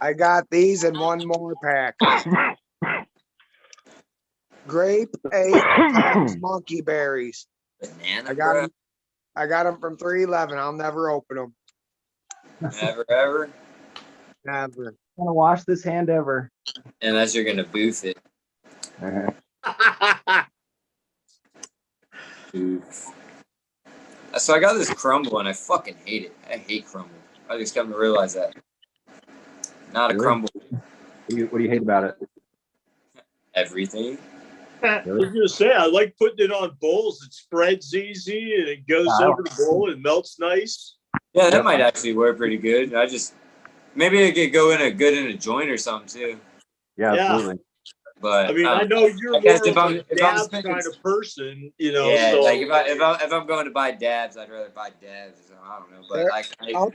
I got these and one more pack. Grape 8 times monkey berries. Banana I got bread. them. I got them from 311. I'll never open them. Never ever. Never. I'm gonna wash this hand ever. Unless you're gonna booth it. Booth. So I got this crumble and I fucking hate it. I hate crumble. I just come to realize that. Not a Really? crumble. What do you hate about it? Everything. I was gonna say I like putting it on bowls. It spreads easy and it goes over the bowl and melts nice. Yeah, that might actually work pretty good. Maybe it could go in a joint or something too. Yeah, absolutely. But I mean, I know you're more guess of if I'm a dabs spending- kind of person, you know. Yeah, so like if I'm going to buy dabs, I'd rather buy dabs. So I don't know, but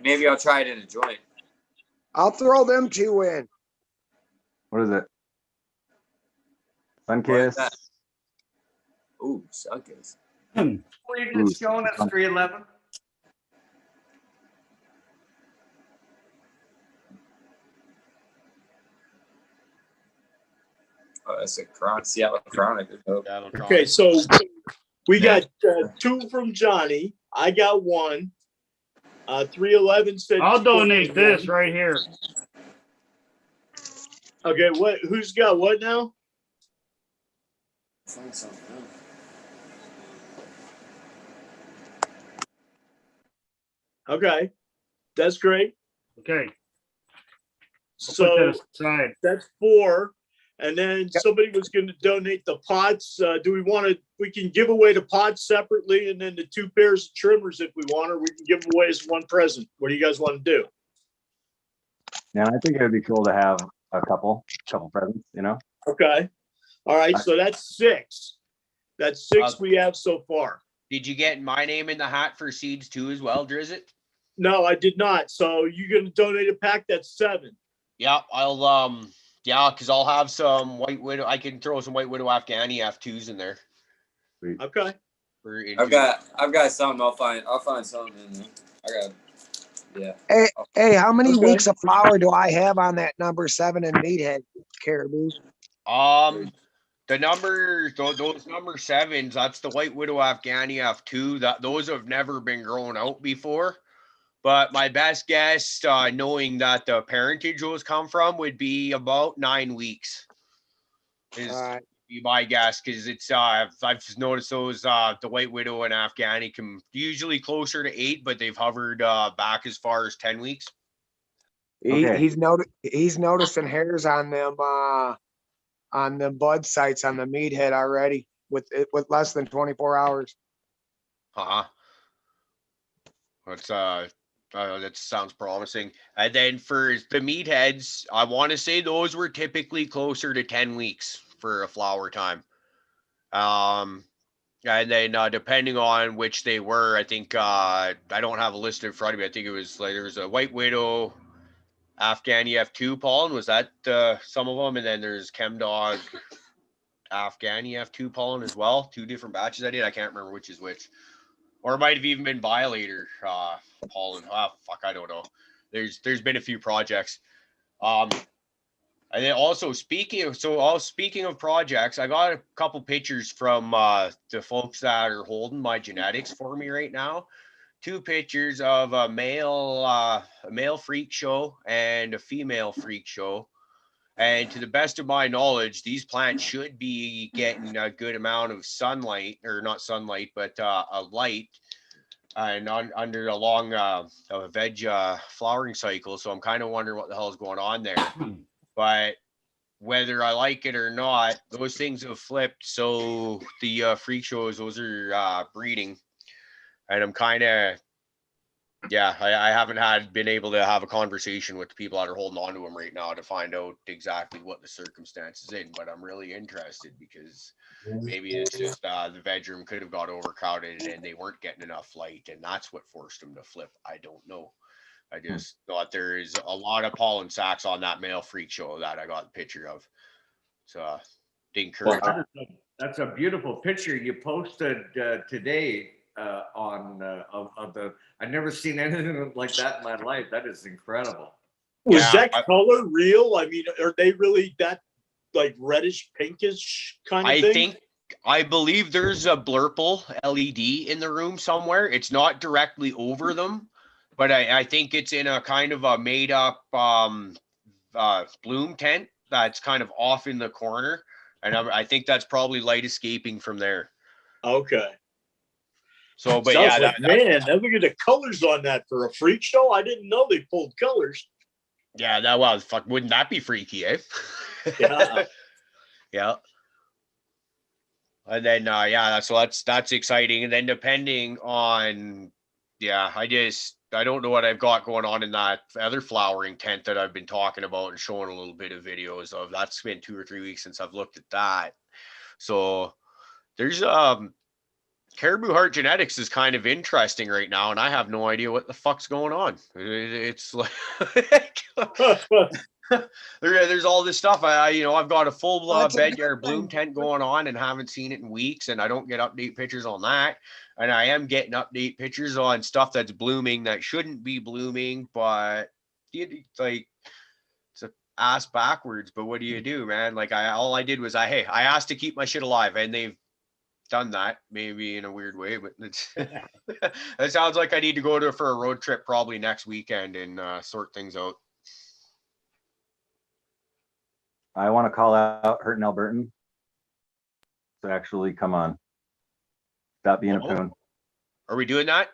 maybe I'll try it in a joint. I'll throw them 2 in. What is it? What is Sunkiss. that? Ooh, Sunkiss. What are you just showing us 311? Oh, that's a Seattle Chronic. okay, so we got 2 from Johnny. I got 1. 311 said I'll donate this right here. Okay, what? Who's got what now? Find something else. Okay, that's great. Okay. So Put that aside. that's 4. And then somebody was going to donate the pots. Do we want to? We can give away the pots separately, and then the 2 pairs of trimmers if we want, or we can give them away as one present. What do you guys want to do? Yeah, I think it would be cool to have a couple presents, you know? Okay. All right. So that's 6. That's 6 we have so far. Did you get my name in the hat for seeds too as well, Drizzit? No, I did not. So you're going to donate a pack. That's 7. Yeah, because I'll have some White Widow. I can throw some White Widow Afghani F2s in there. Sweet. Okay. I've got something. I'll find something in there. Hey, how many weeks of flour do I have on that number 7 in Meathead, Caribou? The number, those number 7s, that's the White Widow Afghani F2. Those have never been grown out before. But my best guess, knowing that the parentage those come from, would be about 9 weeks. Is be my guess, because it's I've just noticed those the White Widow and Afghani can usually closer to 8, but they've hovered back as far as 10 weeks. He's noticing hairs on them bud sites on the Meathead already with less than 24 hours. That sounds promising. And then for the meatheads, I want to say those were typically closer to 10 weeks for a flower time. And then depending on which they were, I think I don't have a list in front of me. I think it was like there was a White Widow, Afghani F2 pollen. Was that some of them? And then there's Chemdog, Afghani F2 pollen as well. 2 different batches I did. I can't remember which is which. Or it might have even been Violator pollen. I don't know. There's been a few projects. And then also speaking of projects, I got a couple pictures from the folks that are holding my genetics for me right now. 2 pictures of a male freak show and a female freak show. And to the best of my knowledge, these plants should be getting a good amount of sunlight, or not sunlight, but a light, and under a long veg flowering cycle. So I'm kind of wondering what the hell is going on there. But whether I like it or not, those things have flipped. So the freak shows, those are breeding, and I'm kind of. Yeah, I haven't been able to have a conversation with the people that are holding on to them right now to find out exactly what the circumstances in, but I'm really interested because maybe it's just the bedroom could have got overcrowded and they weren't getting enough light, and that's what forced them to flip. I don't know. I just thought there is a lot of pollen sacs on that male freak show that I got a picture of. So, encourage. That's a beautiful picture you posted today. of the. I've never seen anything like that in my life. That is incredible. Was Yeah, that color real? I mean, are they really that like reddish pinkish kind of thing? I believe there's a blurple LED in the room somewhere. It's not directly over them, but I think it's in a kind of a made up bloom tent that's kind of off in the corner. And I think that's probably light escaping from there. Okay. So, but Sounds yeah, like, man, look at the colors on that for a freak show. I didn't know they pulled colors. yeah, that was fuck. Wouldn't that be freaky, eh? Yeah. Yeah. And then that's exciting. And then depending on I don't know what I've got going on in that other flowering tent that I've been talking about and showing a little bit of videos of. That's been 2 or 3 weeks since I've looked at that. So there's Cariboo Hart genetics is kind of interesting right now, and I have no idea what the fuck's going on. It's like there's all this stuff. I've got a full bed yard bloom tent going on and haven't seen it in weeks, and I don't get update pictures on that. And I am getting update pictures on stuff that's blooming that shouldn't be blooming, but it's a ass backwards. But what do you do, man? Like all I did was I asked to keep my shit alive, and they've done that maybe in a weird way, but it's it sounds like I need to go for a road trip probably next weekend and sort things out. I want to call out Hurt and Albertan to actually come on. Stop being a poon. Are we doing that?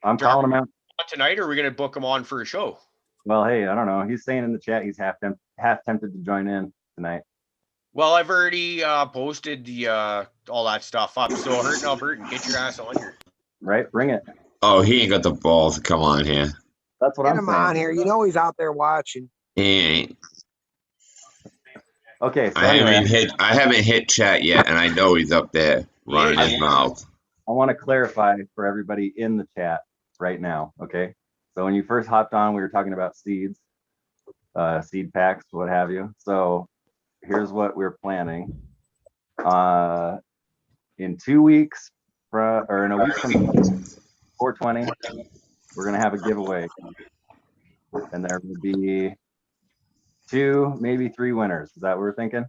I'm calling him out tonight, or are we going to book him on for a show? Well, hey, I don't know. He's saying in the chat he's half tempted to join in tonight. Well, I've already posted the all that stuff up. So Hurt and Albertan, get your ass on here. Right, bring it. Oh, he ain't got the balls to come on here. That's what Get I'm him saying. on here. You know he's out there watching. He ain't. Okay, so I haven't hit chat yet, and I know he's up there running his mouth. I want to clarify for everybody in the chat right now. Okay, so when you first hopped on, we were talking about seeds, seed packs, what have you. So here's what we're planning. In 2 weeks, or in a week from 420, we're gonna have a giveaway, and there will be 2, maybe 3 winners. Is that what we're thinking?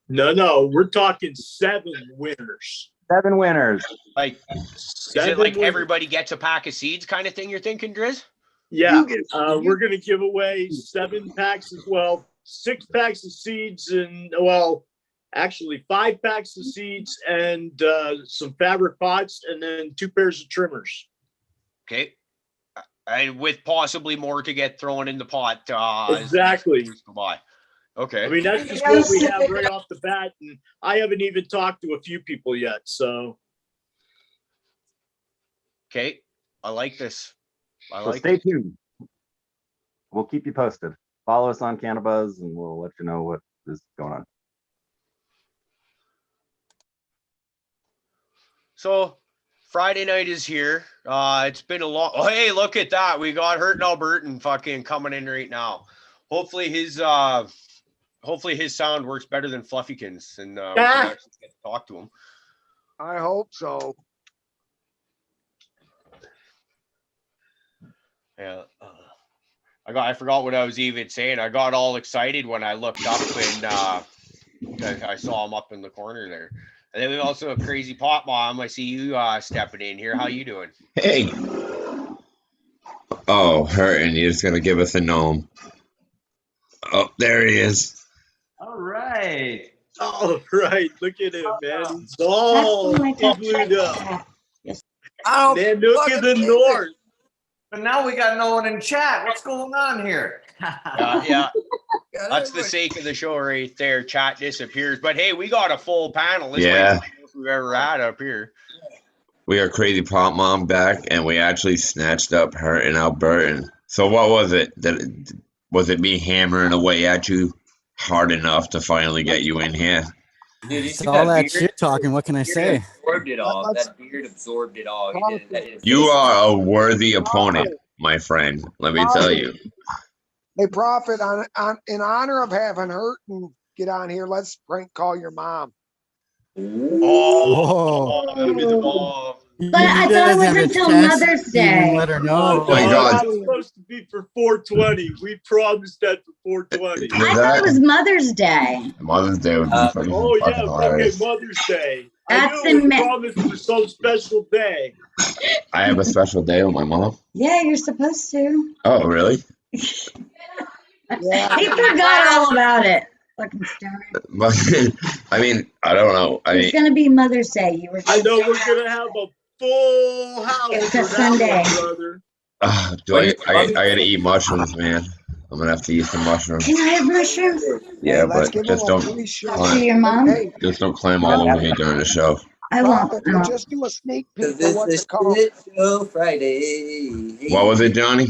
No, we're talking 7 winners. 7 winners. Like, is it like everybody gets a pack of seeds kind of thing you're thinking, Driz? Yeah, we're going to give away 7 packs as well, 6 packs of seeds, and actually 5 packs of seeds and some fabric pots, and then 2 pairs of trimmers. Okay. And with possibly more to get thrown in the pot. Exactly. Okay. I mean, that's just what we have right off the bat, and I haven't even talked to a few people yet, so. Okay. I like this. So stay tuned. We'll keep you posted. Follow us on Cannabuzz, and we'll let you know what is going on. So Friday night is here. It's been a long. Oh, hey, look at that. We got Hurt and Albertan fucking coming in right now. Hopefully his sound works better than Fluffykins, and we can actually get to talk to him. I hope so. Yeah. I forgot what I was even saying. I got all excited when I looked up and I saw him up in the corner there. And then we also have Crazy Pot Mom. I see you stepping in here. How you doing? Hey. Oh, Hurtin', you're just gonna give us a gnome. Oh, there he is. All right. Oh, right. Look at him, man. He's all glued up. Man, look at the north. But now we got no one in chat. What's going on here? Yeah. That's the sake of the show right there. Chat disappears. But hey, we got a full panel. This Yeah. might be the most we've ever had up here. We are Crazy Pop Mom back, and we actually snatched up her and Albertan. So what was it? Was it me hammering away at you hard enough to finally get you in here? Dude, It's all that shit talking. What can I say? Absorbed it all. That beard absorbed it all. You are a worthy opponent, my friend. Let me tell you. They profit on in honor of having Hurt and get on here. Let's prank call your mom. Oh, But I thought it was until Mother's Day. Let her know. Oh my No, God. it's supposed to be for 420. We promised that for 420. I thought it was Mother's Day. Mother's Day would be fucking, Oh yeah, fucking okay, hilarious. Mother's Day. That's I knew it in was May. promised for some special day. I have a special day with my mom. Yeah, you're supposed to. Oh, really? Yeah. He forgot all about it. Fucking stoner. But I mean, I don't know. I mean, It's gonna be Mother's Day. You were. I know we're gonna have a full house It's for a that Sunday. one, brother. I gotta eat mushrooms, man. I'm gonna have to eat some mushrooms. Can I have mushrooms? Yeah, Let's but give just him a don't free show. To your mom? Hey, just don't climb all over me during the show. I won't. Prophet, No. just do a sneak Cause peek of it's what's the to come. shit show Friday. What was it, Johnny?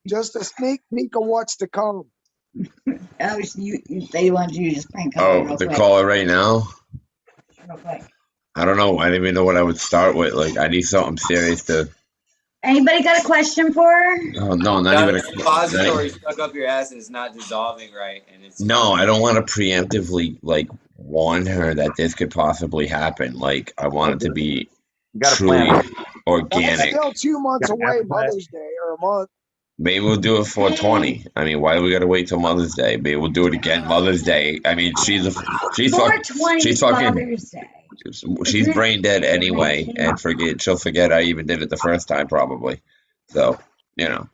Just a sneak peek of what's to come. Oh, they want you to just prank call real Oh, the quick. caller right now? Real quick. I don't know. I didn't even know what I would start with. Like, I need something serious to. Anybody got a question for her? Oh no, not Now even the a. suppository stuck up your ass and it's not dissolving right, and it's No, I don't want to preemptively like warn her that this could possibly happen. Like, I want it to be You got to truly plan. That's organic. still 2 months Gotta away, have that. Mother's Day, or a month. Maybe we'll do it 420. I mean, why do we gotta wait till Mother's Day? Maybe we'll do it again Mother's Day. I mean, she's fucking 420 she's fucking Father's Day. she's brain dead anyway, and she'll forget I even did it the first time probably. So, you know,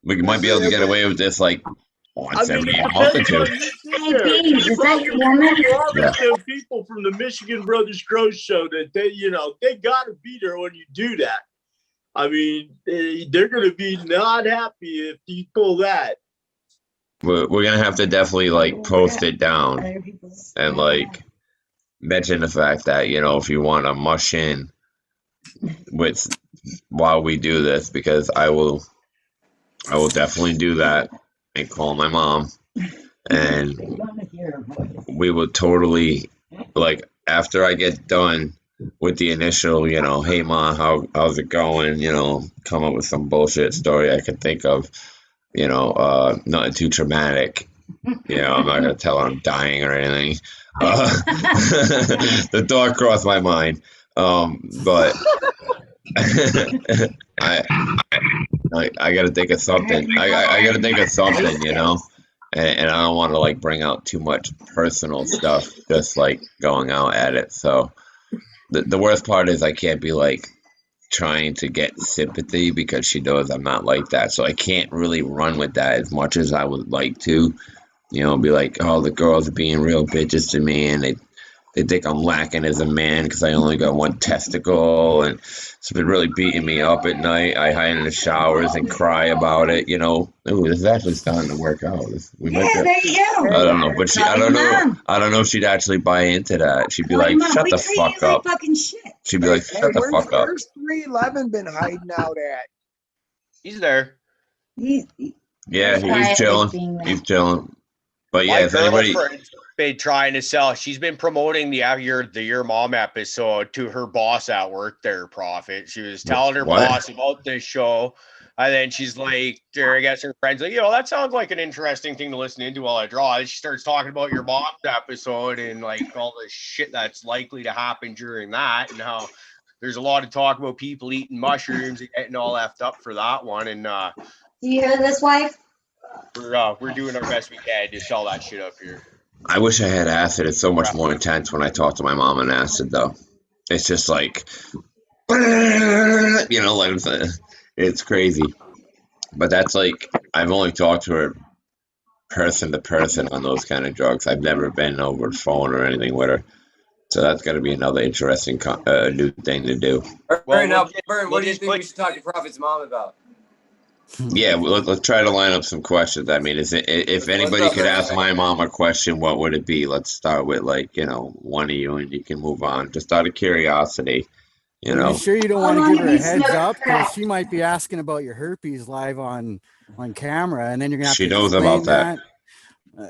we might be able to get away with this like once every month or two. Hey, Beans, is that your woman? Yeah. The people from the Michigan Brothers Grow Show that they gotta be there when you do that. I mean, they're gonna be not happy if you pull that. We're gonna have to definitely like post it down and like mention the fact that if you want to mush in with while we do this, because I will definitely do that and call my mom, and we will totally, like, after I get done with the initial, hey ma, how's it going, come up with some bullshit story I can think of, nothing too traumatic. I'm not gonna tell her I'm dying or anything. The thought crossed my mind, but I gotta think of something. I gotta think of something, and I don't want to like bring out too much personal stuff, just like going out at it. So the worst part is I can't be like trying to get sympathy because she knows I'm not like that. So I can't really run with that as much as I would like to. Be like, oh, the girls are being real bitches to me, and they think I'm lacking as a man because I only got one testicle, and it's been really beating me up at night. I hide in the showers and cry about it. Ooh, this is actually starting to work out. We might be, there you go. I don't know, but I don't know if she'd actually buy into that. She'd be like, shut the fuck up. Fucking shit. She'd be like, shut the fuck up. Where's 311 been hiding out at? He's there. Yeah, he's chilling. He's chilling. But yeah, My if anybody girlfriend's been trying to sell, she's been promoting the Your Mom episode to her boss at work there, Prophet. She was telling her boss about this show. And then she's like, I guess her friend's like, that sounds like an interesting thing to listen into while I draw. And she starts talking about Your Mom's episode and like all the shit that's likely to happen during that, and how there's a lot of talk about people eating mushrooms and getting all effed up for that one. And do you hear this, wife? We're doing our best we can to sell that shit up here. I wish I had acid. It's so much more intense when I talk to my mom on acid, though. It's just like, like I'm saying, it's crazy. But that's like, I've only talked to her person to person on those kind of drugs. I've never been over the phone or anything with her. So that's going to be another interesting new thing to do. Bern, what do you think we should talk to Prophet's mom about? Yeah, let's try to line up some questions. I mean, if anybody could ask my mom a question, what would it be? Let's start with one of you, and you can move on. Just out of curiosity, Are you sure you don't want to give her a heads up, because she might be asking about your herpes live on camera, and then you're gonna have she to knows about that.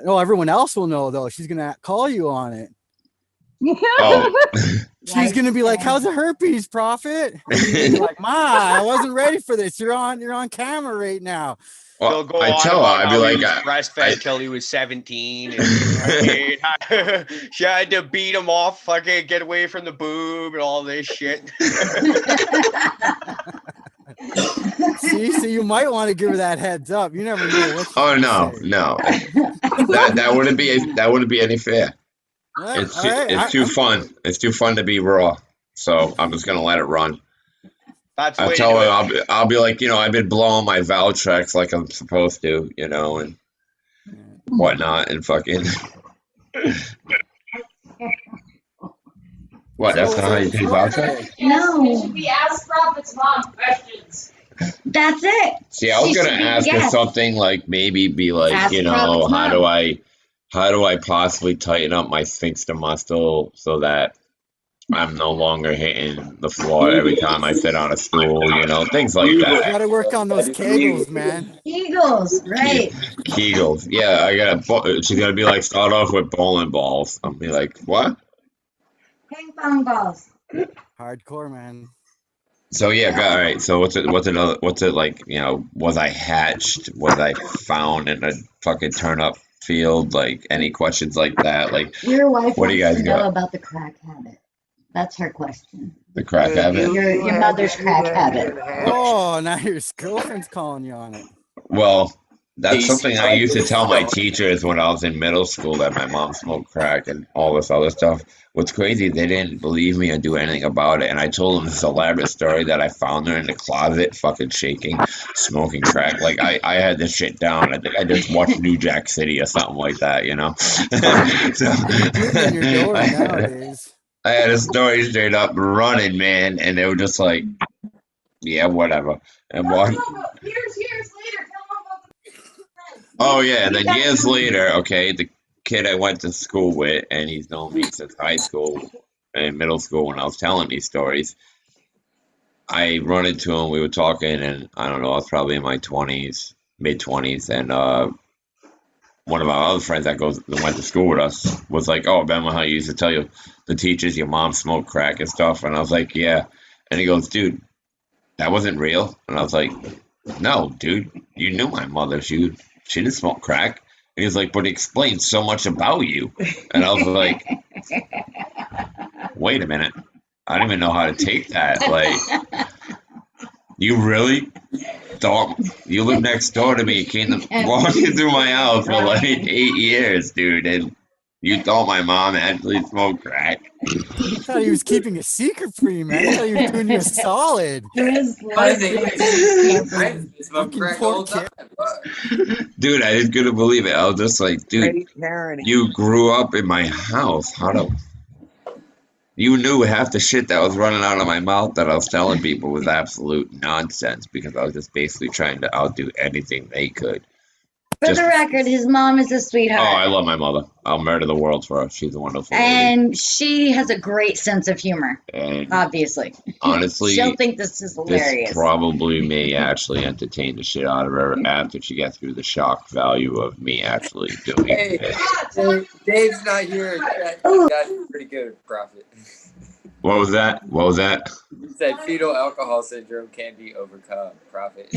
Oh, everyone else will know though. She's gonna call you on it. Oh, She's gonna be like, "How's the herpes, Prophet?" And you're like, "Ma, I wasn't ready for this. You're on camera right now." He'll well, go I on tell her, about I'd be how he like, was I, breastfed till he was 17. And she had to beat him off, fucking get away from the boob and all this shit. See, so you might want to give her that heads up. You never know what she's oh gonna no, say. no, that wouldn't be any fair. Well, It's all too, right, it's too I'm fun. for it. It's too fun to be raw. So I'm just gonna let it run. That's the I way to tell do her it. I'll be like, I've been blowing my Valtrex like I'm supposed to, and whatnot, and fucking. What? That's not how you do Valtrex? No. Should we ask Prophet's mom questions? That's it. See, I was She gonna should be the ask her guest. something like maybe be like, Ask Prophet's how do mom. I possibly tighten up my sphincter muscle so that I'm no longer hitting the floor every time I sit on a stool, things like You that. gotta work on those kegels, man. Eagles, right? Kegels. Yeah, she's gonna be like, start off with bowling balls. I'll be like, what? Ping pong balls. Hardcore, man. So yeah, all right. So what's it like? Was I hatched? Was I found in a fucking turnip field? Like any questions like that? Like, Your wife what do you wants guys to know got? about the crack habit. That's her question. The crack habit? Your mother's crack habit. Oh, now your girlfriend's calling you on it. Well, that's Tasty something I used to tell my stuff. teachers when I was in middle school that my mom smoked crack and all this other stuff. What's crazy, they didn't believe me or do anything about it. And I told them this elaborate story that I found her in the closet, fucking shaking, smoking crack. Like, I had this shit down. I think I just watched New Jack City or something like that, Completely in your door I, nowadays. I had a story straight up running, man. And they were just like, yeah, whatever. And walk. Years later, tell them about the Oh yeah, and then years later, okay, the kid I went to school with, and he's known me since high school and middle school when I was telling these stories. I run into him, we were talking, and I don't know, I was probably in my 20s, mid-20s, and one of our other friends that went to school with us was like, "Oh, remember how you used to tell the teachers your mom smoked crack and stuff?" And I was like, "Yeah," and he goes, "Dude, that wasn't real," and I was like, "No, dude, you knew my mother. She didn't smoke crack." And he was like, "But it explains so much about you." And I was like, "Wait a minute. I don't even know how to take that. Like, you really thought you lived next door to me, came walking through my house for like 8 years, dude, and you thought my mom actually smoked crack." I thought he was keeping a secret for you, man. I thought he was doing you a solid. I smoke Fucking crack poor all the kid. time. Dude, I just couldn't believe it. I was just like, dude, Great parenting. you grew up in my house. You knew half the shit that was running out of my mouth that I was telling people was absolute nonsense because I was just basically trying to outdo anything they could. For the record, his mom is a sweetheart. Oh, I love my mother. I'll murder the world for her. She's a wonderful lady. And she has a great sense of humor, And obviously. honestly, She'll think this is hilarious. this probably may actually entertain the shit out of her after she gets through the shock value of me actually doing Hey, it. Dave's not here. That's pretty good, Prophet. What was that? He said fetal alcohol syndrome can be overcome. Prophet.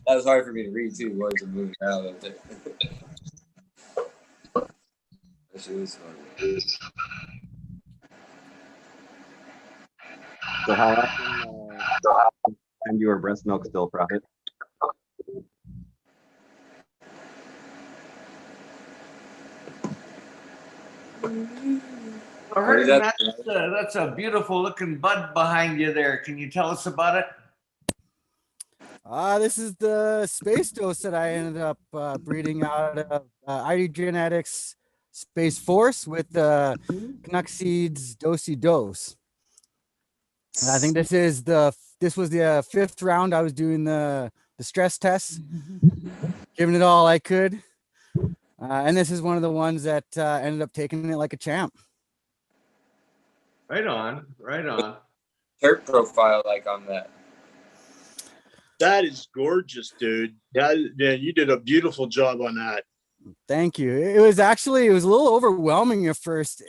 That was hard for me to read too. Words are moving around up there. That shit was funny. So how often send you our breast milk still, Prophet? I heard that's a beautiful looking bud behind you there. Can you tell us about it? This is the space dose that I ended up breeding out of ID Genetics Space Force with the Canuck Seeds Dosey Dose. And I think this was the fifth round. I was doing the stress tests, giving it all I could. And this is one of the ones that ended up taking it like a champ. Right on, right on. Terp profile like on that. That is gorgeous, dude. Yeah, you did a beautiful job on that. Thank you. It was a little overwhelming at first.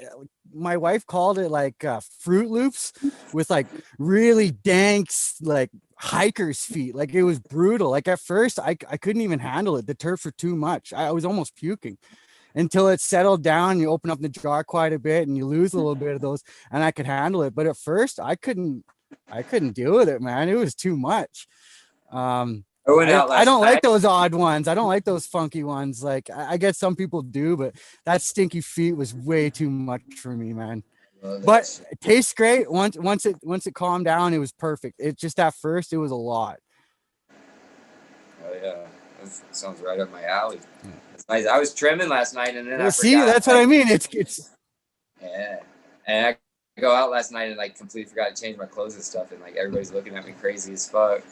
My wife called it like Fruit Loops with like really dank, like hiker's feet. Like it was brutal. Like at first I couldn't even handle it. The turfs were too much. I was almost puking until it settled down. You open up the jar quite a bit and you lose a little bit of those and I could handle it. But at first I couldn't deal with it, man. It was too much. I went out I last don't like night. those odd ones. I don't like those funky ones. Like I get some people do, but that stinky feet was way too much for me, man. Love that But shit. it tastes great. Once it calmed down, it was perfect. It just at first it was a lot. Oh yeah, that sounds right up my alley. It's nice. I was trimming last night, and then I Well, see, forgot. that's what I mean. It's Yeah, and I go out last night and like completely forgot to change my clothes and stuff, and like everybody's looking at me crazy as fuck.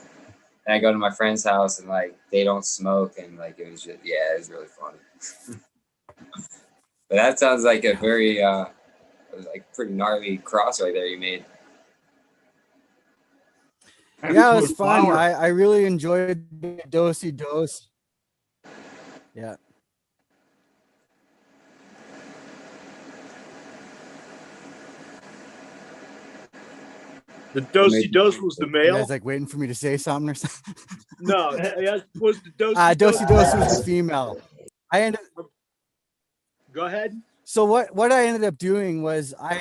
And I go to my friend's house and like they don't smoke, and like it was just it was really funny. But that sounds like a very like pretty gnarly cross right there you made. yeah, it was fun. I really enjoyed the dosey dose. Yeah. The dosey dose was the You male. guys like waiting for me to say something or something? No, that was the dosey Dosey dose was the female. Go ahead. So what I ended up doing was I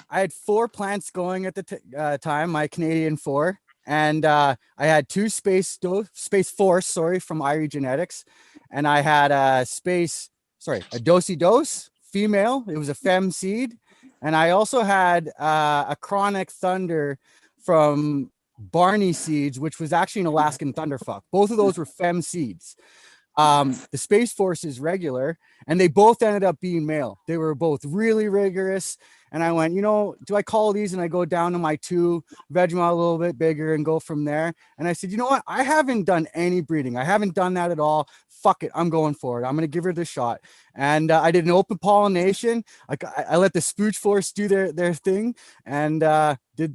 had 4 plants going at the time, my Canadian 4, and I had 2 Space Force, from Irie Genetics, and I had a Dosey Dose female. It was a fem seed, and I also had a Chronic Thunder from Barney Seeds, which was actually an Alaskan Thunderfuck. Both of those were fem seeds. The Space Force is regular, and they both ended up being male. They were both really rigorous. And I went, do I call these? And I go down to my 2, veg them out a little bit bigger and go from there. And I said, you know what? I haven't done any breeding. I haven't done that at all. Fuck it. I'm going for it. I'm going to give her the shot. And I did an open pollination. I let the Spooch Force do their thing, and it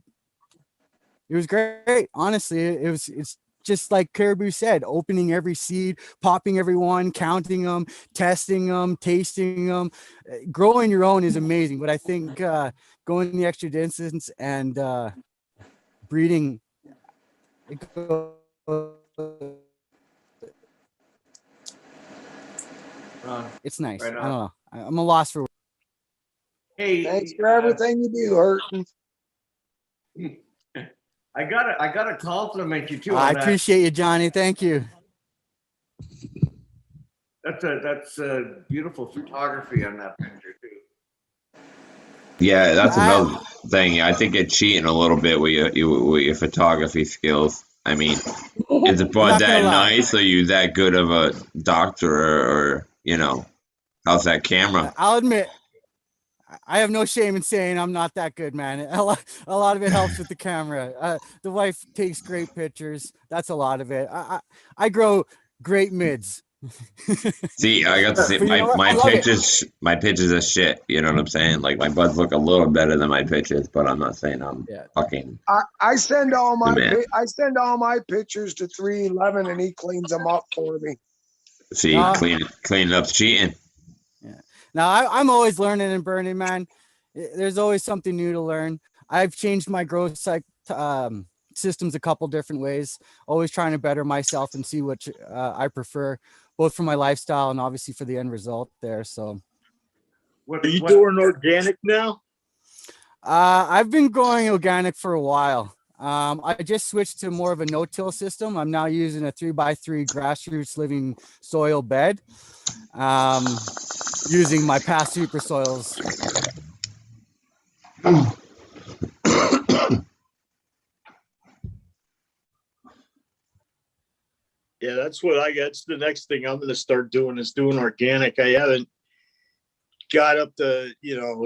was great. Honestly, it's just like Caribou said, opening every seed, popping every one, counting them, testing them, tasting them. Growing your own is amazing, but I think going the extra distance and breeding, it's nice. Right I on. don't know. I'm a loss for. Hey, Thanks for everything you do, Hurton. I gotta compliment you too. I on that. appreciate you, Johnny. Thank you. That's a beautiful photography on that picture too. Yeah, that's another thing. I think you're cheating a little bit with your photography skills. I mean, is the bud not that gonna lie. nice? Are you that good of a doctor, or how's that camera? I'll admit, I have no shame in saying I'm not that good, man. A lot of it helps with the camera. The wife takes great pictures. That's a lot of it. I grow great mids. See, I got to say But you know what? my I love it. pictures are shit. You know what I'm saying? Like my buds look a little better than my pictures, but I'm not saying I'm Yeah. fucking. I send all my Man. I send all my pictures to 311 and he cleans them up for me. See, No. cleaning up's cheating. Now I'm always learning and burning, man. There's always something new to learn. I've changed my growth systems a couple different ways. Always trying to better myself and see what I prefer, both for my lifestyle and obviously for the end result there. So, Are you doing organic now? I've been growing organic for a while. I just switched to more of a no-till system. I'm now using a 3x3 grassroots living soil bed. Using my past super soils. Yeah, that's what I got. It's the next thing I'm going to start doing is doing organic. I haven't got up the,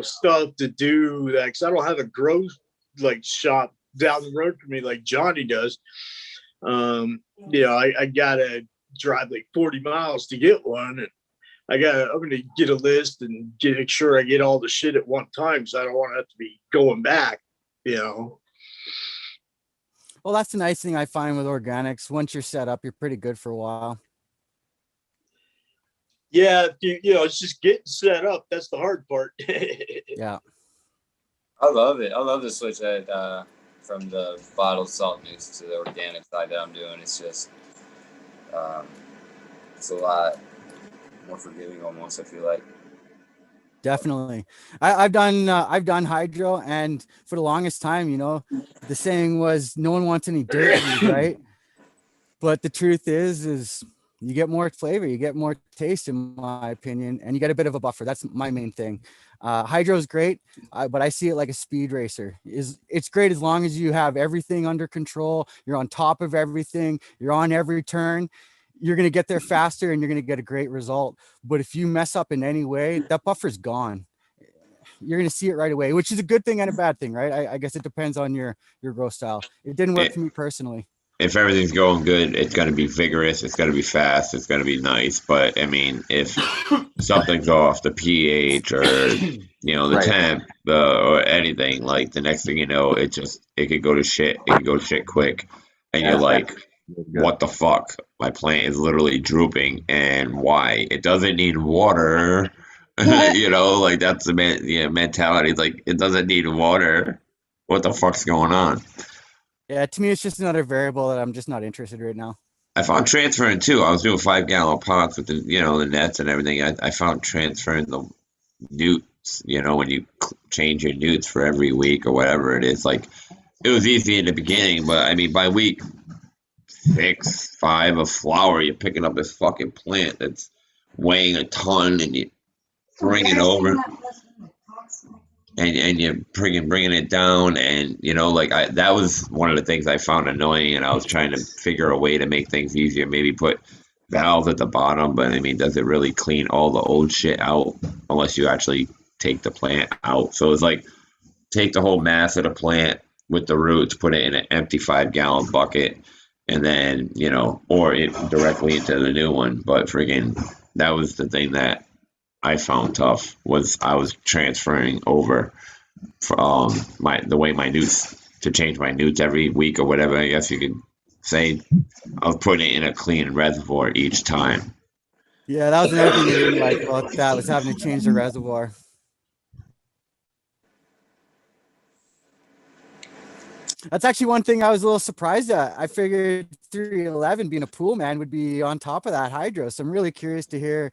stuff to do that because I don't have a grow shop down the road from me like Johnny does. I got to drive like 40 miles to get one. And I'm going to get a list and make sure I get all the shit at one time. So I don't want to have to be going back, Well, that's the nice thing I find with organics. Once you're set up, you're pretty good for a while. Yeah, it's just getting set up. That's the hard part. Yeah. I love it. I love the switch that from the bottled salt mix to the organic side that I'm doing. It's just it's a lot more forgiving almost, I feel like. Definitely. I've done hydro, and for the longest time, the saying was no one wants any dirt weed, right? But the truth is you get more flavor, you get more taste, in my opinion, and you get a bit of a buffer. That's my main thing. Hydro is great, but I see it like a speed racer. It's great as long as you have everything under control. You're on top of everything. You're on every turn. You're going to get there faster and you're going to get a great result. But if you mess up in any way, that buffer's gone. You're going to see it right away, which is a good thing and a bad thing, right? I guess it depends on your growth style. It didn't work for me personally. If everything's going good, it's going to be vigorous. It's going to be fast. It's going to be nice. But I mean, if something's off, the pH or the temp or anything, like the next thing you know, it could go to shit. It could go to shit quick, and you're like, what the fuck? My plant is literally drooping, and why? It doesn't need water. Like that's the mentality. It's like it doesn't need water. What the fuck's going on? Yeah, to me, it's just another variable that I'm just not interested right now. I found transferring too. I was doing 5-gallon pots with the nets and everything. I found transferring the newts, when you change your newts for every week or whatever it is. Like, it was easy in the beginning, but I mean, by week 6, 5 of flower, you're picking up this fucking plant that's weighing a ton, and you bring it over. And you're bringing it down, and that was one of the things I found annoying, and I was trying to figure a way to make things easier. Maybe put valves at the bottom, but I mean, does it really clean all the old shit out unless you actually take the plant out? So it's like take the whole mass of the plant with the roots, put it in an empty 5-gallon bucket, and then or it directly into the new one. But friggin', that was the thing that I found tough, was I was transferring over from the way my newts, to change my newts every week or whatever, I guess you could say. I was putting it in a clean reservoir each time. Yeah, that was another thing I didn't like about that, was having to change the reservoir. That's actually one thing I was a little surprised at. I figured 311, being a pool man, would be on top of that hydro. So I'm really curious to hear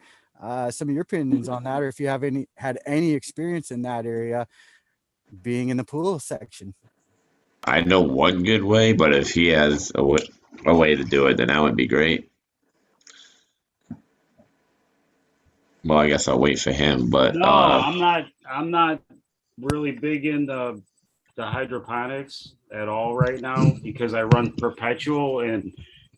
some of your opinions on that, or if you have had any experience in that area, being in the pool section. I know one good way, but if he has a way to do it, then that would be great. Well, I guess I'll wait for him, but no, I'm not really big into the hydroponics at all right now, because I run perpetual, and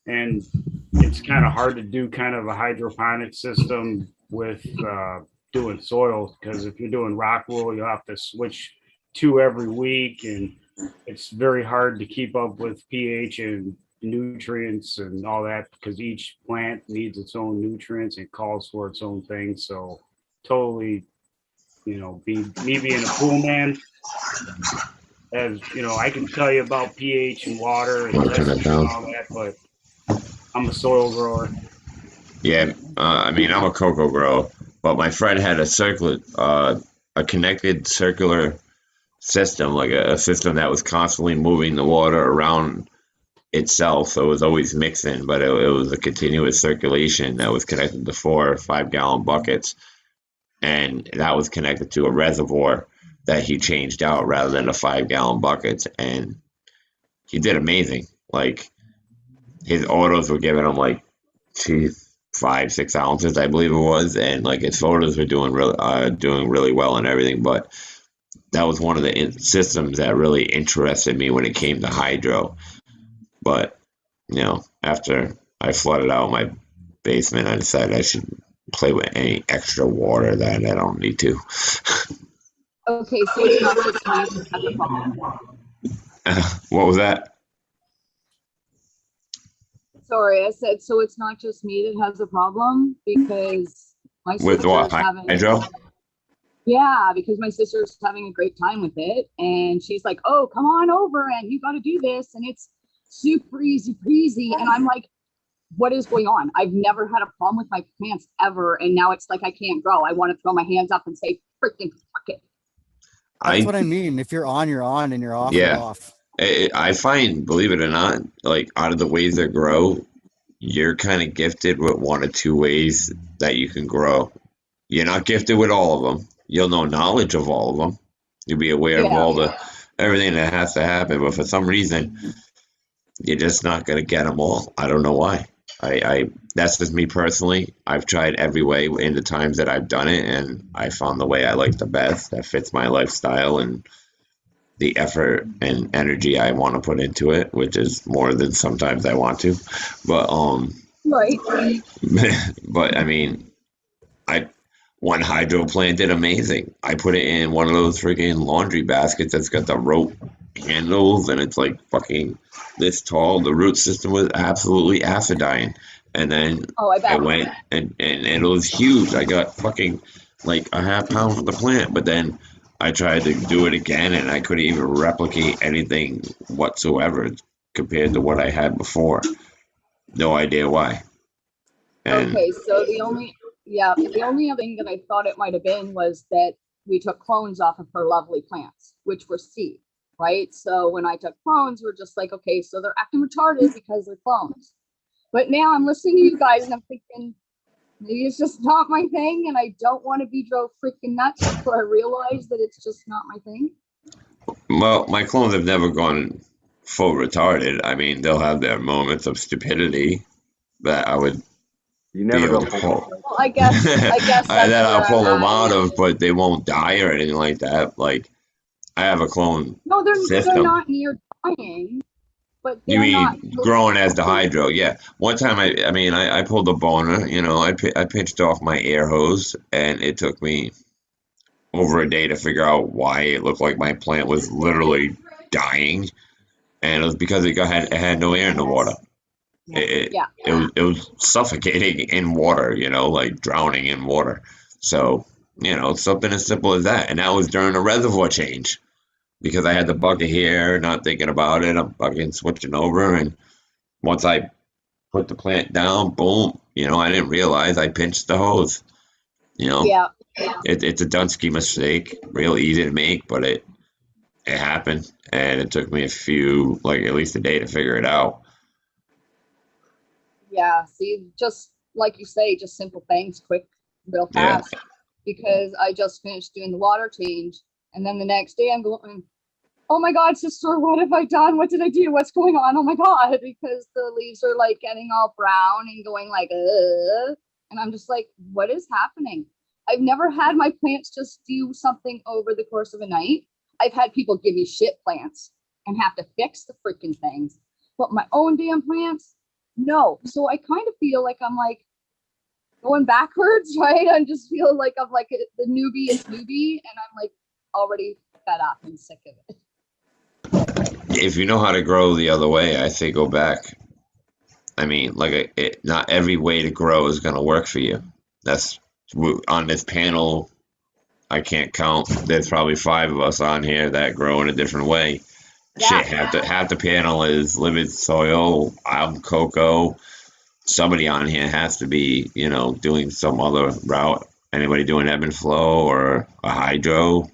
it's kind of hard to do kind of a hydroponic system with doing soil, because if you're doing rock wool, you'll have to switch 2 every week, and it's very hard to keep up with pH and nutrients and all that, because each plant needs its own nutrients. It calls for its own thing. So totally, me being a pool man, as I can tell you about pH and water and testing and all that, but I'm a soil grower. Yeah, I mean, I'm a cocoa grower, but my friend had a connected circular system, like a system that was constantly moving the water around itself. So it was always mixing, but it was a continuous circulation that was connected to 4 or 5-gallon buckets. And that was connected to a reservoir that he changed out rather than the 5-gallon buckets. And he did amazing. Like, his autos were giving him like 5-6 ounces, I believe it was, and like his photos were doing really well and everything. But that was one of the systems that really interested me when it came to hydro. But after I flooded out my basement, I decided I should play with any extra water that I don't need to. Okay, so it's not just me that has a problem. What was that? Sorry, I said, so it's not just me that has a problem, because my With what? sister's having Hydro? Yeah, because my sister's having a great time with it, and she's like, "Oh, come on over, and you got to do this, and it's super easy peasy." And I'm like, what is going on? I've never had a problem with my plants ever. And now it's like I can't grow. I want to throw my hands up and say, freaking fuck it. That's what I mean. If you're on, you're on, and you're off, you're Yeah. off. I find, believe it or not, like out of the ways that grow, you're kind of gifted with one or two ways that you can grow. You're not gifted with all of them. You'll know knowledge of all of them. You'll be aware of all the everything that has to happen. But for some reason, you're just not gonna get them all. I don't know why. I that's just me personally. I've tried every way in the times that I've done it, and I found the way I like the best that fits my lifestyle and the effort and energy I want to put into it, which is more than sometimes I want to. But Right. but I mean, I one hydro plant did amazing. I put it in one of those freaking laundry baskets that's got the rope handles, and it's like fucking this tall. The root system was absolutely acidyne. And then Oh, I bet. I went and it was huge. I got fucking like a half pound for the plant, but then I tried to do it again and I couldn't even replicate anything whatsoever compared to what I had before. No idea why. And Okay, so the only other thing that I thought it might have been was that we took clones off of her lovely plants, which were seed, right? So when I took clones, we're just like, okay, so they're acting retarded because they're clones. But now I'm listening to you guys and I'm thinking, maybe it's just not my thing, and I don't want to be drove freaking nuts before I realize that it's just not my thing. well, my clones have never gone full retarded. I mean, they'll have their moments of stupidity that I would You be never able go to full. pull. Well, I guess that's that I'll where pull I'm them at. out of, but they won't die or anything like that. Like I have a clone No, they're system. not near dying, but You they're not mean growing as the hydro? Yeah. One time, I pulled a boner. You know, I pinched off my air hose, and it took me over a day to figure out why it looked like my plant was literally dying, and it was because it had no air in the water. Yeah. It was suffocating in water. You know, like drowning in water. So you know, something as simple as that, and that was during a reservoir change. Because I had the bucket here, not thinking about it. I'm fucking switching over, and once I put the plant down, boom, you know, I didn't realize I pinched the hose. You know, Yeah. it's a Dunsky mistake, real easy to make, but it happened, and it took me at least a day to figure it out. Yeah. See, just like you say, just simple things, quick, real Yeah. fast. Because I just finished doing the water change, and then the next day I'm going, oh my God, sister, what have I done? What did I do? What's going on? Oh my God, because the leaves are like getting all brown and going like, and I'm just like, what is happening? I've never had my plants just do something over the course of a night. I've had people give me shit plants and have to fix the freaking things, but my own damn plants, no. So I kind of feel like I'm like going backwards, right? I just feel like I'm like the newbie, and I'm like already fed up and sick of it. If you know how to grow the other way, I say go back. I mean, not every way to grow is going to work for you. That's on this panel. I can't count. There's probably 5 of us on here that grow in a different way. Yeah. Shit, half the panel is livid soil. I'm cocoa. Somebody on here has to be, you know, doing some other route. Anybody doing ebb and flow or a hydro?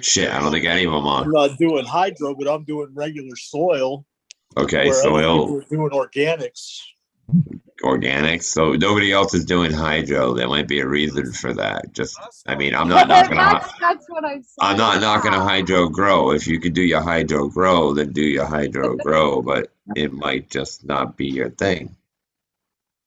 Shit, I don't think any of them I'm are. not doing hydro, but I'm doing regular soil. Okay, where other soil. people are doing organics. Organics. So nobody else is doing hydro. There might be a reason for that. I mean, I'm not knocking that's what I'm saying. I'm not knocking a hydro grow. If you could do your hydro grow, then do your hydro grow. But it might just not be your thing.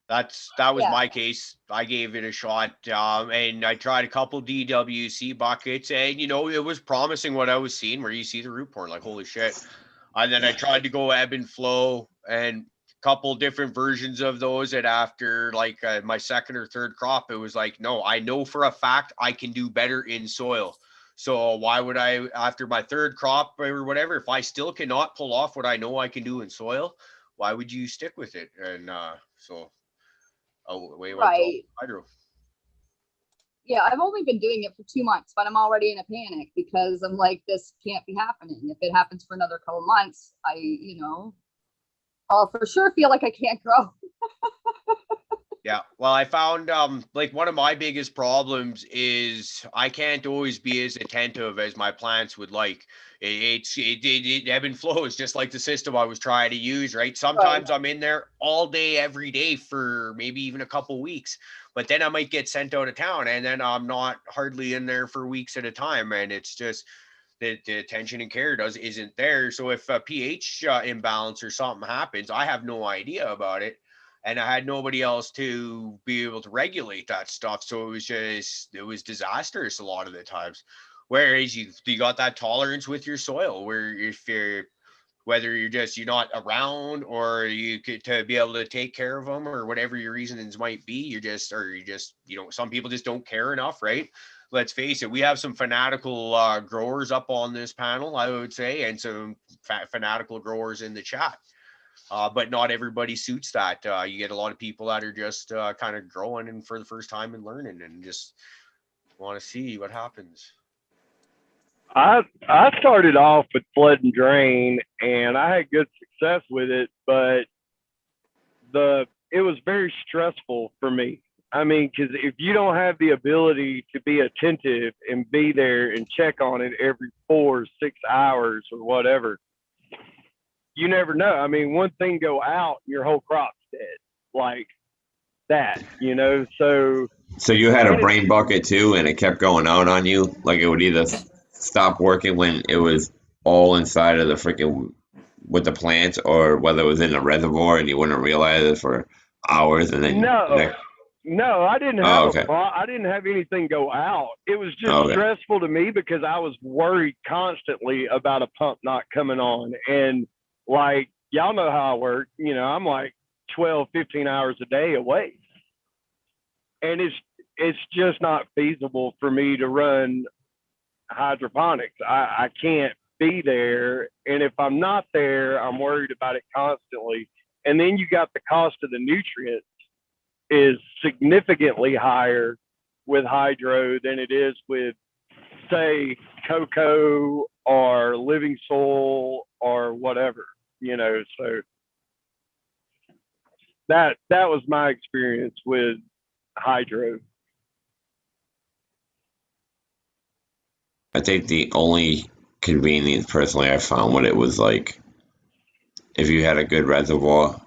That was my case. I gave it a shot, and I tried a couple DWC buckets, and you know it was promising what I was seeing. Where you see the root porn, like holy shit. And then I tried to go ebb and flow, and a couple different versions of those. And after like my second or third crop, it was like, no, I know for a fact I can do better in soil. So why would I, after my third crop or whatever, if I still cannot pull off what I know I can do in soil, why would you stick with it? And so. Oh, wait, right. Hydro. Yeah, I've only been doing it for 2 months, but I'm already in a panic because I'm like, this can't be happening. If it happens for another couple months, I'll for sure feel like I can't grow. Yeah. Well, I found like one of my biggest problems is I can't always be as attentive as my plants would like. It ebb and flows just like the system I was trying to use, right? Sometimes I'm in there all day, every day for maybe even a couple weeks, but then I might get sent out of town and then I'm not hardly in there for weeks at a time. And it's just the attention and care isn't there. So if a pH imbalance or something happens, I have no idea about it. And I had nobody else to be able to regulate that stuff. So it was disastrous a lot of the times. Whereas you got that tolerance with your soil where if you're, whether you're not around or you could to be able to take care of them or whatever your reasons might be, you know, some people just don't care enough, right? Let's face it, we have some fanatical growers up on this panel, I would say, and some fanatical growers in the chat. But not everybody suits that. You get a lot of people that are just kind of growing and for the first time and learning and just want to see what happens. I started off with flood and drain, and I had good success with it, but it was very stressful for me. I mean, because if you don't have the ability to be attentive and be there and check on it every 4 or 6 hours or whatever, you never know. I mean, one thing go out, your whole crop's dead, like that, you know. So you had a brain bucket too, and it kept going out on you. Like it would either stop working when it was all inside of the freaking with the plants, or whether it was in the reservoir and you wouldn't realize it for hours, and then No, I didn't have I didn't have anything go out. It was just stressful to me because I was worried constantly about a pump not coming on. And like, y'all know how I work, you know, I'm like 12, 15 hours a day away. And it's just not feasible for me to run hydroponics. I can't be there. And if I'm not there, I'm worried about it constantly. And then you got the cost of the nutrients is significantly higher with hydro than it is with, say, cocoa or living soil or whatever, you know. So that was my experience with hydro. I think the only convenience personally I found when it was like, if you had a good reservoir,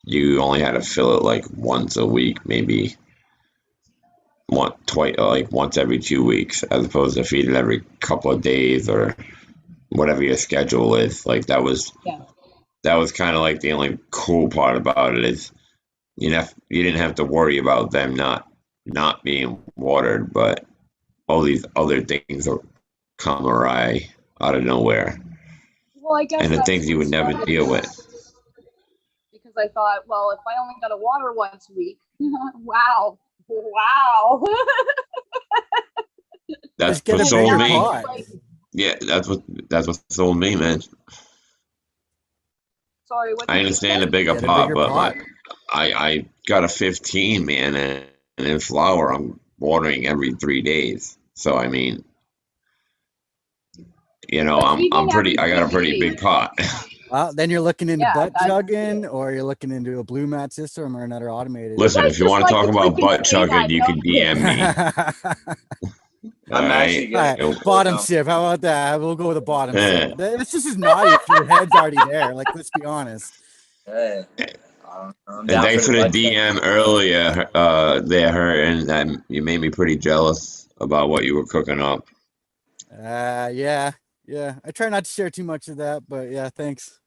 you only had to fill it like once a week, maybe once every 2 weeks, as opposed to feeding every couple of days or whatever your schedule is. Like that was kind of like the only cool part about it is you didn't have to worry about them not being watered, but all these other things will come awry out of nowhere. Well, I guess and the that's things you would never deal with. Because I thought, well, if I only got to water once a week, wow. That's what sold me. Yeah, that's what sold me, man. Sorry, what? I understand the bigger pot, but pot. I got a 15, man, and in flower I'm watering every 3 days. So I mean, you know, I got a pretty big pot. Well, then you're looking into butt chugging, or you're looking into a blue mat system or another automated. Listen, if you want to talk about butt chugging, you can DM me. Bottom sip. How about that? We'll go with a bottom sip. It's just as naughty if your head's already there. Like, let's be honest. And thanks for the DM earlier, there, and that you made me pretty jealous about what you were cooking up. Yeah. I try not to share too much of that, but yeah, thanks.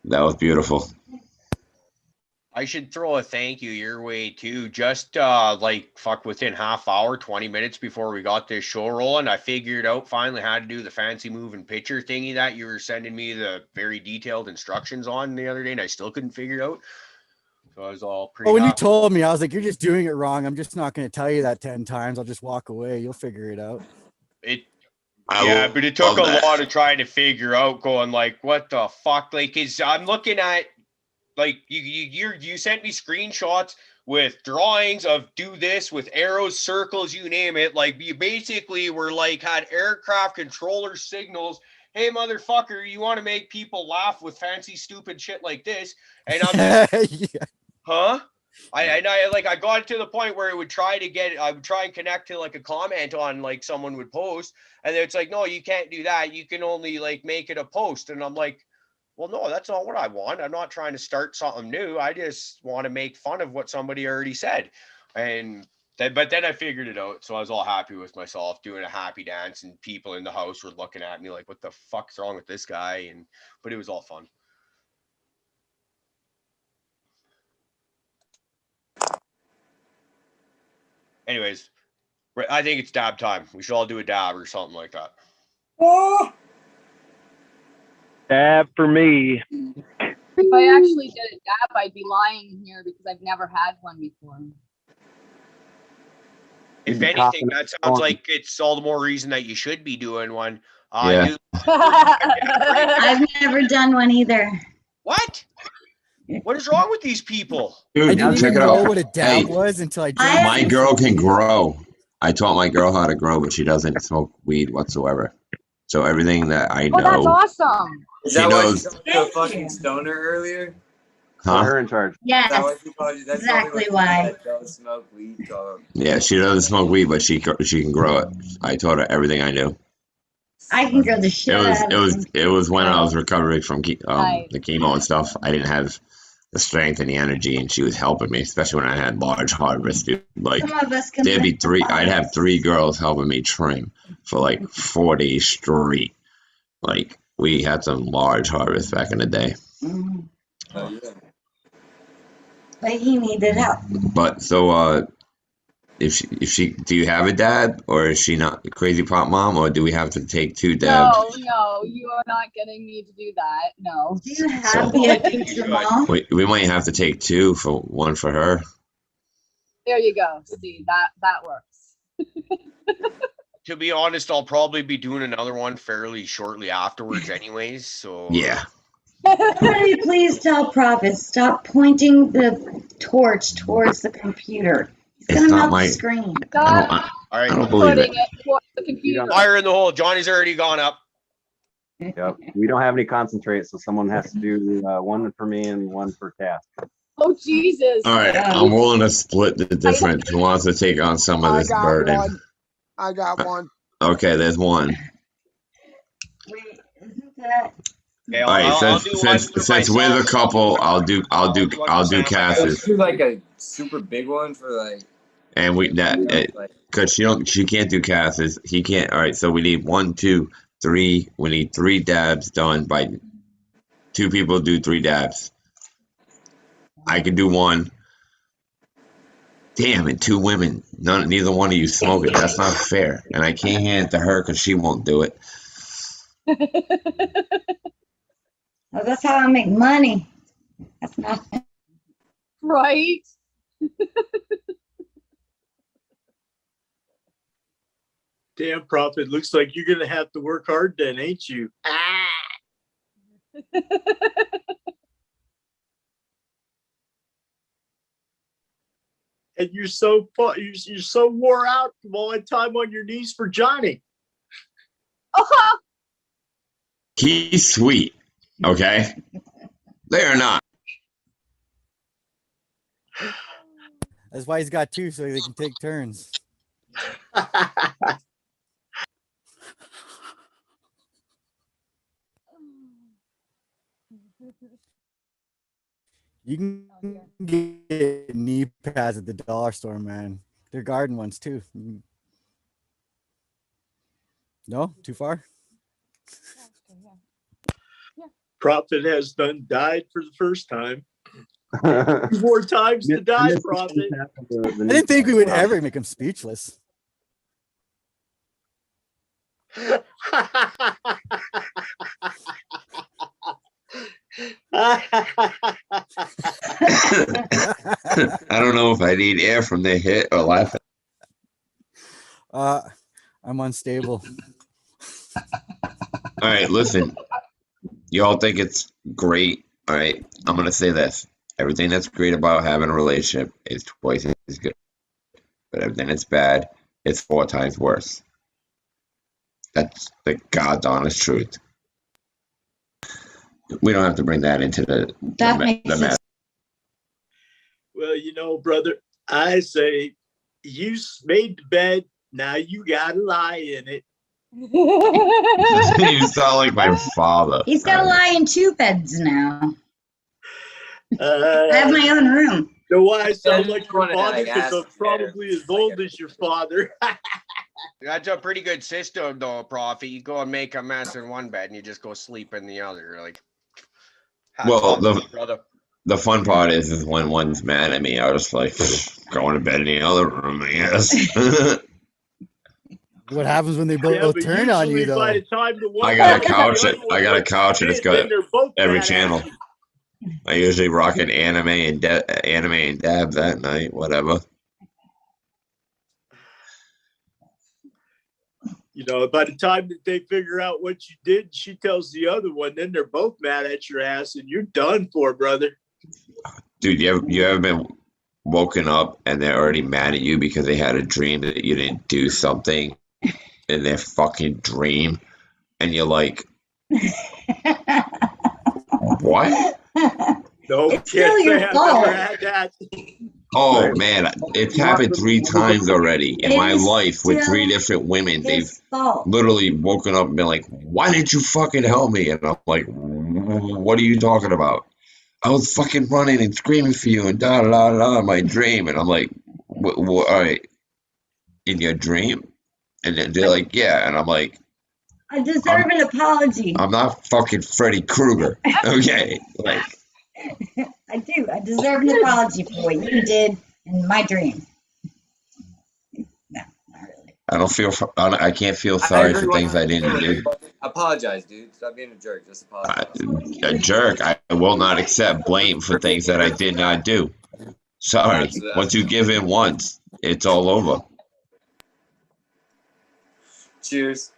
That was beautiful. I should throw a thank you your way too. Just within half hour, 20 minutes before we got this show rolling, I figured out finally how to do the fancy moving picture thingy that you were sending me the very detailed instructions on the other day, and I still couldn't figure it out. So I was all pretty. When you told me, I was like, "You're just doing it wrong. I'm just not going to tell you that 10 times. I'll just walk away. You'll figure it out." But it took a lot of trying to figure out, going like, what the fuck? Like, I'm looking at, like, you sent me screenshots with drawings of do this with arrows, circles, you name it. Like, you basically were like, had aircraft controller signals. Hey, motherfucker, you want to make people laugh with fancy, stupid shit like this? And I'm just, Huh? I got to the point where I would try and connect to like a comment on like someone would post, and it's like, no, you can't do that. You can only like make it a post. And I'm like, well, no, that's not what I want. I'm not trying to start something new. I just want to make fun of what somebody already said. But then I figured it out. So I was all happy with myself doing a happy dance, and people in the house were looking at me like, what the fuck's wrong with this guy? But it was all fun. Anyways, I think it's dab time. We should all do a dab or something like that. Oh, Dab for me. If I actually did a dab, I'd be lying here because I've never had one before. If anything, that sounds like it's all the more reason that you should be doing one. Yeah. I've never done one either. What? What is wrong with these people? Dude, I didn't check even it know out. what a dab Hey, was until I my girl can grow. I taught my girl how to grow, but she doesn't smoke weed whatsoever. So everything that I know, Oh, that's awesome. Is she that why knows. she called you a fucking stoner earlier? Put Huh? her in charge. Yes, Is that what you called you? That's exactly probably what why. you said, don't smoke weed, dog. Yeah, she doesn't smoke weed, but she can grow it. I taught her everything I knew. I can grow the shit out of It was when I was Oh. recovering from Nice. the chemo and stuff. I didn't have the strength and the energy, and she was helping me, especially when I had large harvests. Dude. Like Some of us can there'd be lift three. the I'd have box. 3 girls helping me trim for like 4 days straight. Like we had some large harvests back in the day. Mhm. Oh, yeah. But he needed help. But so if she do you have a dab, or is she not a crazy pop mom, or do we have to take 2 dabs? No, you are not getting me to do that. No. Do you have So- the accoutrement? We might have to take 2 for one for her. There you go. See, that works. To be honest, I'll probably be doing another one fairly shortly afterwards anyways. So Yeah. Somebody please tell Prophet, stop pointing the torch towards the computer. He's It's gonna not melt my- the screen. Stop all right, I don't believe putting it. it towards the computer. fire in the hole. Johnny's already gone up. Yep. We don't have any concentrate, so someone has to do one for me and one for Cass. Oh Jesus. All right, I'm willing to split the difference. Who wants to take on some of I this got burden? one. I got one. Okay, there's one. Wait, isn't that? Okay, All right, I'll do one for since we're the myself. couple, I'll do Cass's, Let's do like a super big one for like, and we that like because she can't do Cass's. He can't. All right, so we need 1, 2, 3. We need 3 dabs done by 2 people. Do 3 dabs. I can do 1. Damn it, 2 women. Neither one of you smoke it. That's not fair. And I can't hand it to her because she won't do it. Well, that's how I make money. That's not. Right. Damn, Prophet. Looks like you're gonna have to work hard then, ain't you? And you're so you're so wore out from all that time on your knees for Johnny. He's sweet. Okay? They are not. That's why he's got 2, so they can take turns. You can get knee pads at the dollar store, man. They're garden ones too. No, too far. Prophet has died for the first time. 2 more times to die, Prophet. I didn't think we would ever make him speechless. I don't know if I need air from the hit or laughing. I'm unstable. All right, listen. You all think it's great. All right, I'm going to say this. Everything that's great about having a relationship is twice as good. But everything that's bad, it's 4 times worse. That's the God's honest truth. We don't have to bring that into the That makes mess. Well, you know, brother, I say you made the bed. Now you gotta lie in it. You sound like my father. He's got to lie in 2 beds now. I have my own room. Know why I sound like your wanna, father? like, Because I'm ask probably as old as your father. That's a pretty good system, though, Prophet. You go and make a mess in one bed, and you just go sleep in the other. Like, Well, brother. the fun part is when one's mad at me, I'll just like going to bed in the other room, I guess. What happens when they both turn on you, though? By the time the one I got a guy couch. the other one I got a lets couch, and you it's in, then got they're both every mad at channel. you. I usually rock an anime and dabs that night, whatever. You know, by the time that they figure out what you did, she tells the other one, then they're both mad at your ass, and you're done for, brother. Dude, you ever been woken up and they're already mad at you because they had a dream that you didn't do something in their fucking dream, and you're like, what? No, It's still your I've fault. never had that. Oh man, it's happened 3 times already in my life with 3 different women. They've literally woken up and been like, "Why didn't you fucking help me?" And I'm like, "What are you talking about?" I was fucking running and screaming for you and da da da in my dream, and I'm like, all right, in your dream? And then they're like, yeah, and I'm like, I deserve an apology. I'm not fucking Freddy Krueger, okay? Like, I do. I deserve an apology for what you did in my dream. No, not really. I can't feel sorry for things I didn't do. Apologize, dude. Stop being a jerk. Just apologize. A jerk. I will not accept blame for things that I did not do. Sorry. Once you give in once, it's all over. Cheers.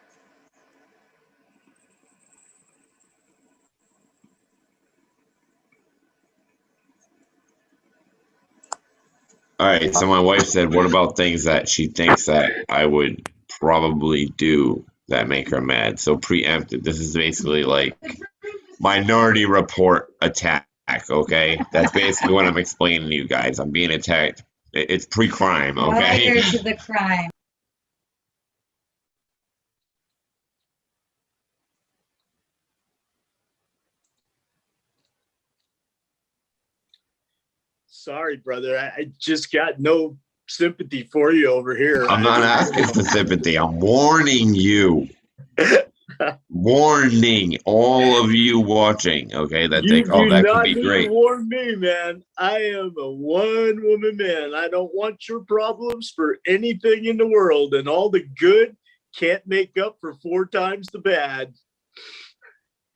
All right, so my wife said, what about things that she thinks that I would probably do that make her mad? So preemptive. This is basically like Minority Report attack, okay? That's basically what I'm explaining to you guys. I'm being attacked. It's pre-crime, okay? Prior to the crime. Sorry, brother. I just got no sympathy for you over here. I'm not asking for sympathy. I'm warning you. Warning all of you watching, okay, that think, oh, that could be great. You warn me, man. I am a one-woman man. I don't want your problems for anything in the world, and all the good can't make up for 4 times the bad.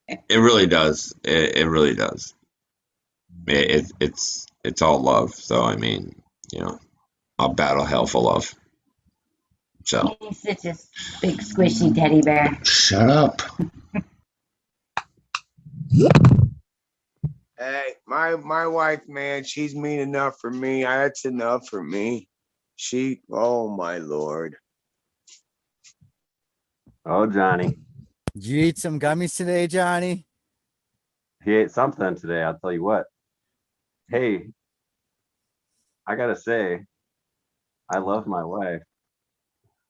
It really does. It really does. It's all love. So I mean, you know, I'll battle hell for love. So He's such a big squishy teddy bear. Shut up. Hey, my wife, man, she's mean enough for me. That's enough for me. Oh my Lord. Oh, Johnny. Did you eat some gummies today, Johnny? He ate something today, I'll tell you what. Hey, I gotta say, I love my wife.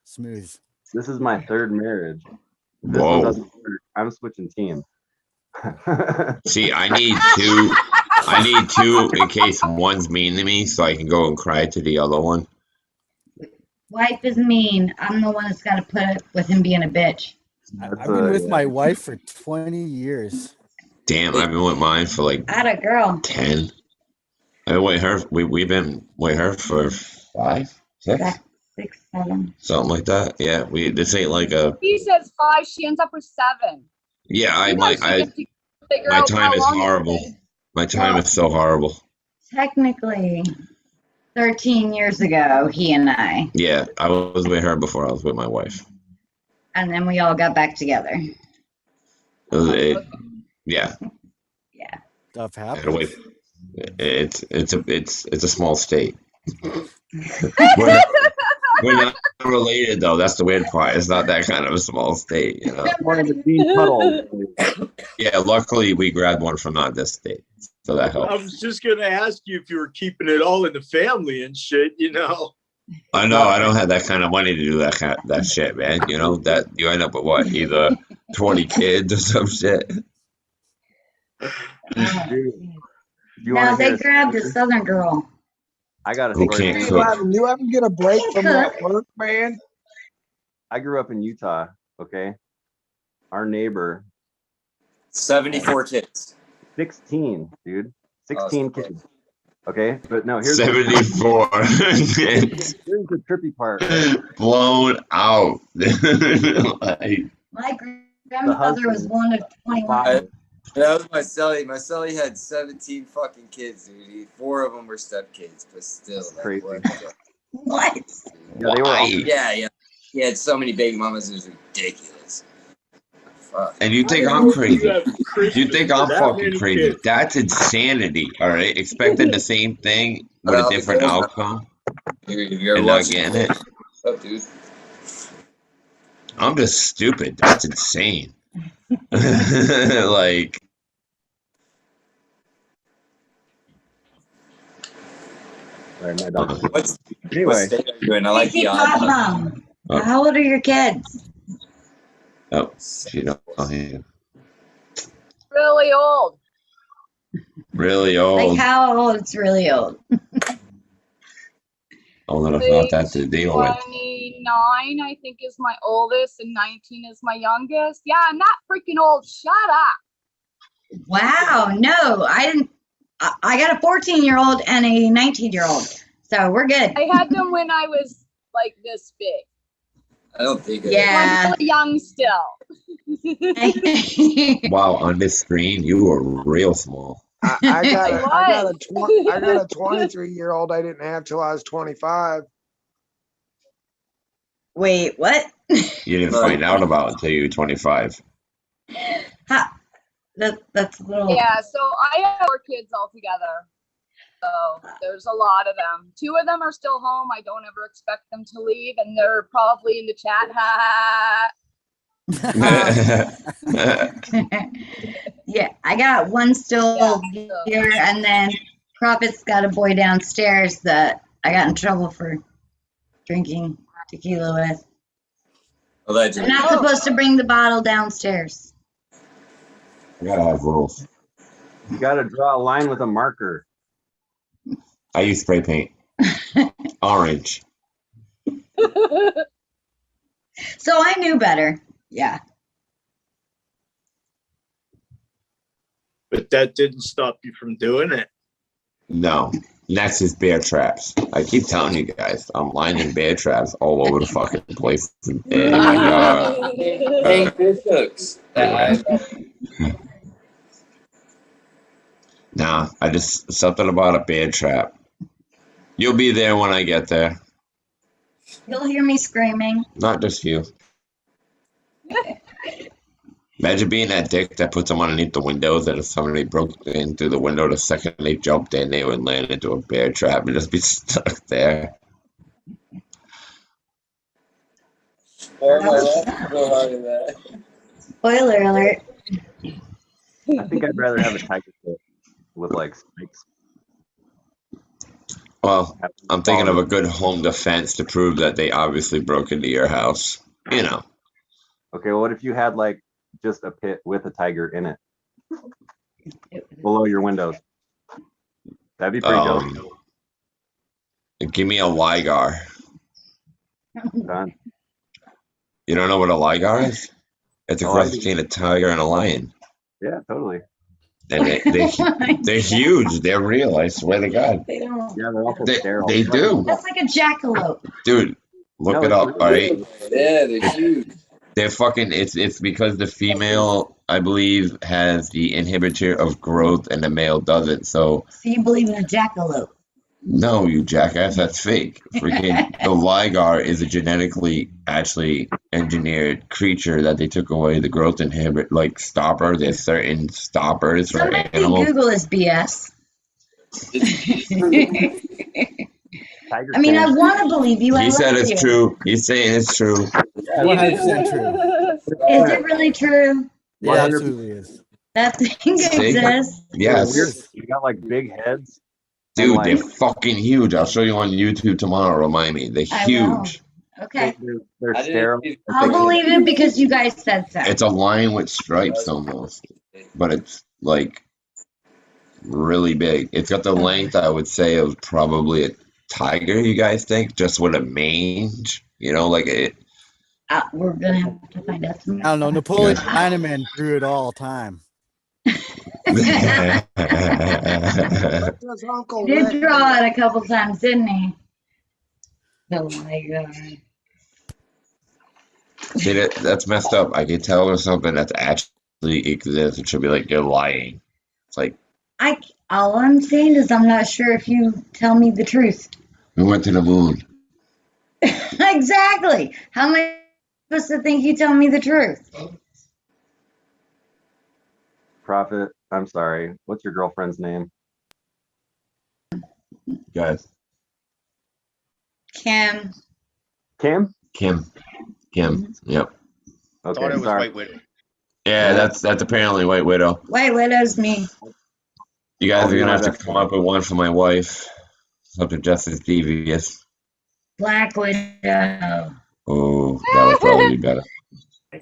Smooth. This is my 3rd marriage. This Whoa. one doesn't work. I'm switching teams. See, I need 2. I need 2 in case one's mean to me, so I can go and cry to the other one. Wife is mean. I'm the one that's got to put up with him being a bitch. I've been with my wife for 20 years. Damn, I've been with mine for like Atta girl. 10. I've been with her. We've been with her for 5, 6, 6, 7. something like that. Yeah, this ain't like a. He says 5. She ends up with 7. Yeah, My time is horrible. My time is so horrible. Technically, 13 years ago, he and I. Yeah, I was with her before I was with my wife. And then we all got back together. Yeah. Yeah. Stuff happens. It's a small state. We're not related though. That's the weird part. It's not that kind of a small state, you know. One of the bean puddles. Yeah, luckily we grabbed one from not this state. So that I helps. was just gonna ask you if you were keeping it all in the family and shit, you know. I know I don't have that kind of money to do that shit, man. You know that you end up with what, either 20 kids or some shit. No, they grabbed a Southern girl. I got a Who story. can't You cook? ever get a break Can't from cook. that work, man? I grew up in Utah. Okay, our neighbor, 74 kids. 16, dude, 16 kids. Okay, but no, here's 74. here's the trippy part. Right? Blown out. Like, My grandmother was one of 21. That was my celly. My celly had 17 fucking kids, dude. 4 of them were stepkids, but still. Like, crazy. What? Yeah, they were all, Yeah. He had so many baby mamas, it was ridiculous. Fuck. and you think I'm crazy? You think I'm fucking crazy? That's insanity. All right, expecting the same thing with a different outcome and not getting it. What's up, dude? I'm just stupid. That's insane. Like, sorry, my dog. What Anyway, state are you in? I like the Pop odd. Mom. How old are your kids? oh, you know, Really old. really Like old. how old? It's really old. Old enough not that to deal with. 29, I think, is my oldest, and 19 is my youngest. Yeah, I'm not freaking old. Shut up. Wow. No, I didn't. I got a 14-year-old and a 19-year-old. So we're good. I had them when I was like this big. I don't think. Yeah. I'm really young still. Wow, on this screen, you are real small. I got a 23-year-old I didn't have till I was 25. Wait, what? You didn't find out about it until you were 25. That's a little. Yeah, so I have 4 kids altogether. So there's a lot of them. 2 of them are still home. I don't ever expect them to leave, and they're probably in the chat. Yeah, I got one still here, and then Prophet's got a boy downstairs that I got in trouble for drinking tequila with. Allegedly. I'm not supposed to bring the bottle downstairs. You gotta have rules. you got to draw a line with a marker. I use spray paint. Orange. So I knew better. Yeah. But that didn't stop you from doing it. No. Next is bear traps. I keep telling you guys, I'm lining bear traps all over the fucking place. In my yard. Hey, fish hooks. Nah, I just, something about a bear trap. You'll be there when I get there. You'll hear me screaming. Not just you. Imagine being that dick that puts them underneath the windows, that if somebody broke in through the window, the second they jumped in, they would land into a bear trap and just be stuck there. Spoiler alert. I think I'd rather have a tiger pit with like spikes. Well, I'm thinking of a good home defense to prove that they obviously broke into your house. You know. Okay, well, what if you had like just a pit with a tiger in it below your windows? That'd be pretty dope. Give me a ligar. Done. You don't know what a ligar is? It's a cross between a tiger and a lion. Yeah, totally. And they're huge. They're real. I swear to God. They don't. Yeah, they're also sterile. They do. That's like a jackalope. Dude, look it up, all right? Yeah, they're huge. They're fucking, it's because the female, I believe, has the inhibitor of growth and the male doesn't. So you believe in a jackalope? no, you jackass, that's fake. Freaking the ligar is a genetically actually engineered creature that they took away the growth inhibitor, like stopper. There's certain stoppers for Somebody animals. Google is BS. I mean, I want to believe you. He said it's true. He's saying it's true. 100% true. Is it really true? It absolutely is. That thing See? exists. Yes. You got like big heads. Dude, like, they're fucking huge. I'll show you on YouTube tomorrow. Remind me. They're I will. huge. Okay. They're sterile. I'll believe it because you guys said so. It's a lion with stripes almost, but it's like really big. It's got the length, I would say, of probably a tiger. You guys think, just with a mange? You know, like it. We're gonna have to find out. I don't know. Napoleon Dynamite drew it all time. He did draw it a couple times, didn't he? Oh my god. See, that's messed up. I can tell her something that's actually exists, and she'll be like, "You're lying." It's like, All I'm saying is I'm not sure if you tell me the truth. we went to the moon. Exactly. How am I supposed to think you tell me the truth? Prophet, I'm sorry. What's your girlfriend's name? Guys. Kim. Kim? Kim. Yep. Okay, Thought it was sorry. White Widow. Yeah, that's apparently White Widow. White Widow's me. You guys are gonna have to come up with one for my wife. Something just as devious. Black Widow. Oh, that would probably be better.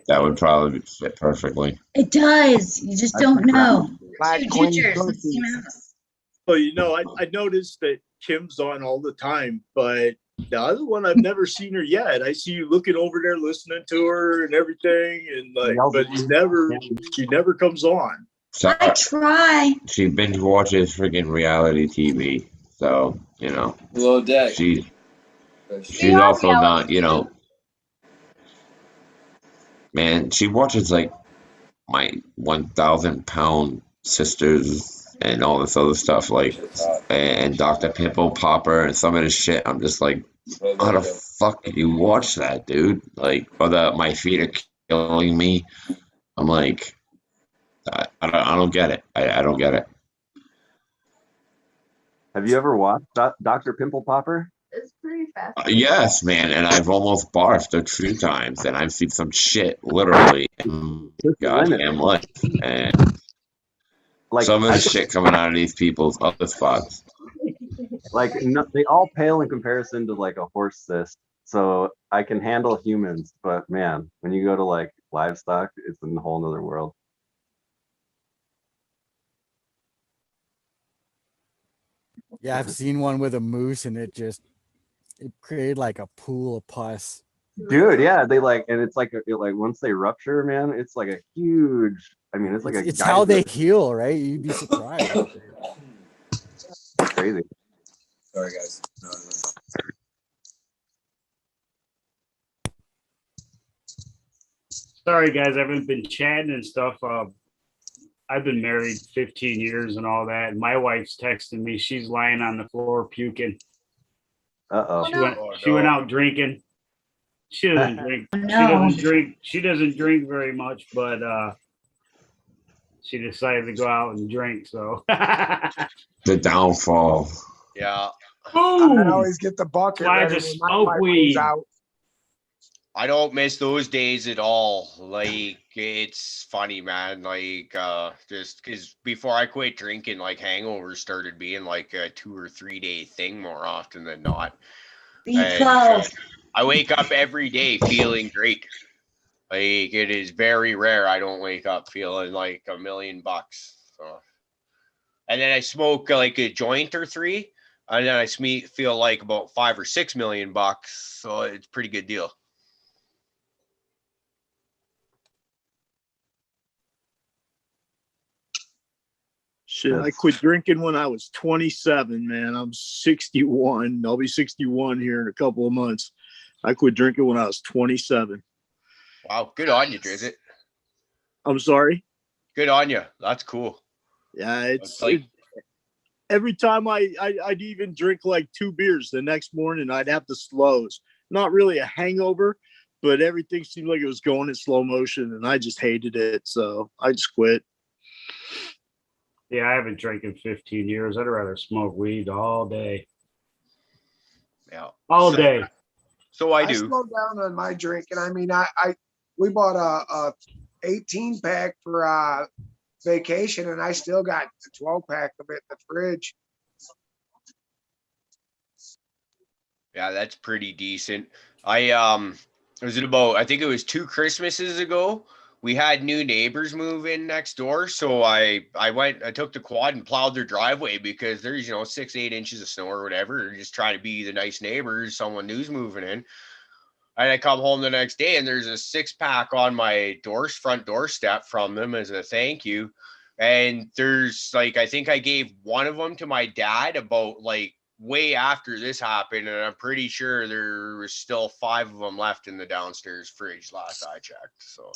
That would probably fit perfectly. It does. You just don't know. Black Two Queen gingers in the cookies. same house. Well, you know, I noticed that Kim's on all the time, but the other one I've never seen her yet. I see you looking over there, listening to her and everything, and like, but she never comes on. So, I try. she binge watches freaking reality TV, so you know. Below deck. She's are also reality not, you know. Man, she watches like my 1,000-pound sisters and all this other stuff, like, and Dr. Pimple Popper and some of this shit. I'm just like, how the fuck did you watch that, dude? Like, or my feet are killing me. I'm like, I don't get it. I don't get it. Have you ever watched Dr. Pimple Popper? It's pretty fast. Yes, man, and I've almost barfed a few times, and I've seen some shit literally in goddamn life, and Like, some of the shit coming out of these people's other spots. Like, no, they all pale in comparison to like a horse cyst. So I can handle humans, but man, when you go to like livestock, it's in a whole nother world. Yeah, I've seen one with a moose, and it created like a pool of pus. Dude, yeah, they like, and it's like once they rupture, man, it's like a huge. I mean, it's like It's how they heal, right? You'd be surprised. Crazy. Sorry, guys. No. Sorry, guys. I haven't been chatting and stuff. I've been married 15 years and all that. And my wife's texting me. She's lying on the floor puking. Uh-oh. She went out drinking. She doesn't drink. She doesn't drink very much, but she decided to go out and drink. So The downfall. Yeah. I always get the bucket Why ready just when my smoke wife weed? goes out. I don't miss those days at all. Like, it's funny, man. Like, just because before I quit drinking, like, hangovers started being like a 2 or 3 day thing more often than not. And I wake up every day feeling great. Like, it is very rare I don't wake up feeling like $1 million. So, and then I smoke like a joint or 3, and then I feel like about $5 or $6 million. So it's a pretty good deal. Shit, I quit drinking when I was 27, man. I'm 61. I'll be 61 here in a couple of months. I quit drinking when I was 27. Wow, good on you, Drizzt. I'm sorry? Good on you. That's cool. Yeah, it's like every time I'd even drink like 2 beers the next morning, I'd have the slows. Not really a hangover, but everything seemed like it was going in slow motion, and I just hated it. So I just quit. yeah, I haven't drank in 15 years. I'd rather smoke weed all day. Yeah, all day. So I I do. slowed down on my drinking. I mean, we bought a 18 pack for vacation, and I still got the 12-pack of it in the fridge. Yeah, that's pretty decent. I think it was 2 Christmases ago. We had new neighbors move in next door, so I took the quad and plowed their driveway because there's 6-8 inches of snow or whatever. Just trying to be the nice neighbors, someone new's moving in. And I come home the next day and there's a 6-pack on my front doorstep from them as a thank you. And there's I think I gave one of them to my dad about way after this happened, and I'm pretty sure there was still 5 of them left in the downstairs fridge last I checked. So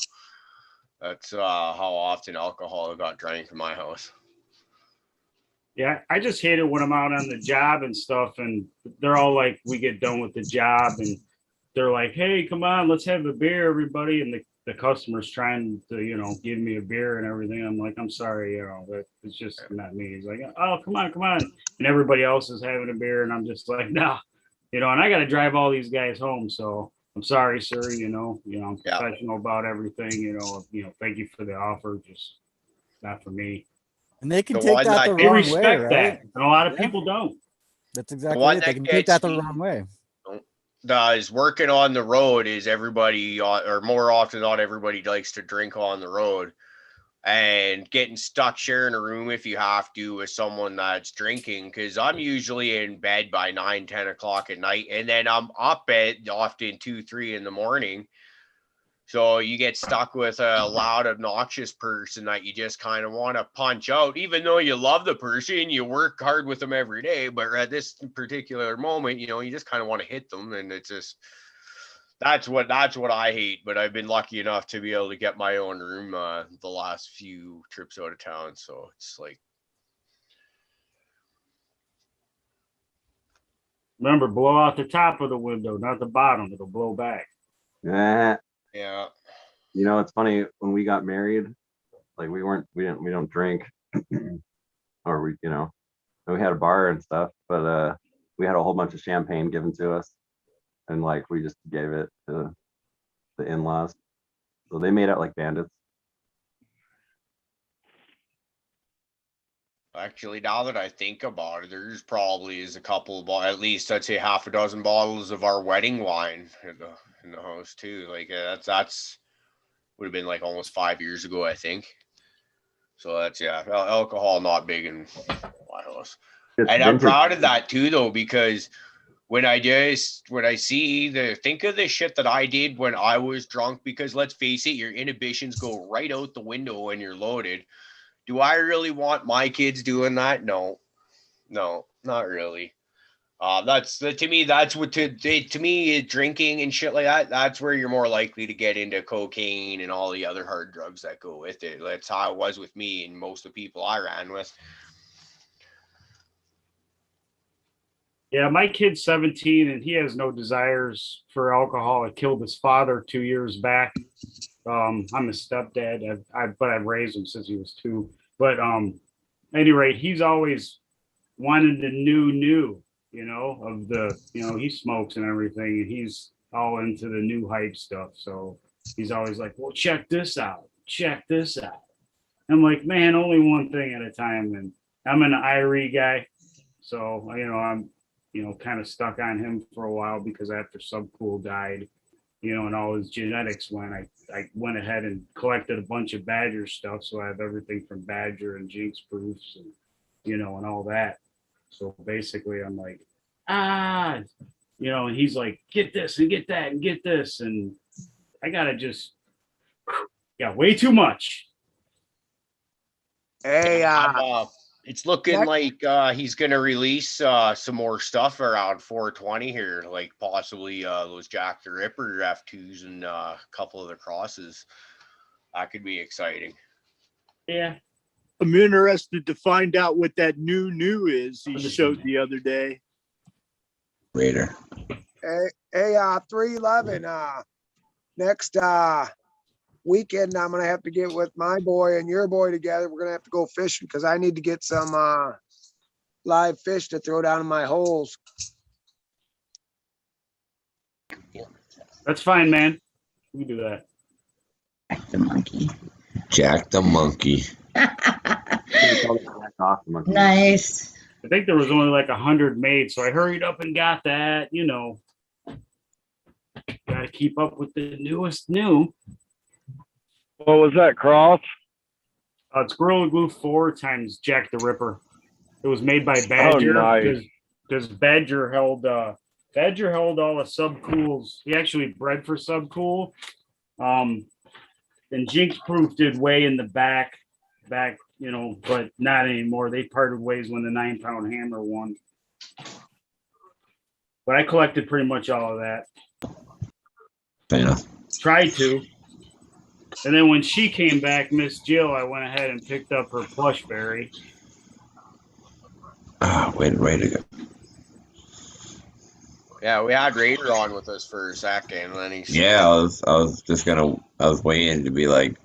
that's how often alcohol got drank in my house. Yeah, I just hate it when I'm out on the job and stuff, and they're all like, we get done with the job, and they're like, hey, come on, let's have a beer, everybody. And the customer's trying to, give me a beer and everything. I'm like, I'm sorry, it's just not me. He's like, oh, come on. And everybody else is having a beer, and I'm just like, no, and I got to drive all these guys home. So I'm sorry, sir. I'm professional about everything. Thank you for the offer. Just not for me. And they can take that the wrong way, right? They respect that, and a lot of people don't. That's exactly it. They can take that the wrong way. Is working on the road is everybody, or more often not everybody likes to drink on the road, and getting stuck sharing a room if you have to with someone that's drinking. Because I'm usually in bed by 9-10 o'clock at night, and then I'm up at often 2-3 in the morning. So you get stuck with a loud, obnoxious person that you just kind of want to punch out, even though you love the person, you work hard with them every day. But at this particular moment, you just kind of want to hit them. And it's just, that's what I hate. But I've been lucky enough to be able to get my own room the last few trips out of town. So it's remember, blow out the top of the window, not the bottom. It'll blow back. Yeah. Yeah. It's funny, when we got married, we don't drink or we had a bar and stuff, but we had a whole bunch of champagne given to us, and we just gave it to the in-laws. So they made out like bandits. Actually, now that I think about it, there's probably a couple of, at least I'd say half a dozen bottles of our wedding wine in the house too. That's would have been almost 5 years ago, I think. So that's, alcohol not big in my house. And I'm proud of that too, though, because when I see think of the shit that I did when I was drunk, because let's face it, your inhibitions go right out the window when you're loaded. Do I really want my kids doing that? No, not really. To me, drinking and shit like that, that's where you're more likely to get into cocaine and all the other hard drugs that go with it. That's how it was with me and most of the people I ran with. Yeah, my kid's 17 and he has no desires for alcohol. I killed his father 2 years back. I'm his stepdad, but I've raised him since he was 2. But at any rate, he's always wanted the new, of the, he smokes and everything, and he's all into the new hype stuff. So he's always like, well, check this out. I'm like, man, only one thing at a time. And I'm an Irie guy. So, I'm, kind of stuck on him for a while, because after Subcool died, and all his genetics went, I went ahead and collected a bunch of Badger stuff. So I have everything from Badger and Jinx proofs and, and all that. So basically I'm like, and he's like, get this and get that and get this. And I gotta just, way too much. Hey, it's looking like he's going to release some more stuff around 420 here, possibly those Jack the Ripper F2s and a couple of the crosses. That could be exciting. Yeah. I'm interested to find out what that new is he showed the other day. Raider. Hey, 311. Next weekend, I'm gonna have to get with my boy and your boy together. We're gonna have to go fishing because I need to get some live fish to throw down in my holes. That's fine, man. We can do that. Jack the monkey. Nice. I think there was only like 100 made, so I hurried up and got that. You know, got to keep up with the newest new. What was that, Cross? It's Gorilla Glue 4 times Jack the Ripper. It was made by Badger. Oh, nice. Because Badger held all the Subcools. He actually bred for Subcool. And Jinx Proof did way in the back, you know, but not anymore. They parted ways when the 9-pound hammer won. But I collected pretty much all of that. Fair enough. Tried to. And then when she came back, Miss Jill, I went ahead and picked up her Plushberry. Way to go. Yeah, we had Raider on with us for a second, and then he's Yeah, I was waiting to be like,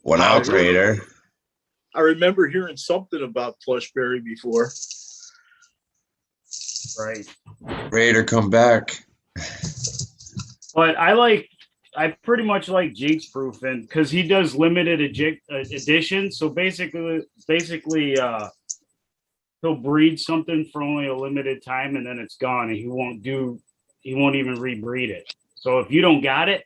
what up, Raider? I remember hearing something about Plushberry before. Right. Raider, come back. But I pretty much like Jinx Proof, and because he does limited edition, so basically he'll breed something for only a limited time and then it's gone, and he won't even rebreed it. So if you don't got it,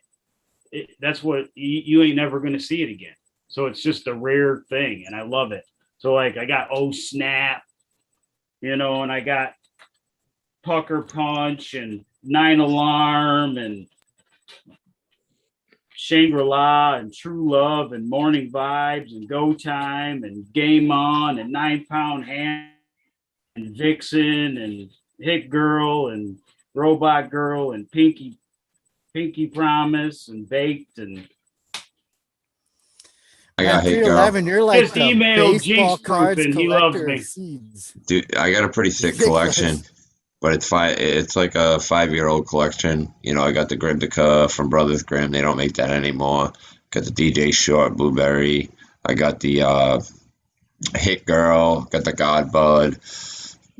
that's what you ain't never going to see it again. So it's just a rare thing, and I love it. So like I got Oh Snap, you know, and I got Pucker Punch and 9 Alarm and Shangri-La and True Love and Morning Vibes and Go Time and Game On and 9-pound Ham and Vixen and Hit Girl and Robot Girl and Pinky Promise and Baked and I got Hit Girl. 311, you're like just email Jinx Proof and he loves me. Seeds. Dude, I got a pretty sick collection, but it's like a 5-year-old collection. You know, I got the Gribdica from Brothers Grimm. They don't make that anymore. Got the DJ Short Blueberry. I got the Hit Girl. Got the God Bud.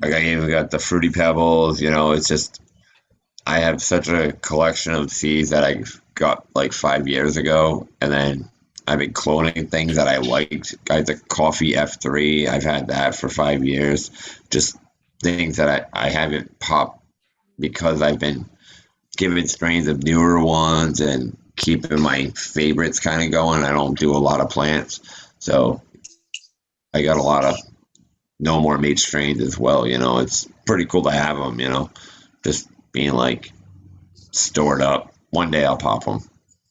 I even got the Fruity Pebbles. You know, it's just, I have such a collection of seeds that I got like 5 years ago, and then I've been cloning things that I liked. I had the Coffee F3. I've had that for 5 years. Just things that I haven't popped because I've been giving strains of newer ones and keeping my favorites kind of going. I don't do a lot of plants. So I got a lot of no more mate strains as well. You know, it's pretty cool to have them, you know, just being like stored up. One day I'll pop them.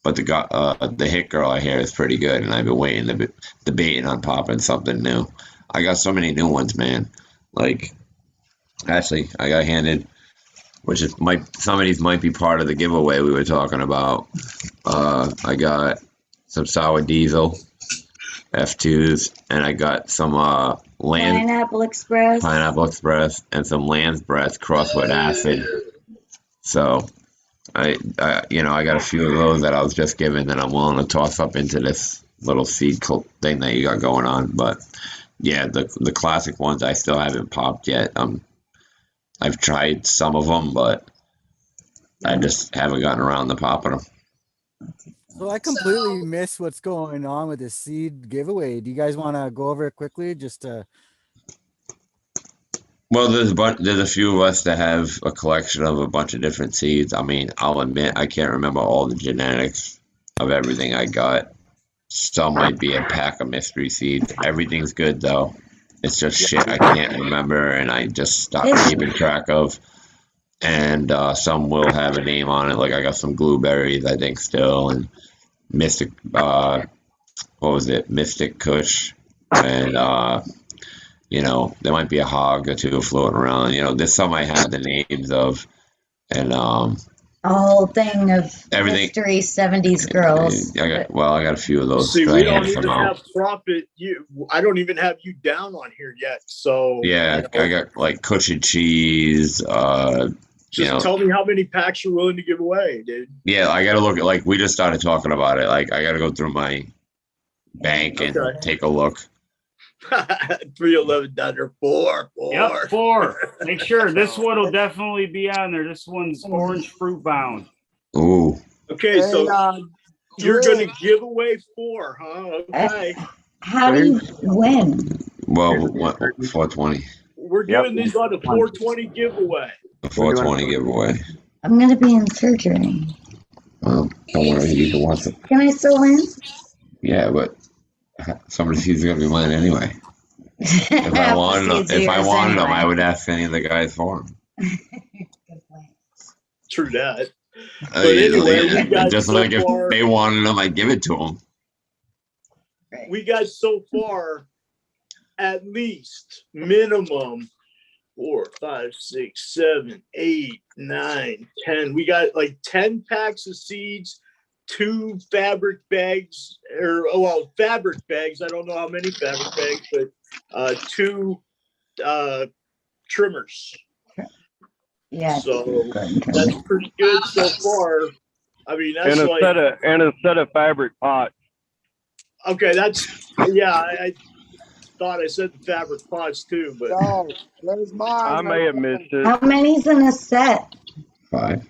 But the Hit Girl I hear is pretty good, and I've been waiting, debating on popping something new. I got so many new ones, man. Like, actually, I got handed, some of these might be part of the giveaway we were talking about. I got some Sour Diesel F2s, and I got some Pineapple Express, and some Lamb's Breath crossed with acid. So I got a few of those that I was just given that I'm willing to toss up into this little seed thing that you got going on. But yeah, the classic ones I still haven't popped yet. I've tried some of them, but I just haven't gotten around to popping them. So I completely miss what's going on with the seed giveaway. Do you guys want to go over it quickly? Well, there's a few of us that have a collection of a bunch of different seeds. I mean, I'll admit I can't remember all the genetics of everything I got. Some might be a pack of mystery seeds. Everything's good though. It's just shit I can't remember and I just stopped keeping track of. And some will have a name on it. Like I got some blueberries, I think still, and Mystic. What was it? Mystic Kush, and you know, there might be a hog or two floating around. You know, there's some I have the names of, and a whole thing of everything. mystery 70s girls. I got a few of those. See, we don't even have Profit. I don't even have you down on here yet. So yeah, you know, I got like Cushion Cheese. Just tell me how many packs you're willing to give away, dude. Yeah, I gotta look at, like, we just started talking about it. Like, I gotta go through my bank and take a look. 311 down there. Four. Yep, 4. Make sure this one will definitely be on there. This one's orange fruit bound. Ooh. Okay, so you're gonna give away 4, huh? Okay. How do you win? Well, what, 420. We're giving these on a 420 giveaway. A 420 giveaway. I'm gonna be in surgery. Well, don't worry, you can watch it. Can I still win? Yeah, but somebody's seeds are gonna be mine anyway. If I wanted them, I would ask any of the guys for them. True that. But anyway, we got just so like if far, they wanted them, I'd give it to them. we got so far at least minimum 4, 5, 6, 7, 8, 9, 10. We got like 10 packs of seeds, 2 fabric bags, fabric bags. I don't know how many fabric bags, but 2 trimmers. Yeah. So that's pretty good so far. I mean, that's and a set of fabric pots. Okay, I thought I said the fabric pots too, but there's mine. I may have missed it. How many's in a set? 5,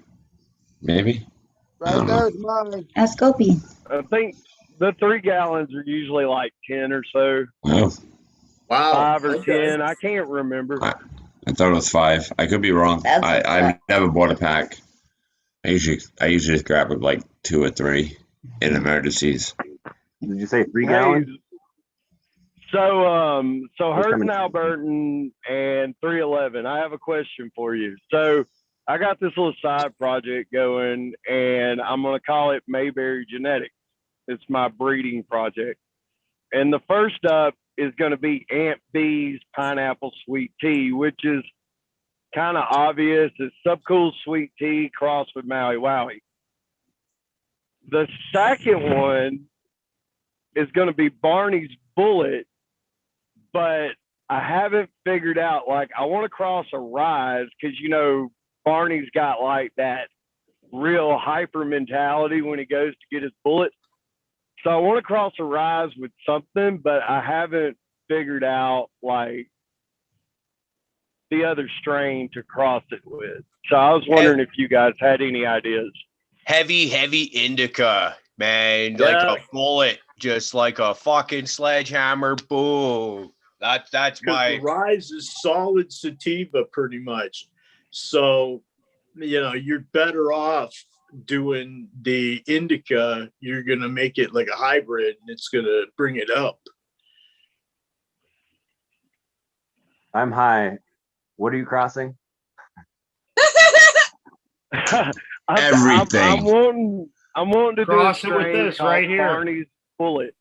maybe. Right there's mine. Ask Opie. I think the 3 gallons are usually like 10 or so. Oh. Wow. 5 or 10. I can't remember. I thought it was 5. I could be wrong. I've never bought a pack. I usually just grab it like 2 or 3 in emergencies. Did you say 3 gallons? So Hurt and Albertan and 311. I have a question for you. So I got this little side project going, and I'm gonna call it Mayberry Genetics. It's my breeding project, and the first up is going to be Aunt B's Pineapple Sweet Tea, which is kind of obvious. It's Subcool Sweet Tea crossed with Maui Wowie. The second one is going to be Barney's Bullet, but I haven't figured out, like, I want to cross a Rise because, you know, Barney's got like that real hyper mentality when he goes to get his bullet. So I want to cross a Rise with something, but I haven't figured out like the other strain to cross it with. So I was wondering if you guys had any ideas. Heavy indica, man. Like a bullet, just like a fucking sledgehammer. Boom. That's my... The Rise is solid sativa pretty much. So, you know, you're better off doing the indica. You're going to make it like a hybrid and it's going to bring it up. I'm high. What are you crossing? Everything. I'm wanting to cross do it with this right here. Barney's Bullet.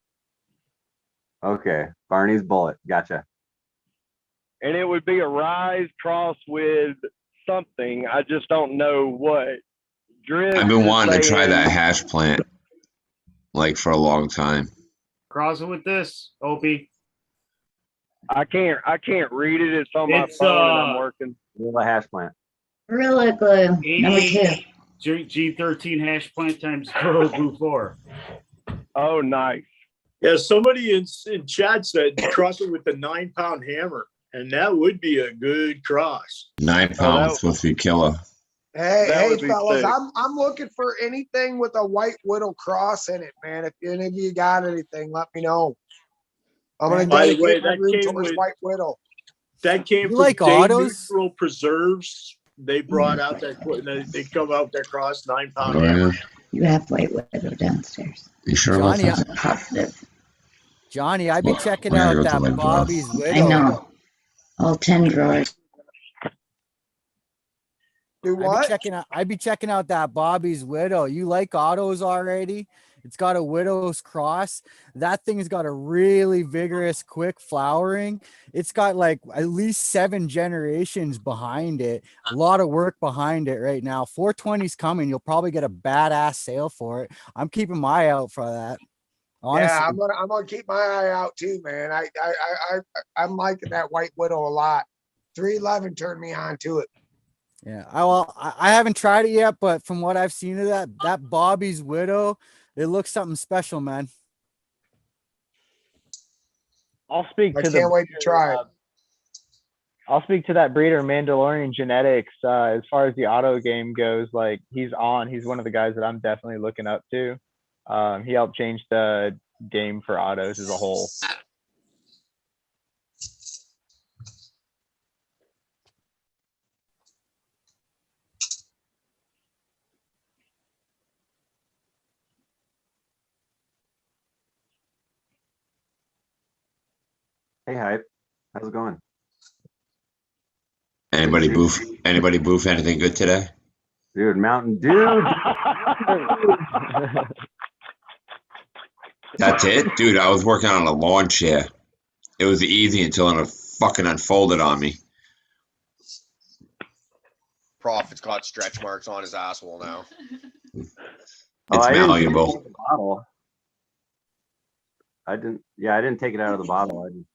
Okay, Barney's Bullet. Gotcha. And it would be a Rise cross with something. I just don't know what. I've been wanting to try that hash plant like for a long time. Cross it with this, Opie. I can't read it. It's on my phone and I'm working. The hash plant. Gorilla Glue. Number 2. G13 hash plant times Cariboo 4. Oh, nice. Yeah, somebody in chat said cross it with the 9-pound hammer, and that would be a good cross. 9 pounds supposed to be killer. Hey, fellas, I'm looking for anything with a White Widow cross in it, man. If any of you got anything, let me know. I'm gonna dedicate my room towards White Widow. That came from like autos? Neutral Preserves. They brought out that. They come out that cross 9-pound Oh, hammer. yeah. You have White Widow downstairs. You sure about Johnny, that? Positive. Johnny, I'd be Well, checking I gotta out go to my that drawer. Bobby's Widow. I know. All 10 drawers. Do what? I'd be checking out that Bobby's Widow. You like autos already? It's got a widow's cross. That thing's got a really vigorous, quick flowering. It's got like at least 7 generations behind it. A lot of work behind it right now. 420's coming. You'll probably get a badass sale for it. I'm keeping my eye out for that. Honestly. Yeah, I'm gonna keep my eye out too, man. I'm liking that White Widow a lot. 311 turned me on to it. Yeah, I haven't tried it yet, but from what I've seen of that Bobby's Widow, it looks something special, man. I'll speak I to can't wait to try it. I'll speak to that breeder, Mandalorian Genetics. As far as the auto game goes, like he's one of the guys that I'm definitely looking up to. He helped change the game for autos as a whole. Hey, Hype. How's it going? Anybody boof anything good today? Dude, Mountain Dew. That's it? Dude, I was working on a lawn chair. It was easy until it fucking unfolded on me. Prophet's got stretch marks on his asshole now. It's I malleable. didn't take it out of the bottle. I didn't take it out of the bottle. I just,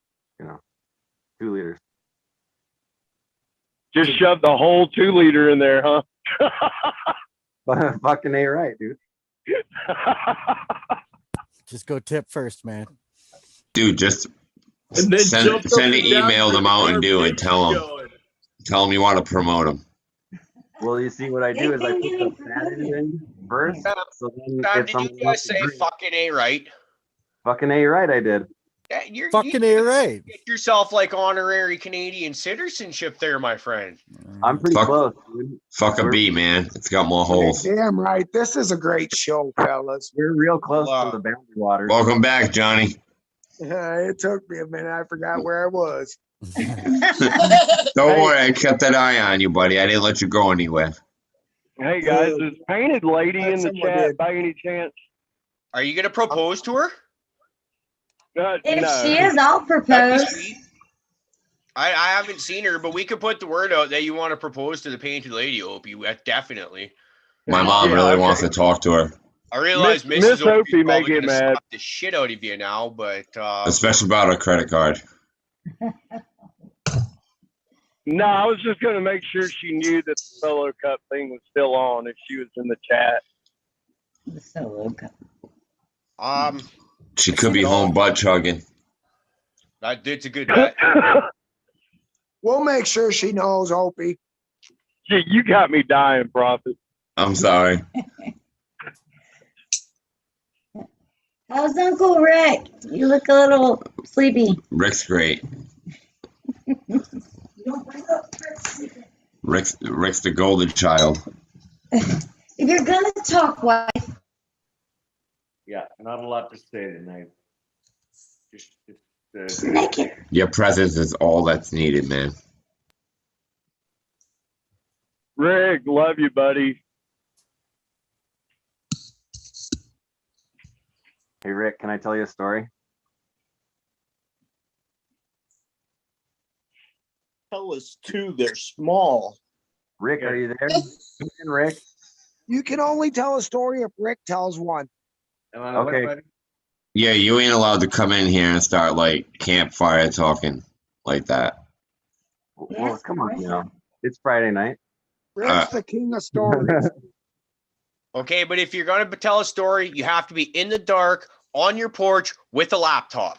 2 liters. Just shove the whole 2 liter in there, huh? Fucking A right, dude. Just go tip first, man. Dude, just And then send an email to Mountain Dew and tell them you want to promote them. Well, you see, what I do is I put the fat in first. So then Sam, if did you someone just wants to say drink- fucking A right? Fucking A right, I did. Yeah, Fucking A right. Get yourself like honorary Canadian citizenship there, my friend. I'm pretty close, dude. Fuck a B, man. It's got more holes. Damn right. This is a great show, fellas. We're real close to the boundary waters. Welcome back, Johnny. It took me a minute. I forgot where I was. Don't worry, I kept an eye on you, buddy. I didn't let you go anywhere. Hey guys, is Painted Lady in the someone chat did. by any chance? Are you gonna propose to her? If No. she is, I'll That'd be propose. sweet. I haven't seen her, but we could put the word out that you want to propose to the Painted Lady, Opie. Definitely. My mom really wants to talk to her, I realize Miss Mrs. Opie's Opie may probably get gonna mad. slap the shit out of you now, but especially about her credit card. No, I was just going to make sure she knew that the solo cup thing was still on if she was in the chat. The solo cup. She could be home butt chugging. It's a good bet. We'll make sure she knows, Opie. You got me dying, Prophet. I'm sorry. How's Uncle Rick? You look a little sleepy. Rick's great. Rick's the golden child. If you're gonna talk, wife, Yeah, not a lot to say tonight. Just make it. Your presence is all that's needed, man. Rick, love you, buddy. Hey, Rick, can I tell you a story? Tell us too, they're small. Rick, are you there? Come in, Rick. You can only tell a story if Rick tells one. Okay. Yeah, you ain't allowed to come in here and start like campfire talking like that. Well, come on now. It's Friday night. Rick's the king of stories. Okay, but if you're gonna tell a story, you have to be in the dark on your porch with a laptop.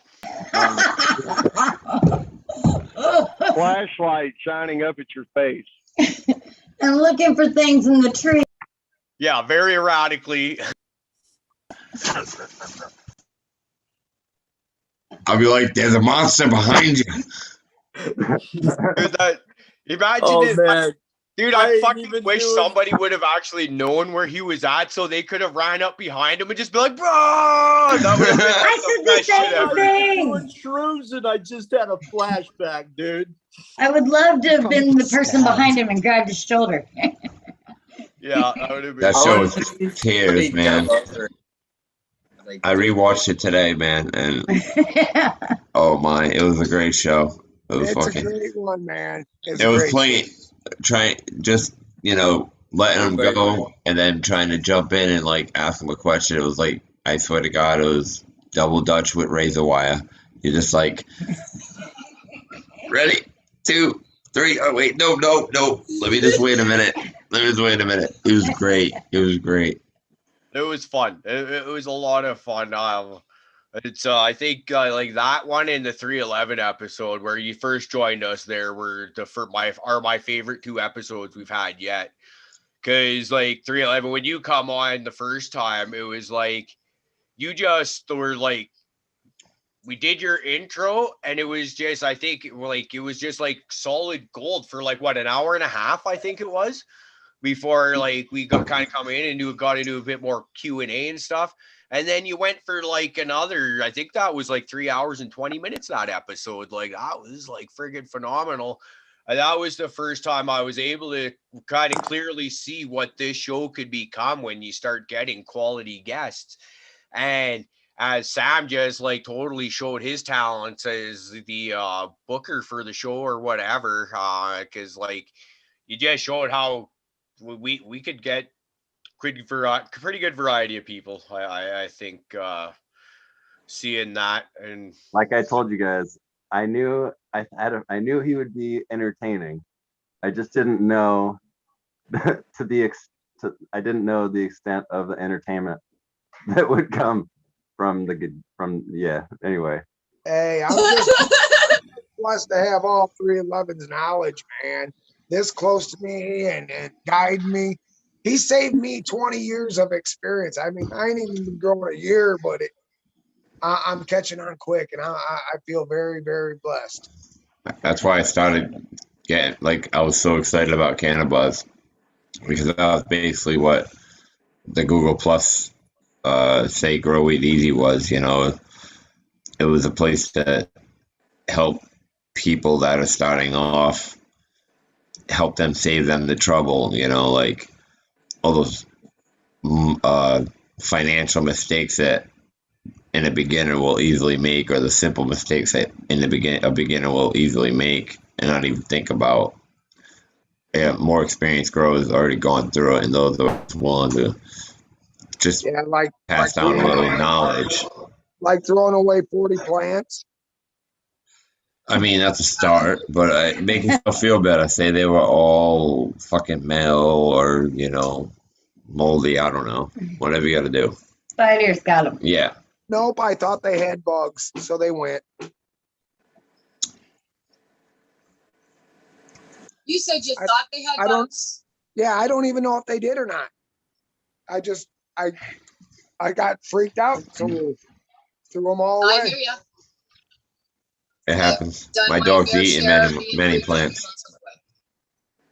Flashlight shining up at your face. I'm looking for things in the tree. Yeah, very erratically. I'll be like, there's a monster behind you. Imagine Oh, this. man. Dude, I I ain't fucking even wish doing- somebody would have actually known where he was at so they could have ran up behind him and just be like, bro! That would have been I like said the the best shit same ever. thing. Doing shrooms and I just had a flashback, dude. I would love to have been the person behind him and grabbed his shoulder. Yeah, that would have been That show was tears, man. Like, I rewatched it today, man, and oh my, it was a great show. It was It's a fucking. great one, man. It's It a was great plenty. Just letting him go, and then trying to jump in and like ask him a question. It was like, I swear to God, it was double Dutch with razor wire. You're just like, ready, 2, 3. Oh wait, no. Let me just wait a minute. It was great. It was fun. It was a lot of fun. It's I think like that one and the 311 episode where you first joined us there were my favorite 2 episodes we've had yet. Cause like 311, when you come on the first time, it was like you just were like we did your intro, and it was just, I think, like, it was just like solid gold for like what, an hour and a half, I think it was, before like we got kind of come in and got into a bit more Q&A and stuff. And then you went for like another, I think that was like 3 hours and 20 minutes that episode. Like, that was like friggin' phenomenal. And that was the first time I was able to kind of clearly see what this show could become when you start getting quality guests. And as Sam just like totally showed his talents as the booker for the show or whatever, because like you just showed how we could get pretty good variety of people. I think seeing that. And like I told you guys, I knew I knew he would be entertaining. I just didn't know I didn't know the extent of the entertainment that would come from anyway. Hey, I'm just blessed to have all 311's knowledge, man. This close to me and guide me. He saved me 20 years of experience. I mean, I ain't even been growing a year, but I'm catching on quick, and I feel very, very blessed. That's why I started getting, like, I was so excited about Cannabuzz, because that was basically what the Google Plus say Grow Weed Easy was. You know, it was a place to help people that are starting off, help them, save them the trouble, you know, like all those financial mistakes that a beginner will easily make, or the simple mistakes that a beginner will easily make and not even think about. Yeah, more experienced growers already gone through it, and those are willing to just pass down a little knowledge. Like throwing away 40 plants. I mean, that's a start, but make yourself feel better. Say they were all fucking male or, you know, moldy. I don't know. Whatever you got to do. Spiders got them. Yeah. Nope, I thought they had bugs, so they went. You said you thought they had bugs? Yeah, I don't even know if they did or not. I got freaked out, so threw them all away. I hear ya. It happens. My dog's eating many plants.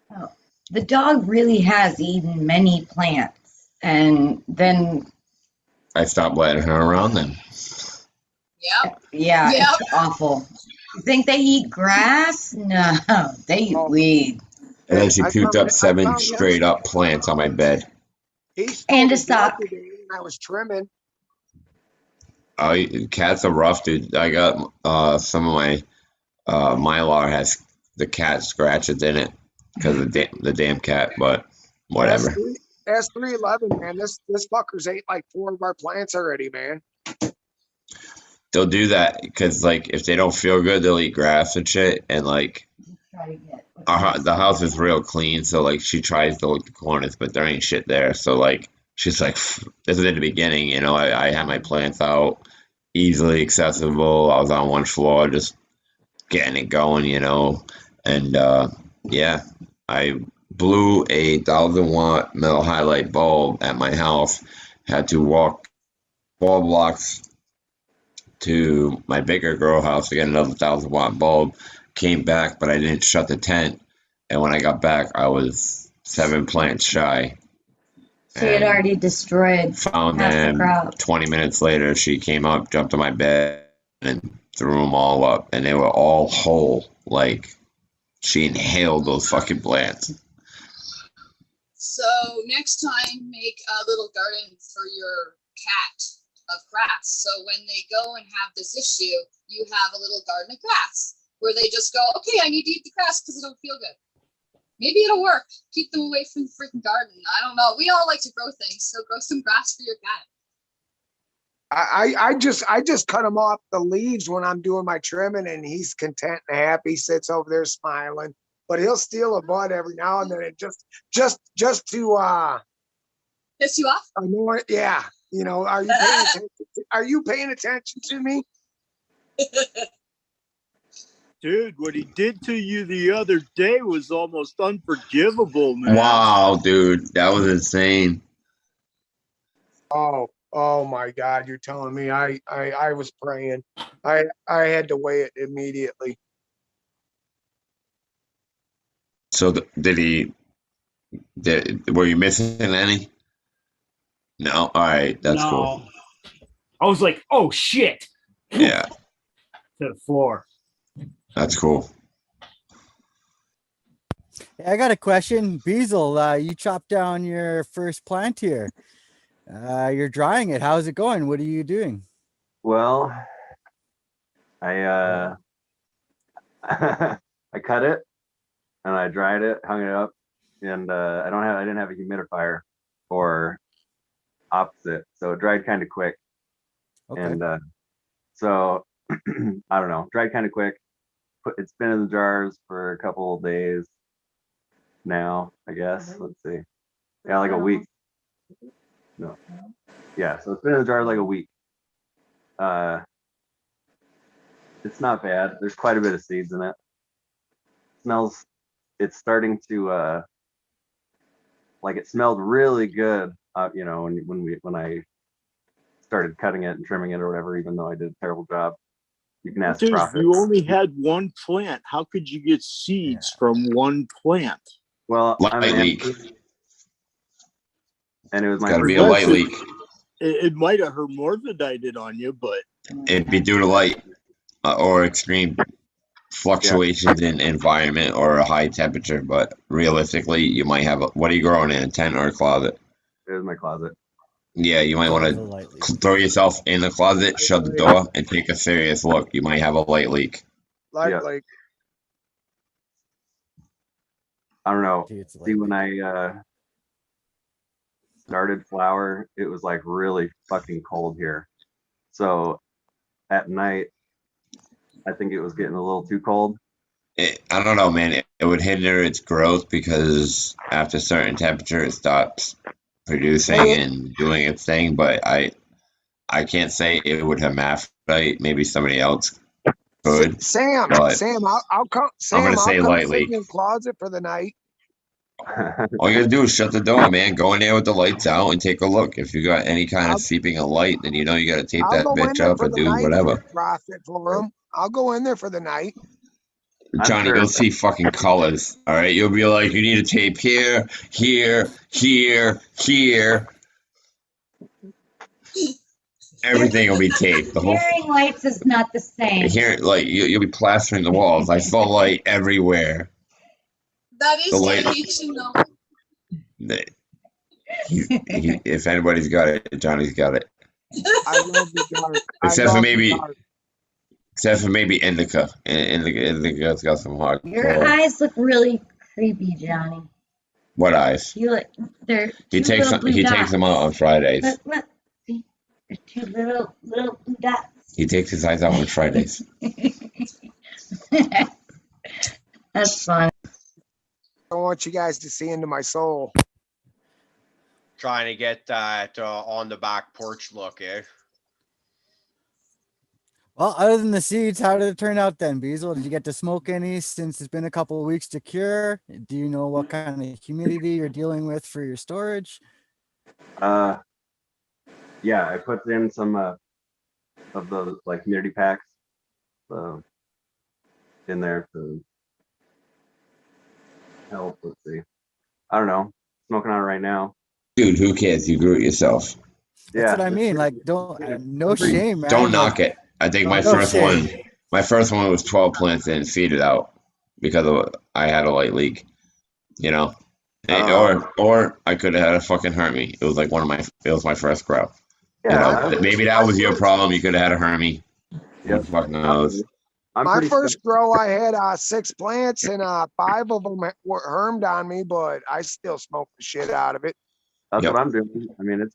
Oh, the dog really has eaten many plants, and then I stopped letting her around them. Yep. Yeah, Yep. It's awful. You think they eat grass? No, they eat weed. And then she puked up 7 straight up plants on my bed. And a sock. I was trimming. Cats are rough, dude. I got some of my Mylar has the cat scratches in it because of the damn cat, but whatever. That's 311, man. This fucker's ate like 4 of our plants already, man. They'll do that because, like, if they don't feel good, they'll eat grass and shit. And like, the house is real clean, so like she tries to look the corners, but there ain't shit there. So like, she's like, this is in the beginning, you know. I had my plants out, easily accessible. I was on one floor, just getting it going, you know. And yeah, I blew a 1,000-watt metal highlight bulb at my house. Had to walk 4 blocks to my bigger grow house to get another 1,000-watt bulb. Came back, but I didn't shut the tent. And when I got back, I was 7 plants shy. She had already destroyed Found half them. the crop. 20 minutes later, she came up, jumped on my bed, and threw them all up. And they were all whole. Like, she inhaled those fucking plants. So next time, make a little garden for your cat of grass. So when they go and have this issue, you have a little garden of grass where they just go, okay, I need to eat the grass because it don't feel good. Maybe it'll work. Keep them away from the freaking garden. I don't know. We all like to grow things, so grow some grass for your cat. I just cut him off the leaves when I'm doing my trimming, and he's content and happy. Sits over there smiling, but he'll steal a bud every now and then. It just to piss you off. Annoy, yeah. You know, are you paying attention to me? Dude, what he did to you the other day was almost unforgivable, man. Wow, dude, that was insane. Oh, Oh my God, you're telling me I was praying. I had to weigh it immediately. So were you missing any? No. All right, that's cool. I was like, oh shit. Yeah. To the floor. That's cool. Hey, I got a question. Beazle, you chopped down your first plant here. You're drying it. How's it going? What are you doing? Well, I I cut it and I dried it, hung it up, and I didn't have a humidifier or opposite, so it dried kind of quick. Okay. And so I don't know, dried kind of quick. It's been in the jars for a couple of days now, I guess. Let's see. Yeah, like a week. No. Yeah, so it's been in the jar like a week. It's not bad. There's quite a bit of seeds in it. It's starting to like it smelled really good, you know, when I started cutting it and trimming it or whatever, even though I did a terrible job. You can ask Prophet. You only had one plant. How could you get seeds from one plant? Well, light leak. And it was my Got to be a light leak. It might have hermaphrodited on you, but It'd be due to light or extreme fluctuations in environment or a high temperature. But realistically, you might have what are you growing in, a tent or a closet? It was my closet. Yeah, you might want to throw yourself in the closet, shut the door, and take a serious look. You might have a light leak. Light leak. I don't know. See, when I started flower, it was like really fucking cold here. So at night, I think it was getting a little too cold. I don't know, man. It would hinder its growth because after a certain temperature, it stops producing and doing its thing. But I can't say it would hermaphrodite. Maybe somebody else could. Sam, I'll come. Sam, I'm gonna say I'll come light sit leak. in your closet for the night. All you gotta do is shut the door, man. Go in there with the lights out and take a look. If you got any kind of seeping of light, then you know you gotta tape I'll that go in bitch there up for or the do night. whatever. Profit for them. I'll go in there for the night. Johnny, you'll see fucking colors. All right, you'll be like, you need a tape here, here, here, here. Everything will be taped. The whole Hearing lights is not the same. here, like you'll be plastering the walls. I saw light everywhere. That is The light- dedication, though. If anybody's got it, Johnny's got it. I love the dark. Except for maybe Indica. Indica's got some hard. Your eyes look really creepy, Johnny. What eyes? You look. They're He two takes little blue dots. them out on Fridays. Look. See, there's two little blue dots. He takes his eyes out on Fridays. That's fun. I want you guys to see into my soul. Trying to get that on the back porch look, eh? Well, other than the seeds, how did it turn out then, Beazle? Did you get to smoke any since it's been a couple of weeks to cure? Do you know what kind of humidity you're dealing with for your storage? Yeah, I put in some of those like humidity packs in there to help. Let's see. I don't know. Smoking on it right now. Dude, who cares? You grew it yourself. That's what I mean. Like, no shame, man. Don't knock it. I think my first one was 12 plants and feed it out because I had a light leak, you know, or I could have had a fucking Hermie. It was like it was my first grow. Yeah, you know, maybe that was your problem. You could have had a Hermie. Yeah, fuck knows. My first grow, I had 6 plants and 5 of them were hermed on me, but I still smoked the shit out of it. That's what I'm doing. I mean,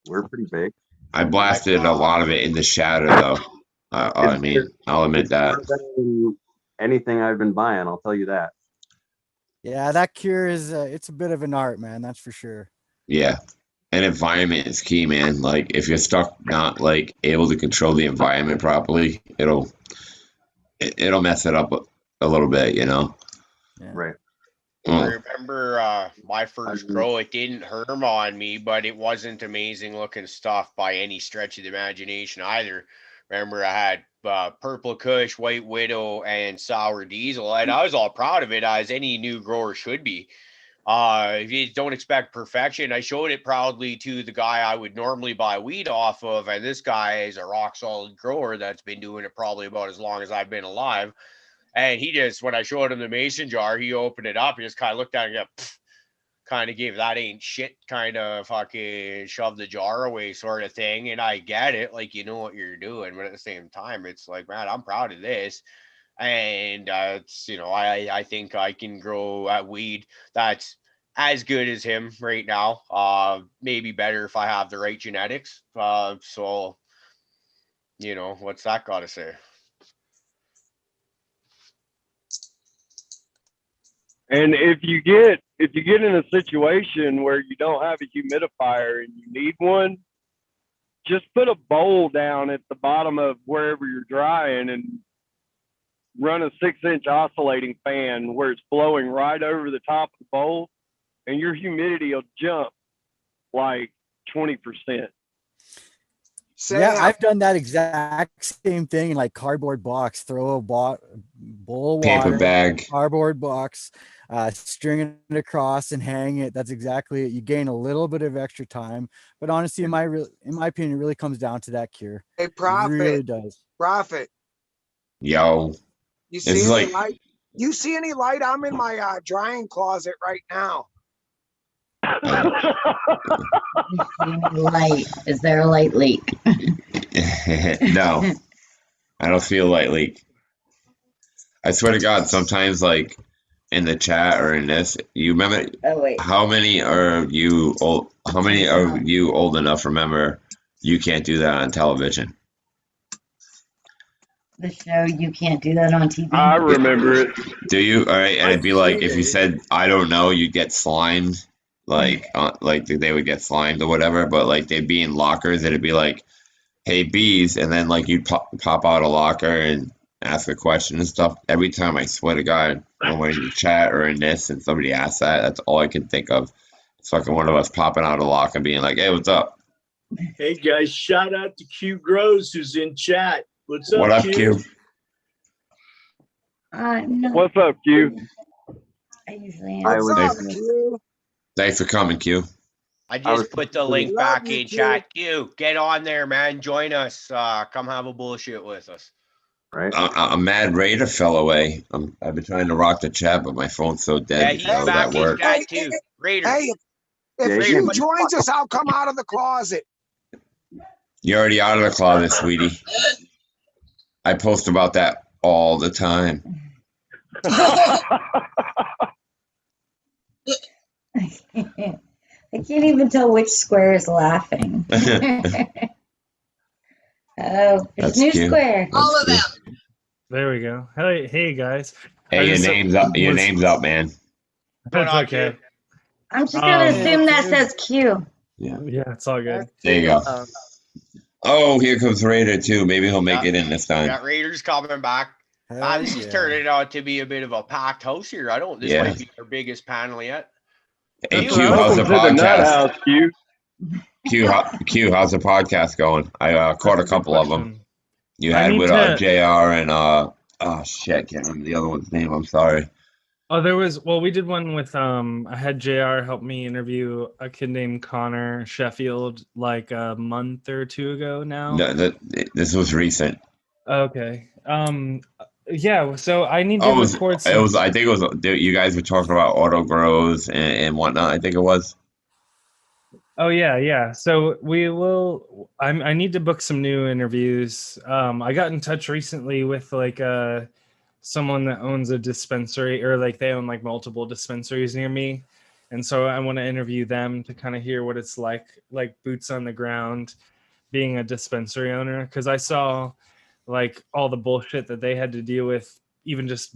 we're pretty big. I blasted a lot of it in the shadow, though. I mean, I'll admit that. Anything I've been buying, I'll tell you that. Yeah, that cure is it's a bit of an art, man. That's for sure. Yeah, and environment is key, man. Like if you're stuck not like able to control the environment properly, it'll mess it up a little bit, you know. Yeah. Right. I remember my first grow, it didn't herm on me, but it wasn't amazing looking stuff by any stretch of the imagination either. Remember, I had Purple Kush, White Widow, and Sour Diesel, and I was all proud of it, as any new grower should be. If you don't expect perfection, I showed it proudly to the guy I would normally buy weed off of, and this guy is a rock solid grower that's been doing it probably about as long as I've been alive. And he just, when I showed him the mason jar, he opened it up. He just kind of looked at it and kind of gave that ain't shit kind of fucking shove the jar away sort of thing. And I get it. Like, you know what you're doing. But at the same time, it's like, man, I'm proud of this. And it's, you know, I think I can grow a weed that's as good as him right now. Maybe better if I have the right genetics. So, you know, what's that got to say? And if you get in a situation where you don't have a humidifier and you need one, just put a bowl down at the bottom of wherever you're drying and run a 6-inch oscillating fan where it's blowing right over the top of the bowl, and your humidity will jump like 20%. Yeah, I've done that exact same thing in like cardboard box. Throw a bowl of Paper water, bag. cardboard box, string it across and hang it. That's exactly it. You gain a little bit of extra time, but honestly, in my opinion, it really comes down to that cure. Hey, Prophet. It really does. Prophet. Yo. You see any light? You see any light? I'm in my drying closet right now. Light. Is there a light leak? No, I don't feel light leak. I swear to God, sometimes like in the chat or in this, you remember how many are you old? How many are you old enough? Remember, you can't do that on television. The show, you can't do that on TV. I remember it. Do you? All right, and it'd be like if you said I don't know, you'd get slimed. Like they would get slimed or whatever, but like they'd be in lockers. It'd be like, "Hey bees," and then like you'd pop out a locker and ask a question and stuff. Every time, I swear to God, when we're in the chat or in this, and somebody asks that, that's all I can think of. It's fucking one of us popping out a locker and being like, "Hey, what's up?" Hey guys, shout out to Q Grows who's in chat. What's up, What up, Q? No. What's up, Q? I usually What's up, Q? Thanks for coming, Q. I just put the link back in chat. Q, get on there, man. Join us. Come have a bullshit with us. Right. A Mad Raider fell away. I've been trying to rock the chat, but my phone's so dead. Yeah, he's back in chat too. Raider. Hey, if Q joins us, I'll come out of the closet. You're already out of the closet, sweetie. I post about that all the time. I can't even tell which square is laughing. Oh, there's new square. All of them. There we go. Hey guys. Hey, your name's up. Your name's up, man. That's okay. I'm just gonna assume that says Q. Yeah. Yeah, it's all good. There you go. Oh, here comes Raider too. Maybe he'll make it in this time. Got Raiders coming back. This is turning out to be a bit of a packed house here. This might be our biggest panel yet. Hey, Q, how's the podcast? Q, how's the podcast going? I caught a couple of them. You had with JR and oh shit, can't remember the other one's name. I'm sorry. Oh, we did one with I had JR help me interview a kid named Connor Sheffield like a month or two ago now. No, this was recent. Okay. Yeah, so I need to record some. I think it was you guys were talking about auto grows and whatnot. I think it was. Oh yeah. So we will. I need to book some new interviews. I got in touch recently with like someone that owns a dispensary, or like they own like multiple dispensaries near me, and so I want to interview them to kind of hear what it's like boots on the ground, being a dispensary owner, because I saw like all the bullshit that they had to deal with. Even just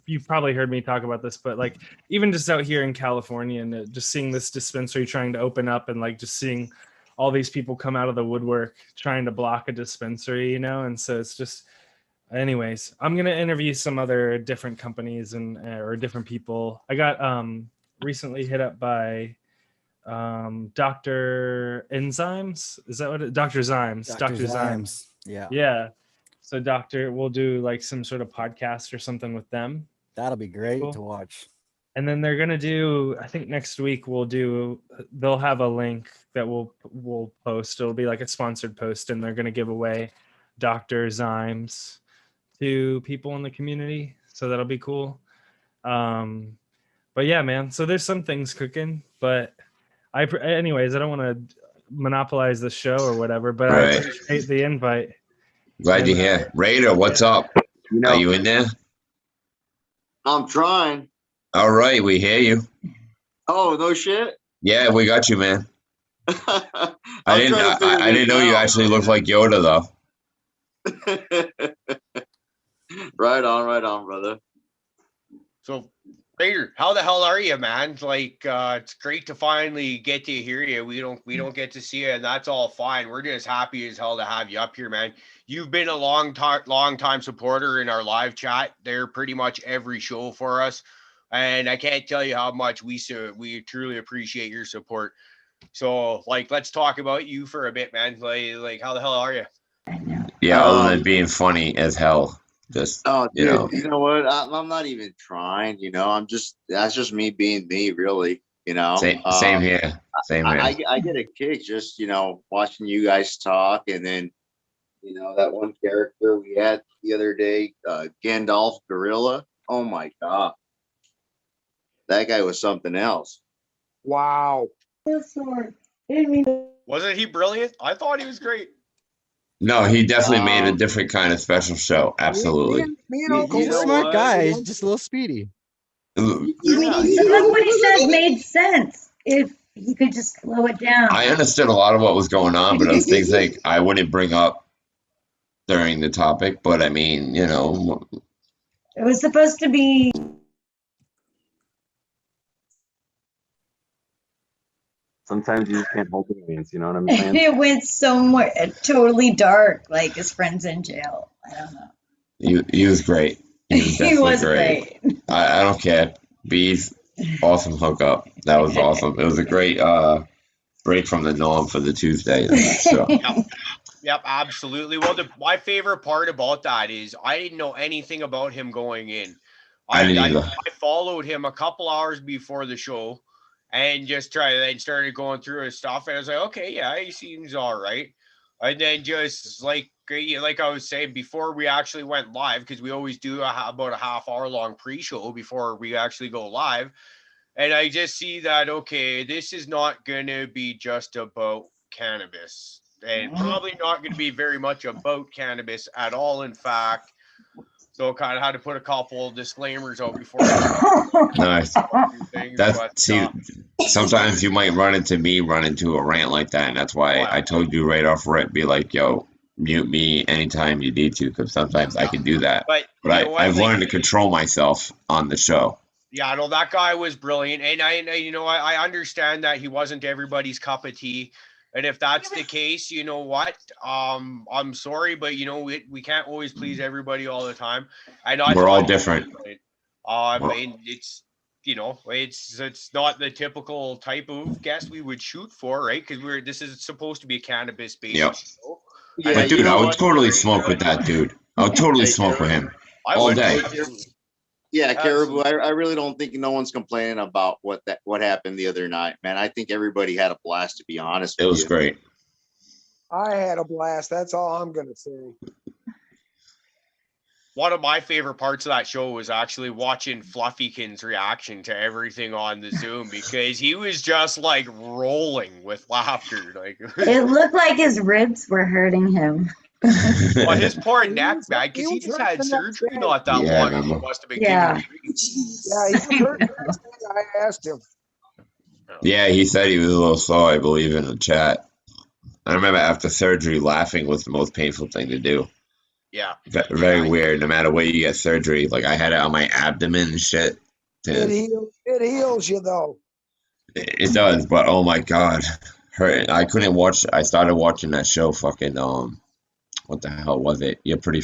you've probably heard me talk about this, but like even just out here in California and just seeing this dispensary trying to open up and like just seeing all these people come out of the woodwork trying to block a dispensary, and so it's just anyways, I'm gonna interview some other different companies and or different people. I got recently hit up by Dr. Enzymes. Is that what Dr. Zymes? Dr. Zymes. Yeah. Yeah. So we'll do like some sort of podcast or something with them. That'll be great Cool. to watch. And then they're gonna do, I think next week they'll have a link that we'll post. It'll be like a sponsored post, and they're gonna give away Dr. Zymes to people in the community. So that'll be cool. But yeah, man. So there's some things cooking, but anyways, I don't want to monopolize the show or whatever, but I Right. appreciate the invite. Glad to hear. Raider, what's up? Are you in there? I'm trying. All right, we hear you. Oh, no shit. Yeah, we got you, man. I didn't know you actually looked like Yoda though. Right on, brother. So, Raider, how the hell are you, man? Like, it's great to finally get to hear you. We don't get to see you, and that's all fine. We're just happy as hell to have you up here, man. You've been a long time supporter in our live chat there, pretty much every show for us, and I can't tell you how much we truly appreciate your support. So, like, let's talk about you for a bit, man. Like how the hell are you? Yeah, other than being funny as hell. Just dude, you know. You know what? I'm not even trying. You know, that's just me being me, really. You know, Same here. Same here. I get a kick just watching you guys talk, and then that one character we had the other day, Gandalf Gorilla. Oh my god, that guy was something else. Wow. Wasn't he brilliant? I thought he was great. No, he definitely made a different kind of special show. Absolutely. Me and Uncle He's a smart guy. He's just a little speedy. Some of what he said made sense if he could just slow it down. I understood a lot of what was going on, but there was things like I wouldn't bring up during the topic. But I mean, It was supposed to be. Sometimes you just can't hold aliens, you know what I'm saying? It went somewhere totally dark, like his friend's in jail. I don't know. he was great. He was definitely was great. I don't care. Bees, awesome hookup. That was awesome. It was a great break from the norm for the Tuesday. So. Yep, absolutely. Well, my favorite part about that is I didn't know anything about him going in. I didn't either. I followed him a couple hours before the show and started going through his stuff. And I was like, okay, yeah, he seems all right. And then just like I was saying before we actually went live, because we always do about a half-hour long pre-show before we actually go live. And I just see that, okay, this is not going to be just about cannabis. And probably not going to be very much about cannabis at all, in fact. So kind of had to put a couple disclaimers out before. Nice. Sometimes you might run into a rant like that, and that's why I told you right off rip, be like, yo, mute me anytime you need to, because sometimes I can do that. But I've learned to control myself on the show. Yeah, no, that guy was brilliant, and I understand that he wasn't everybody's cup of tea. And if that's the case, you know what? I'm sorry, but we can't always please everybody all the time. We're all different. I mean, it's it's not the typical type of guest we would shoot for, right? Because this is supposed to be a cannabis based show. Yeah, but dude, I would totally smoke with that dude. I would totally smoke with him all day. Yeah, Caribou, I really don't think no one's complaining about what happened the other night, man. I think everybody had a blast, to be honest. It was great. I had a blast. That's all I'm going to say. One of my favorite parts of that show was actually watching Fluffykin's reaction to everything on the Zoom, because he was just like rolling with laughter. Like it looked like his ribs were hurting him. Well, his poor neck, man, because he just had surgery not that long ago. He must have been Yeah, he hurt. I asked him. Yeah, he said he was a little sore, I believe, in the chat. I remember after surgery, laughing was the most painful thing to do. Yeah. Very weird. No matter where you get surgery, like I had it on my abdomen and shit. It heals you, though. It does, but oh my god, hurt. I couldn't watch. I started watching that show, fucking what the hell was it? Your pretty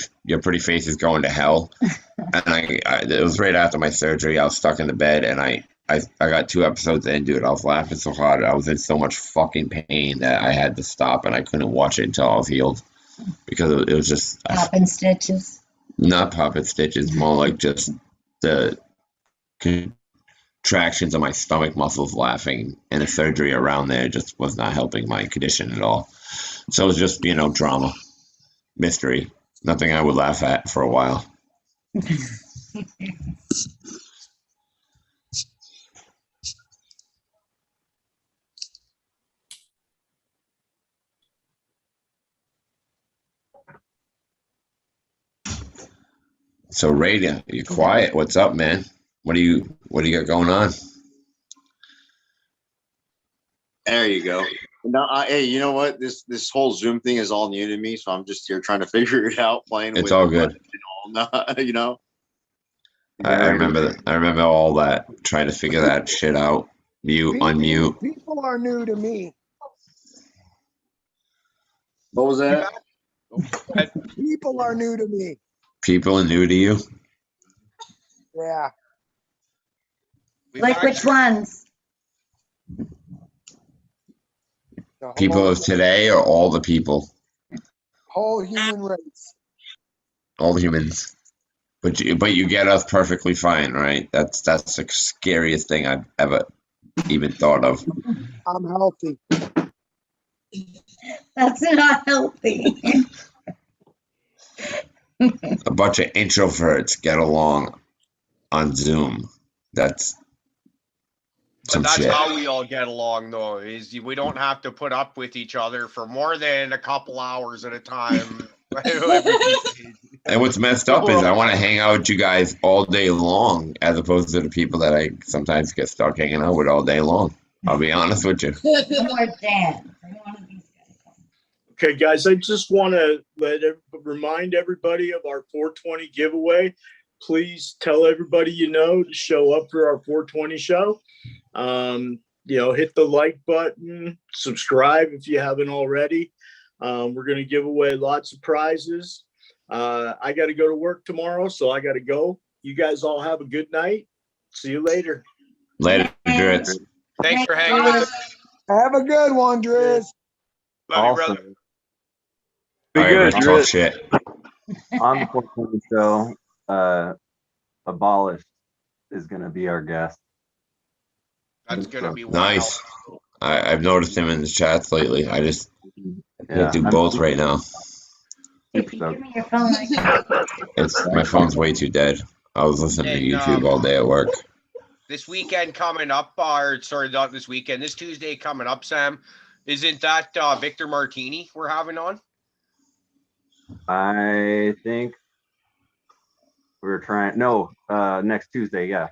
face is going to hell. And it was right after my surgery. I was stuck in the bed, and I got 2 episodes in, dude. I was laughing so hard. I was in so much fucking pain that I had to stop, and I couldn't watch it until I was healed because it was just Popping stitches. not popping stitches, more like just the contractions of my stomach muscles laughing, and the surgery around there just was not helping my condition at all. So it was just, drama, mystery, nothing I would laugh at for a while. So Ray, you're quiet. What's up, man? What do you got going on? There you go. No, hey, you know what? This whole Zoom thing is all new to me, so I'm just here trying to figure it out, playing It's with all it, good. you know. I remember all that, trying to figure that shit out. Mute, unmute. People are new to me. What was that? People are new to me. People are new to you? Yeah. Like which ones? People of today, or all the people? Whole human race. All humans. But you get us perfectly fine, right? That's the scariest thing I've ever even thought of. I'm healthy. That's not healthy. A bunch of introverts get along on Zoom. That's But some that's shit. how we all get along, though, is we don't have to put up with each other for more than a couple hours at a time. And what's messed up is I want to hang out with you guys all day long, as opposed to the people that I sometimes get stuck hanging out with all day long. I'll be honest with you. More Dan. Okay, guys, I just want to remind everybody of our 420 giveaway. Please tell everybody to show up for our 420 show. Hit the like button, subscribe if you haven't already. We're going to give away lots of prizes. I got to go to work tomorrow, so I got to go. You guys all have a good night. See you later. Later, Dritz. Thanks for hanging with us. Have a good one, Driz. Love you, brother. Be All right, good, let's talk Dritz. shit. On the 420 show, Abolished is going to be our guest. That's going to be Nice. I've noticed him in the chats lately. I just can't do I'm- both right now. Give me your phone. My phone's way too dead. I was listening to YouTube all day at work. This weekend coming up, or sorry, not this weekend, this Tuesday coming up, Sam, isn't that Victor Martini we're having on? I think we're trying. No, next Tuesday. Yeah.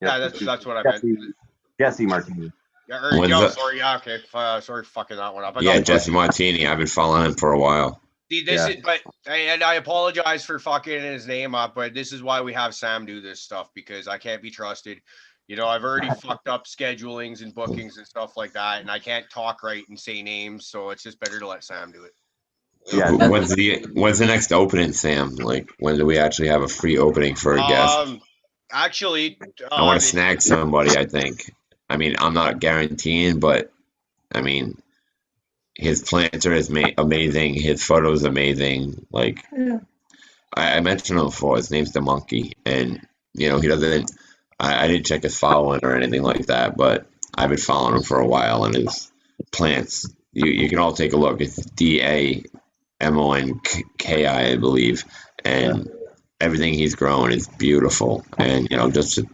Yeah, that's what I meant. Jesse Martinez. Yeah, When's that? sorry. Yeah, okay. Sorry, for fucking that one up. Yeah, Jesse Martini. I've been following him for a while. See, this is, but and I apologize for fucking his name up, but this is why we have Sam do this stuff, because I can't be trusted. I've already fucked up schedulings and bookings and stuff like that, and I can't talk right and say names, so it's just better to let Sam do it. Yeah. When's the next opening, Sam? Like, when do we actually have a free opening for a guest? Actually, I want to snag somebody. I think. I mean, I'm not guaranteeing, but I mean, his planter is amazing. His photos amazing. Like, I mentioned him before. His name's the Monkey, and he doesn't. I didn't check his following or anything like that, but I've been following him for a while, and his plants. You can all take a look. It's DAMONKI, I believe, and everything he's growing is beautiful. And just to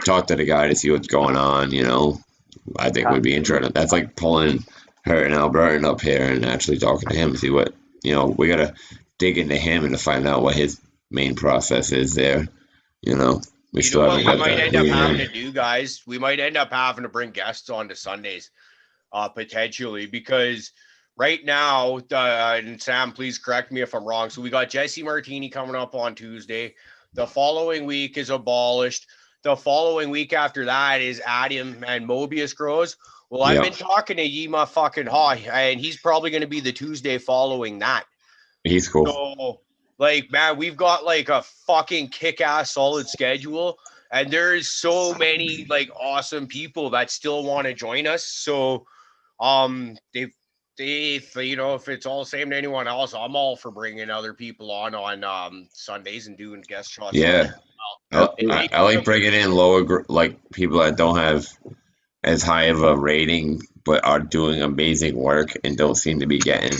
talk to the guy to see what's going on, I think would be interesting. That's like pulling her and Albertan up here and actually talking to him, see what we gotta dig into him and to find out what his main process is there. We still haven't got might that. end up having to do, guys. We might end up having to bring guests on to Sundays, potentially, because right now, and Sam, please correct me if I'm wrong. So we got Jesse Martini coming up on Tuesday. The following week is Abolished. The following week after that is Adam and Mobius Grows. Well, I've been talking to Yima fucking Haw, and he's probably going to be the Tuesday following that. He's cool. So, like, man, we've got like a fucking kick-ass solid schedule, and there's so many like awesome people that still want to join us. So, if you know, if it's all the same to anyone else, I'm all for bringing other people on Sundays and doing guest shots. Yeah. I like bringing in lower, like people that don't have as high of a rating, but are doing amazing work and don't seem to be getting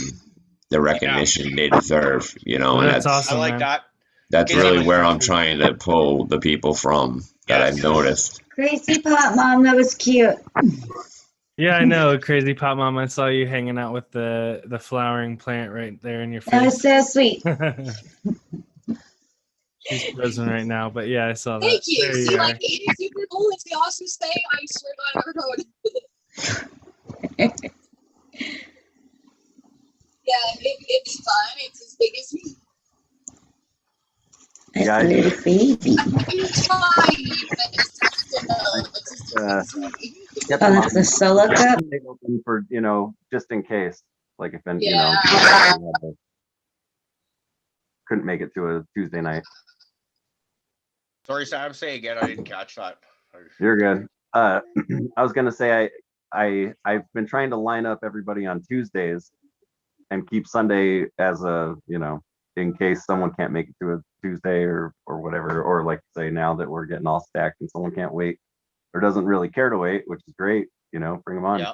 the recognition they deserve, you know. Well, and that's awesome. I like man. that. That's really where I'm trying to pull the people from that I've noticed. Crazy Pop Mom, that was cute. Yeah, I know, Crazy Pop Mom. I saw you hanging out with the flowering plant right there in your face. That was so sweet. She's frozen right now, but yeah, I saw that. Thank you. There See, you like are. 80 people, it's the awesomest thing. I swear to God, I ever heard. Yeah, it's fun. It's as big as me. Yeah, Little baby. I'm tiny, but it's just that's a solo cup? Open for, you know, just in case, like if, you Yeah. know, couldn't make it to a Tuesday night. Sorry, Sam. Say again. I didn't catch that. You're good. I was gonna say I've been trying to line up everybody on Tuesdays and keep Sunday as a, you know, in case someone can't make it to a Tuesday or whatever, or like say now that we're getting all stacked and someone can't wait or doesn't really care to wait, which is great, you know, bring them on.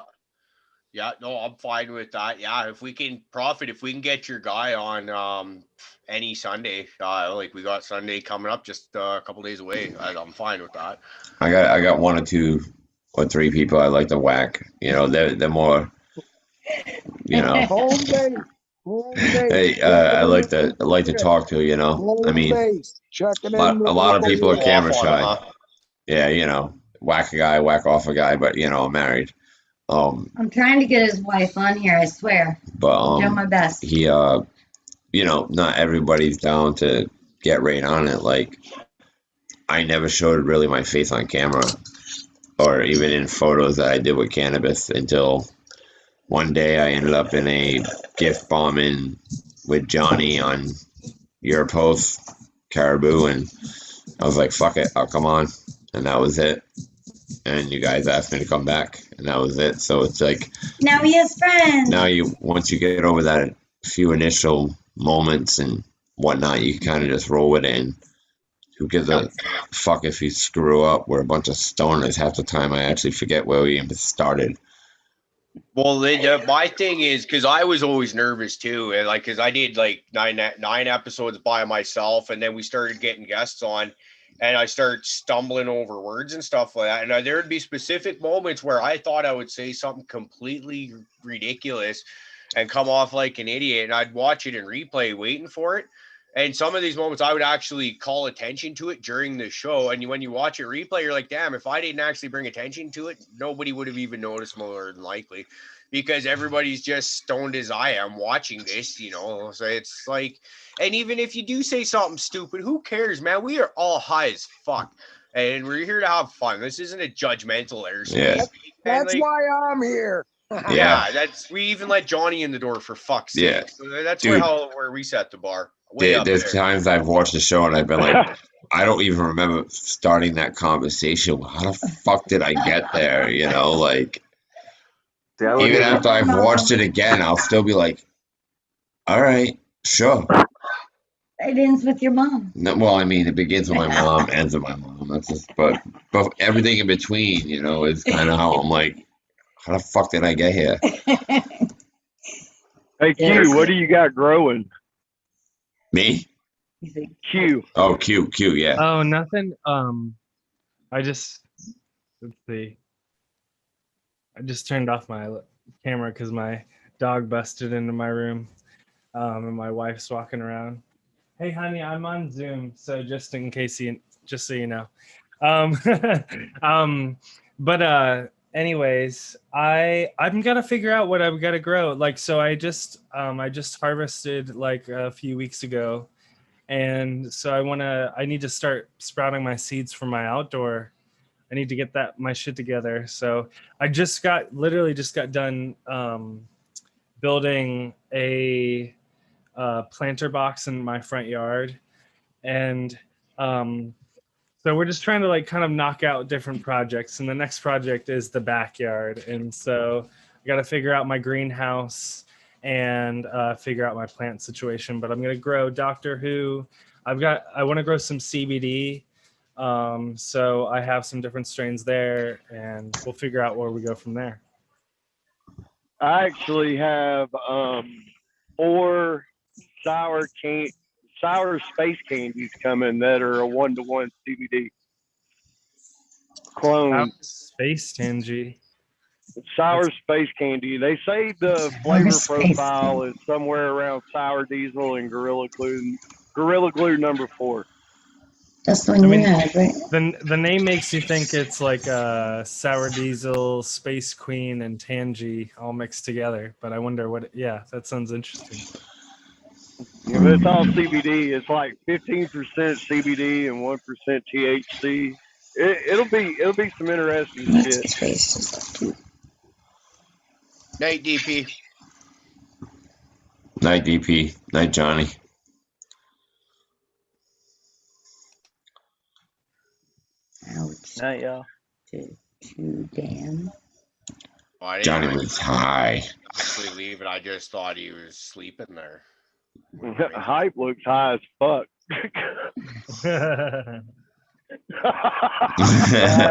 Yeah, no, I'm fine with that. Yeah, if we can profit, if we can get your guy on any Sunday, like we got Sunday coming up just a couple days away, I'm fine with that. I got 1 or 2 or 3 people I like to whack. You know, they're more, you know. Home base. Hey, I like to talk to, you know. I mean, a lot of people are camera shy. Yeah, you know, whack a guy, whack off a guy, but you know, I'm married. I'm trying to get his wife on here, I swear. But Doing my best. he you know, not everybody's down to get right on it. Like, I never showed really my face on camera or even in photos that I did with cannabis until one day I ended up in a gift bombing with Johnny on your post, Cariboo, and I was like, fuck it, I'll come on. And that was it. And you guys asked me to come back, and that was it. So it's like, now he has friends. now once you get over that few initial moments and whatnot, you kind of just roll with it. And who gives a fuck if you screw up? We're a bunch of stoners. Half the time I actually forget where we even started. Well, my thing is, because I was always nervous too, and like, because I did like nine episodes by myself, and then we started getting guests on, and I started stumbling over words and stuff like that. And there would be specific moments where I thought I would say something completely ridiculous and come off like an idiot, and I'd watch it in replay waiting for it. And some of these moments I would actually call attention to it during the show. And when you watch it replay, you're like, damn, if I didn't actually bring attention to it, nobody would have even noticed, more than likely, because everybody's just stoned as I am watching this, you know. So it's like, and even if you do say something stupid, who cares, man? We are all high as fuck. And we're here to have fun. This isn't a judgmental airspace. Yeah. That's why I'm here. Yeah, we even let Johnny in the door, for fuck's sake. Yeah. So that's Dude. where we set the bar. Way up There's there. times I've watched the show and I've been like, I don't even remember starting that conversation. How the fuck did I get there? You know, like, even after I've watched it again, I'll still be like, all right, sure. It ends with your mom. No, well, I mean, it begins with my mom, ends with my mom. That's just, but everything in between, you know, is kind of how I'm like, how the fuck did I get here? Hey, Q, what do you got growing? Me? Q. Oh, Q, yeah. Oh, nothing. I just, let's see. I just turned off my camera because my dog busted into my room, and my wife's walking around. Hey, honey, I'm on Zoom, so just in case just so you know. But anyways, I'm gonna figure out what I'm gonna grow. Like, so I just harvested like a few weeks ago, and so I need to start sprouting my seeds for my outdoor. I need to get my shit together. So I literally just got done building a planter box in my front yard, and so we're just trying to like kind of knock out different projects. And the next project is the backyard, and so I got to figure out my greenhouse and figure out my plant situation. But I'm gonna grow Doctor Who. I want to grow some CBD. So I have some different strains there, and we'll figure out where we go from there. I actually have 4 sour space candies coming that are a 1-to-1 CBD clone. Space tangy. Sour space candy. They say the flavor profile is somewhere around sour diesel and Gorilla Glue number 4. That's the one you had, right? The name makes you think it's like a sour diesel, space queen, and tangy all mixed together. But I wonder what. Yeah, that sounds interesting. If it's all CBD, it's like 15% CBD and 1% THC. It'll be some interesting shit. Night, DP. Night, DP. Night, Johnny. Ouch. Night, y'all. Too damn. Oh, I Johnny didn't was high. actually leave it. I just thought he was sleeping there. Hype looks high as fuck. Yeah,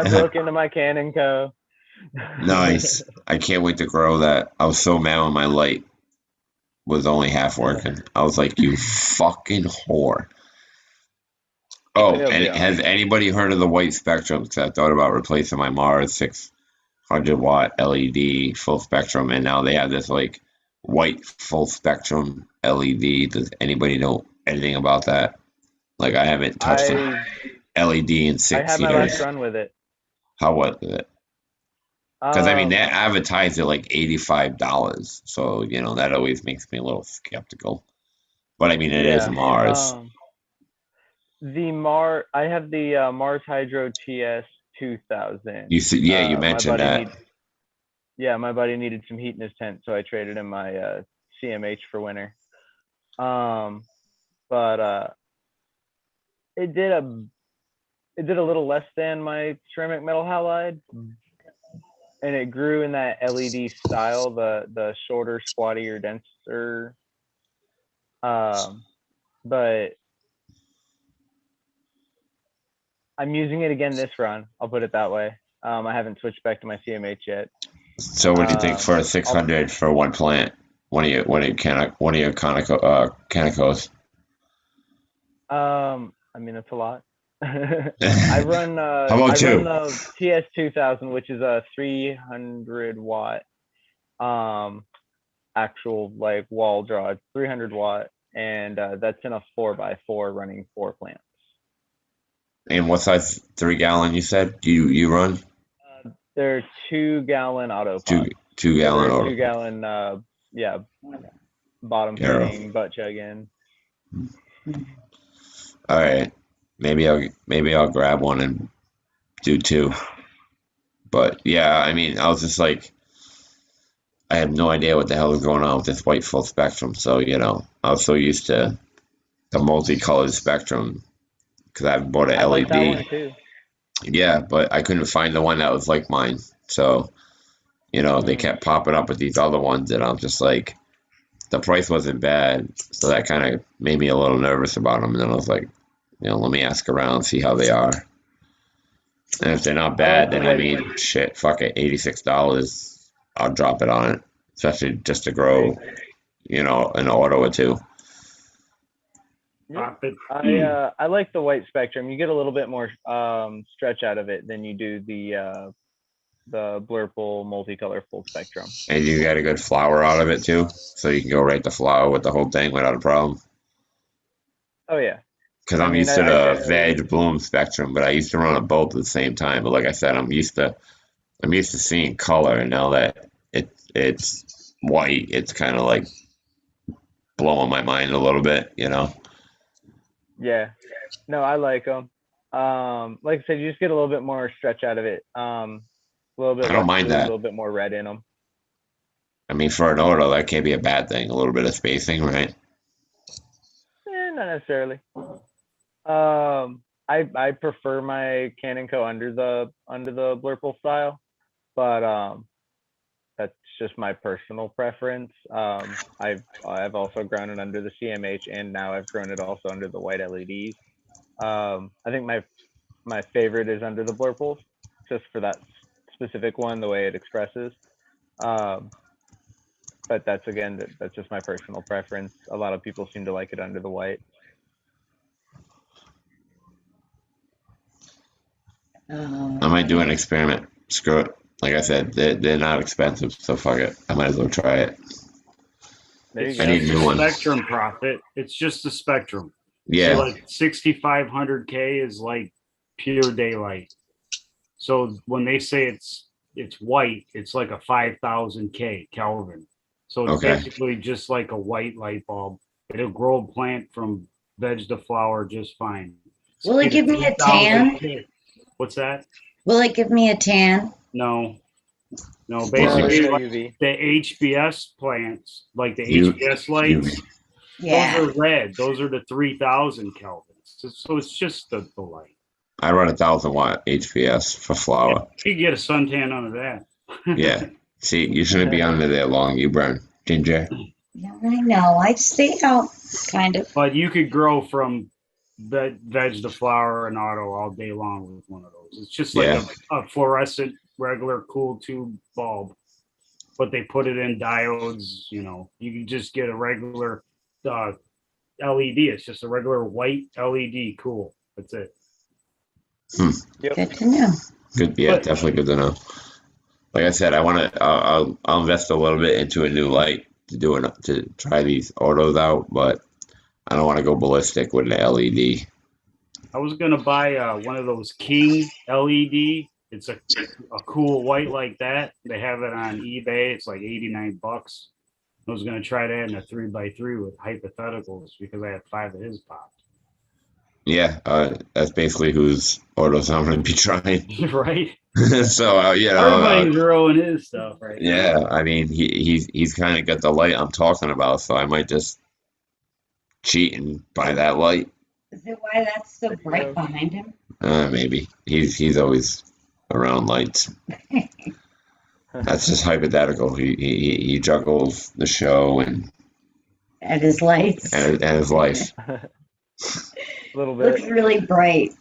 I broke into my Canon Co. Nice. I can't wait to grow that. I was so mad when my light was only half working. I was like, you fucking whore. Oh, It'll and be all has anybody heard of the white spectrum? Because I thought about replacing my Mars 600-watt LED full spectrum, and now they have this like white full spectrum LED. Does anybody know anything about that? Like, I haven't touched an LED in 6 I years. had my last run with it. How was it? Because I mean, they advertised it like $85, so you know that always makes me a little skeptical. But I mean, it is Mars. I have the Mars Hydro TS 2000. You see, yeah, you mentioned that. My buddy needed some heat in his tent, so I traded him my CMH for winter. But it did a little less than my ceramic metal halide, and it grew in that LED style, the shorter, squattier, denser. But I'm using it again this run. I'll put it that way. I haven't switched back to my CMH yet. So what do you think for a 600 for one plant? One of your Canicos? I mean, it's a lot. I run the TS 2000, which is a 300 watt actual like wall draw. It's 300 watt, and that's in a 4x4 running 4 plants. And what size 3-gallon you said you run? They're 2-gallon auto pods. 2-gallon auto. 2-gallon, bottom feeding, butt chugging. All right, maybe I'll grab one and do 2. But yeah, I mean, I was just like, I have no idea what the hell is going on with this white full spectrum. So you know, I was so used to the multicolored spectrum because I bought an LED. Like that one too. Yeah, but I couldn't find the one that was like mine. So, you know, they kept popping up with these other ones, and I'm just like, the price wasn't bad, so that kind of made me a little nervous about them. And then I was like, you know, let me ask around, see how they are. And if they're not bad, then I mean, shit, fuck it, $86, I'll drop it on it, especially just to grow, you know, an auto or 2. I like the white spectrum. You get a little bit more stretch out of it than you do the Blurple multicolor full spectrum. And you get a good flower out of it too, so you can go right to flower with the whole thing without a problem. Oh yeah. Because I'm used to the veg bloom spectrum, but I used to run them both at the same time. But like I said, I'm used to seeing color, and now that it's white, it's kind of like blowing my mind a little bit, you know. Yeah, no, I like them. Like I said, you just get a little bit more stretch out of it. A little bit. I don't mind that. A little bit more red in them. I mean, for an auto, that can't be a bad thing. A little bit of spacing, right? not necessarily. I prefer my Canon Co under the Blurple style, but that's just my personal preference. I've also grown it under the CMH, and now I've grown it also under the white LEDs. I think my favorite is under the Blurples, just for that specific one, the way it expresses. But that's just my personal preference. A lot of people seem to like it under the white. I might do an experiment. Screw it. Like I said, they're not expensive, so fuck it. I might as well try it. It's I need a new one. Spectrum profit. It's just the Spectrum. Yeah. So like 6500K is like pure daylight. So when they say it's white, it's like a 5000K Kelvin. So it's Okay. basically just like a white light bulb. It'll grow a plant from veg to flower just fine. Will it give me a tan? What's that? Will it give me a tan? No. Basically, like the HBS plants, like the HBS lights, Yeah. those are red. Those are the 3000 kelvins. So it's just the light. I run 1,000-watt HPS for flower. You can get a suntan under that. Yeah. See, you shouldn't be under there long. You burn. Ginger. Yeah, I know. I stay out, kind of. But you could grow from veg to flower and auto all day long with one of those. It's just like a fluorescent, regular cool tube bulb, but they put it in diodes. You know, you can just get a regular LED. It's just a regular white LED. Cool. That's it. Good to know. Good. Yeah, definitely good to know. Like I said, I want to. I'll invest a little bit into a new light to try these autos out, but I don't want to go ballistic with an LED. I was gonna buy one of those King LED. It's a cool white like that. They have it on eBay. It's like $89. I was gonna try that in a 3x3 with hypotheticals because I had 5 of his popped. Yeah, that's basically whose autos I'm going to be trying. Right. So everybody's growing his stuff right now. Yeah, I mean he's kind of got the light I'm talking about, so I might just cheat and buy that light. Is it why that's so bright behind him? Maybe he's always around lights. That's just hypothetical. He juggles the show and his lights and his life. A little bit. Looks really bright.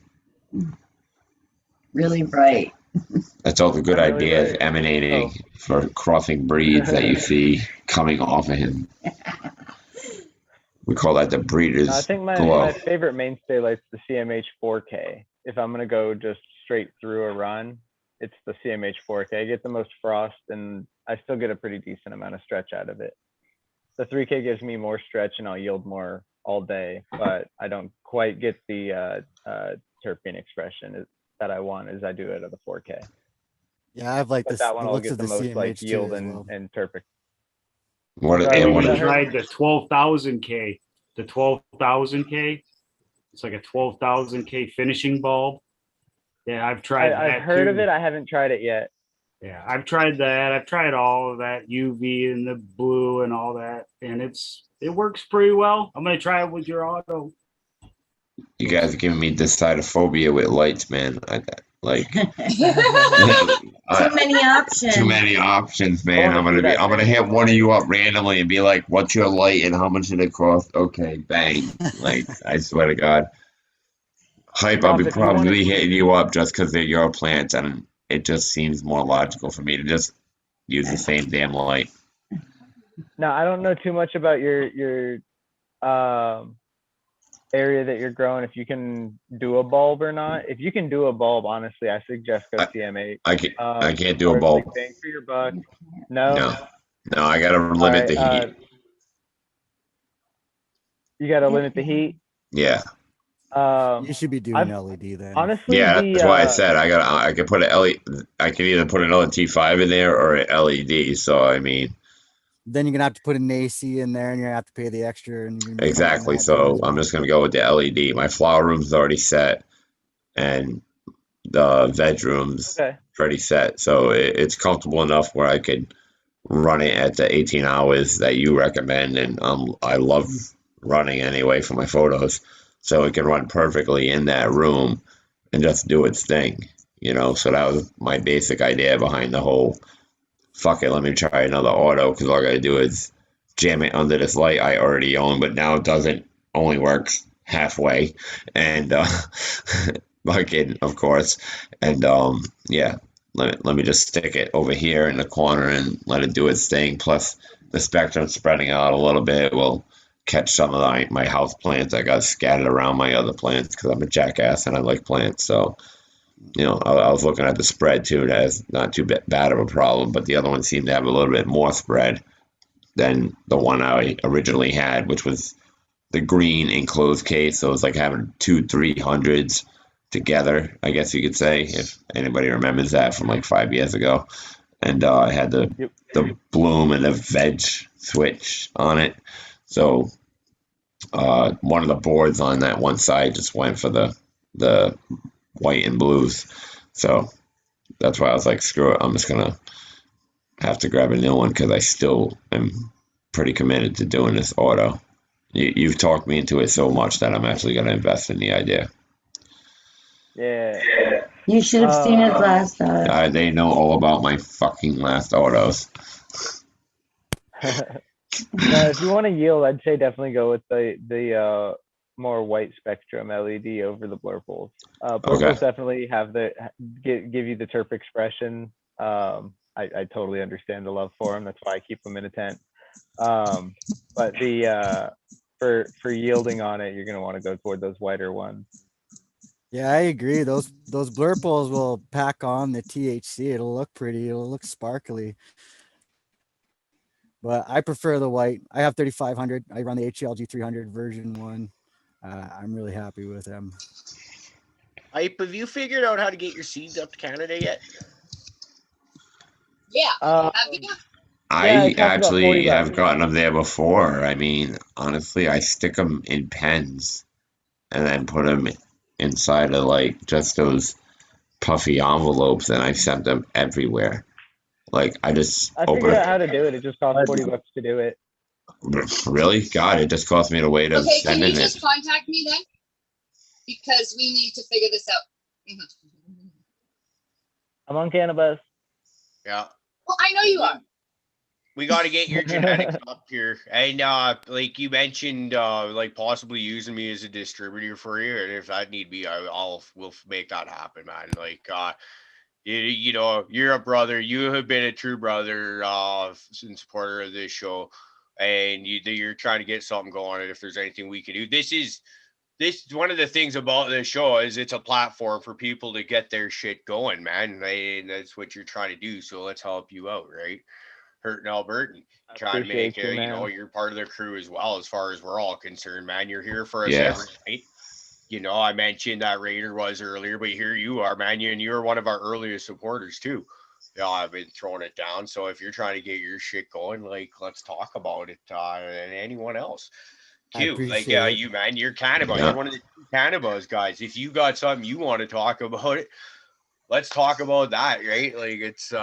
Really bright. That's all the good ideas emanating for crossing breeds that you see coming off of him. We call that the breeder's I think glow. my favorite mainstay light's the CMH 4K. If I'm gonna go just straight through a run, it's the CMH 4K. I get the most frost, and I still get a pretty decent amount of stretch out of it. The 3K gives me more stretch, and I'll yield more all day, but I don't quite get the terpene expression that I want as I do it at the 4K. Yeah, I've like But this. that one The I'll looks get of the the most like CMH yield too, as well. and terpene. I tried the 12,000K. The 12,000K. It's like a 12,000K finishing bulb. Yeah, I've tried that. I've heard too. of it. I haven't tried it yet. Yeah, I've tried that. I've tried all of that UV and the blue and all that, and it works pretty well. I'm gonna try it with your auto. You guys are giving me decidophobia with lights, man. Too many options. Too many options, man. I'm gonna hit one of you up randomly and be like, "What's your light and how much did it cost?" Okay, bang. Like, I swear to God, hype. I'll be probably hitting you up just because they're your plants, and it just seems more logical for me to just use the same damn light. Now, I don't know too much about your area that you're growing, if you can do a bulb or not. If you can do a bulb, honestly, I suggest go CM8. I can't do a bulb. Bang for your buck. No, I gotta limit the heat. You gotta limit the heat. Yeah. You should be doing LED then. Honestly, yeah, that's why I said I could put I could either put an LT5 in there or an LED. So I mean, then you're gonna have to put an AC in there, and you're gonna have to pay the extra. And exactly. So I'm just gonna go with the LED. My flower room's already set, and the veg room's already set. So it's comfortable enough where I could run it at the 18 hours that you recommend, and I love running anyway for my photos, so it can run perfectly in that room and just do its thing, you know. So that was my basic idea behind the whole. Fuck it, let me try another auto because all I gotta do is jam it under this light I already own, but now it doesn't. Only works halfway, and fucking, of course, and yeah. Let me just stick it over here in the corner and let it do its thing. Plus, the spectrum spreading out a little bit will catch some of my house plants that got scattered around my other plants because I'm a jackass and I like plants. So, you know, I was looking at the spread too. That's not too bad of a problem, but the other one seemed to have a little bit more spread than the one I originally had, which was the green enclosed case. So it was like having 2 300s together, I guess you could say, if anybody remembers that from like 5 years ago. And I had the bloom and the veg switch on it. So one of the boards on that one side just went for the white and blues. So that's why I was like, screw it, I'm just gonna have to grab a new one because I still am pretty committed to doing this auto. You've talked me into it so much that I'm actually going to invest in the idea. Yeah. You should have seen his last auto. They know all about my fucking last autos. No, if you want to yield, I'd say definitely go with the more white spectrum LED over the blurples. Blurples definitely have give you the terp expression. I totally understand the love for them. That's why I keep them in a tent. But the for yielding on it, you're gonna want to go toward those whiter ones. Yeah, I agree. Those blurples will pack on the THC. It'll look pretty. It'll look sparkly. But I prefer the white. I have 3500. I run the HLG 300 version 1. I'm really happy with them. Have you figured out how to get your seeds up to Canada yet? Yeah. Have you? I actually have gotten them there before. I mean, honestly, I stick them in pens and then put them inside of like just those puffy envelopes, and I've sent them everywhere. Like I figured out how to do it. It just costs $40 to do it. Really? God, it just cost me the way to Okay, send can you it. just contact me then? Because we need to figure this out. I'm on cannabis. Yeah. Well, I know you are. We got to get your genetics up here. And like you mentioned, like possibly using me as a distributor for you. And if that need be, we'll make that happen, man. Like, you know, you're a brother. You have been a true brother and supporter of this show. And you're trying to get something going. And if there's anything we can do, this is one of the things about this show is it's a platform for people to get their shit going, man. And that's what you're trying to do. So let's help you out, right? Hurting Albertan, trying to make you know, you're part of the crew as well, as far as we're all concerned, man. You're here for us every night. You know, I mentioned that Raider was earlier, but here you are, man. And you're one of our earliest supporters too. Yeah, I've been throwing it down. So if you're trying to get your shit going, like, let's talk about it. And anyone else. Q, like you, man, you're Canada. You're one of the Canada's guys. If you got something you want to talk about it, let's talk about that, right? Like it's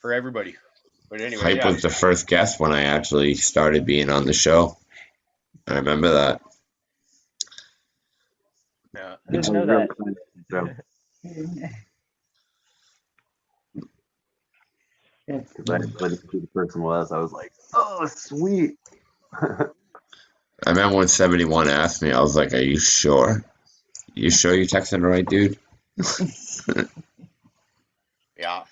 for everybody. But anyway, Hype was the first guest when I actually started being on the show. I remember that. Yeah. I didn't know that. Because I didn't know who the person was. I was like, oh, sweet. I remember when 71 asked me, I was like, are you sure? You sure you're texting the right dude? Yeah.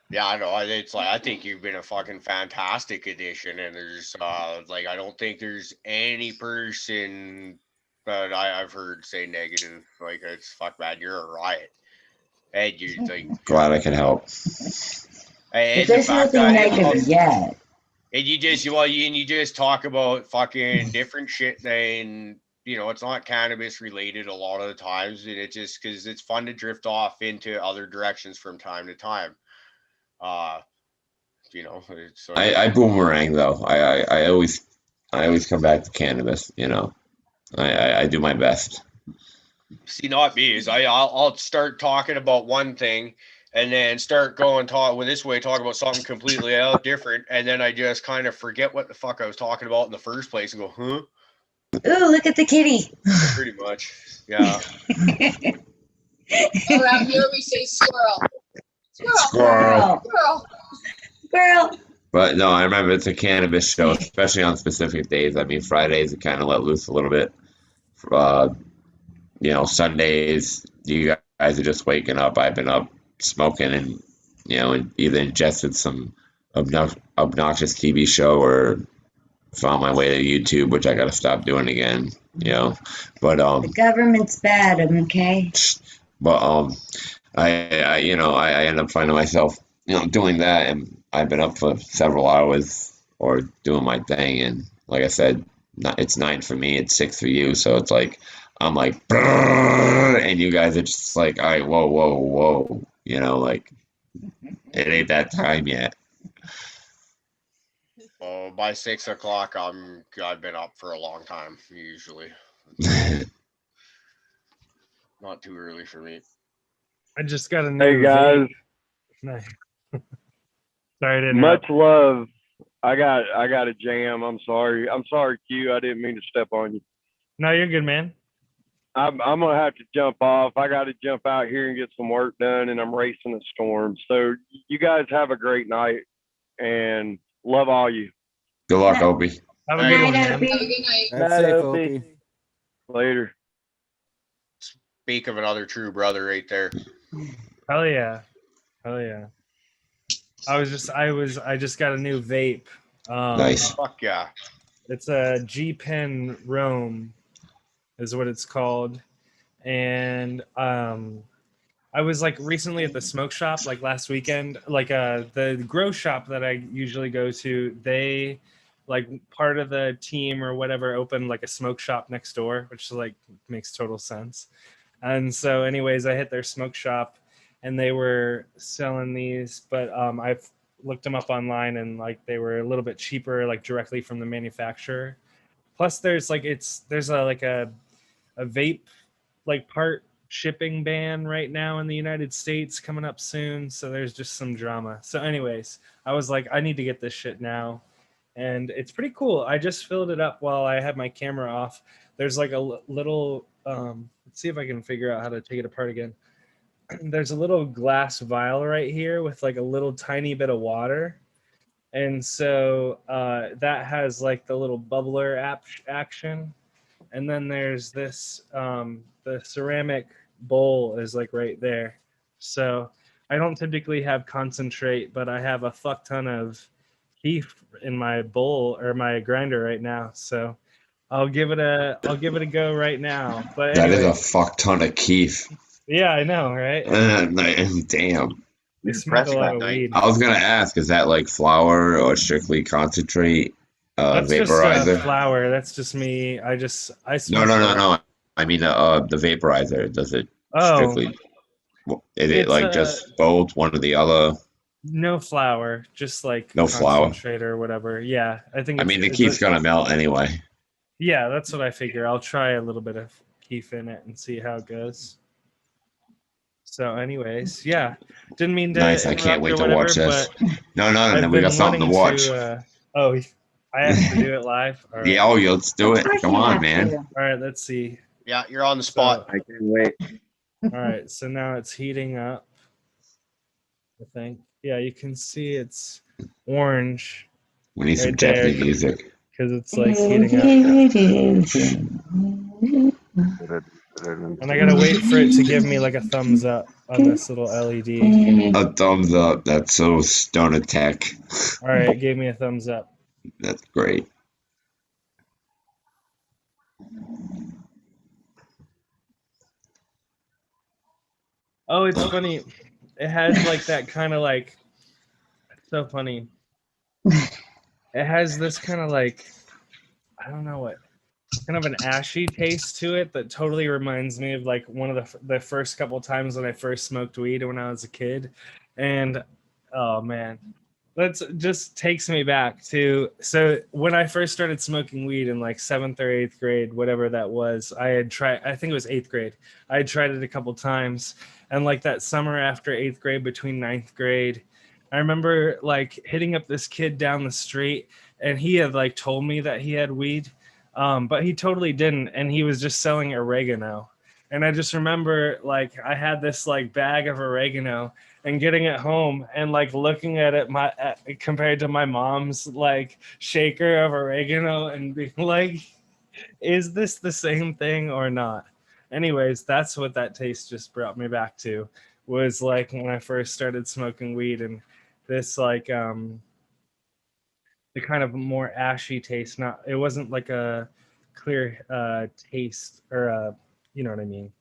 Yeah, I know. It's like I think you've been a fucking fantastic addition, and there's like I don't think there's any person that I've heard say negative. Like it's fuck, man, you're a riot, and you like glad I can help. But there's nothing negative yet. And you just talk about fucking different shit than, you know, it's not cannabis related a lot of the times, and it just because it's fun to drift off into other directions from time to time. You know, it's sort of, I boomerang though. I always come back to cannabis. You know, I do my best. See, not me. Is I'll start talking about one thing, and then start going talk with this way, talk about something completely different, and then I just kind of forget what the fuck I was talking about in the first place and go, huh? Ooh, look at the kitty. Pretty much, yeah. Around here we say squirrel. Squirrel. Squirrel. Squirrel. But no, I remember it's a cannabis show, especially on specific days. I mean, Fridays it kind of let loose a little bit. Sundays you guys are just waking up. I've been up smoking and either ingested some obnoxious TV show or found my way to YouTube, which I got to stop doing again. But The government's bad, okay? But I end up finding myself doing that, and I've been up for several hours or doing my thing, and like I said, it's 9 for me, it's 6 for you, so it's like I'm like, and you guys are just like, all right, whoa, like it ain't that time yet. Oh, by 6 o'clock, I've been up for a long time usually. Not too early for me. I just got a new Hey guys, Nice. Sorry to much interrupt. love. I got a jam. I'm sorry, Q. I didn't mean to step on you. No, you're good, man. I'm gonna have to jump off. I got to jump out here and get some work done, and I'm racing a storm. So you guys have a great night, and love all you. Good luck, Opie. Have a good one, man. Have a good night. That's Night, safe, Opie. Opie. Later. Speak of another true brother right there. Hell yeah. I just got a new vape. Nice. Fuck yeah. It's a G Pen Roam is what it's called. And I was like recently at the smoke shop like last weekend, like the grow shop that I usually go to, they like part of the team or whatever opened like a smoke shop next door, which like makes total sense. And so anyways, I hit their smoke shop and they were selling these, but I've looked them up online and like they were a little bit cheaper, like directly from the manufacturer. Plus there's like there's a vape like part shipping ban right now in the United States coming up soon, so there's just some drama. So anyways, I was like, I need to get this shit now, and it's pretty cool. I just filled it up while I had my camera off. There's like a little let's see if I can figure out how to take it apart again. There's a little glass vial right here with like a little tiny bit of water, and so that has like the little bubbler action. And then there's this the ceramic bowl is like right there. So I don't typically have concentrate, but I have a fuck ton of keef in my bowl or my grinder right now. So I'll give it a go right now. But That is a anyways, fuck ton of keef. yeah, I know, right? Damn. I smoke a lot of weed. I was gonna ask, is that like flour or strictly concentrate That's vaporizer? just flour. That's just me. I No. smoke I mean, the vaporizer. Does it Oh. strictly? Is it It's like just both, one or the other? No flour, just like No flour. concentrate or whatever. Yeah, I think. I mean, the keef's gonna melt anyway. Yeah, that's what I figure. I'll try a little bit of keef in it and see how it goes. So, anyways, yeah, didn't mean to. Nice. I can't wait to watch this. No, I've then we been got something to wanting watch. Oh, I have to do it live. All right. Yeah, let's do it. Come on, man. All right, let's see. Yeah, you're on the spot. I can't wait. All right, so now it's heating up. I think. Yeah, you can see it's orange. We need some Japanese music. Because it's like heating up. And I gotta wait for it to give me like a thumbs up on this little LED. A thumbs up. That's so Stone Attack. All right, it gave me a thumbs up. That's great. Oh, it's funny. It has like that kind of like, it's so funny. It has this kind of like, I don't know what, kind of an ashy taste to it that totally reminds me of like one of the first couple times when I first smoked weed when I was a kid. And oh man, That's just takes me back to, so when I first started smoking weed in like 7th or 8th grade, whatever that was, I had tried, I think it was 8th grade. I had tried it a couple times. And like that summer after 8th grade, between 9th grade, I remember like hitting up this kid down the street, and he had like told me that he had weed, but he totally didn't. And he was just selling oregano. And I just remember like I had this like bag of oregano and getting it home and like looking at it compared to my mom's like shaker of oregano and being like, is this the same thing or not? Anyways, that's what that taste just brought me back to, was like when I first started smoking weed, and this like the kind of more ashy taste. Not, it wasn't like a clear taste, or you know what I mean.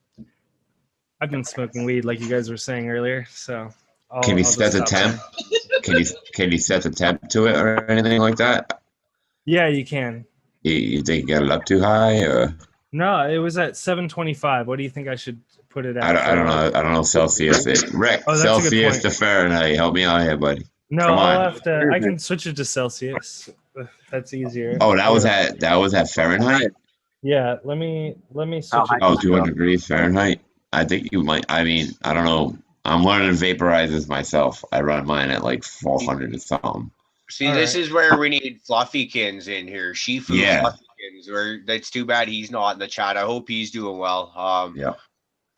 I've been smoking weed like you guys were saying earlier, so Can you I'll set just the stop temp? there. Can you set the temp to it or anything like that? Yeah, you can. You think you got it up too high, or No, it was at 725. What do you think I should put it at? I don't know. I don't know Celsius. Rick, Oh, that's a good Celsius point. to Fahrenheit. Help me out here, buddy. No, Come I'll on. have to. I can switch it to Celsius. That's easier. Oh, that was at Fahrenheit. Yeah, let me switch it. Oh, 200 degrees Fahrenheit. I think you might. I mean, I don't know. I'm learning vaporizers myself. I run mine at like 400 or something. See, this is where we need Fluffykins in here. Shifu Yeah. Fluffykins. Or that's too bad he's not in the chat. I hope he's doing well. Yeah.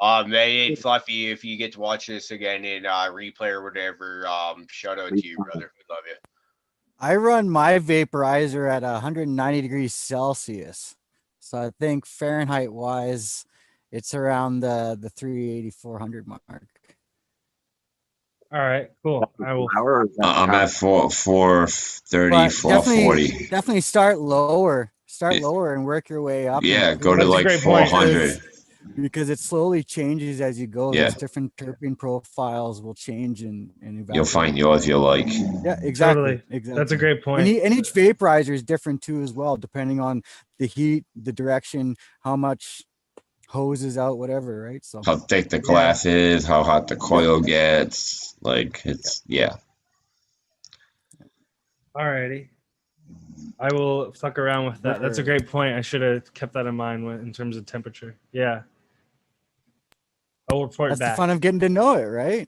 Hey, Fluffy, if you get to watch this again in replay or whatever, shout out to you, brother. We love you. I run my vaporizer at 190 degrees Celsius. So I think Fahrenheit wise, it's around the 380, 400 mark. All right, cool. I will. I'm at 430, But 440. definitely start lower. Start lower and work your way up. Yeah, and go to increase like it 400. Because it slowly changes as you go. Yeah. Those different terpene profiles will change and evaporate. You'll find yours you like. Yeah, exactly. Totally. That's a great point. And each vaporizer is different too as well, depending on the heat, the direction, how much hose is out, whatever, right? So How thick the glass is, how hot the coil gets. Like, it's, yeah. Alrighty. I will fuck around with that. That's a great point. I should have kept that in mind in terms of temperature. Yeah. I'll report that's back. the fun of getting to know it, right?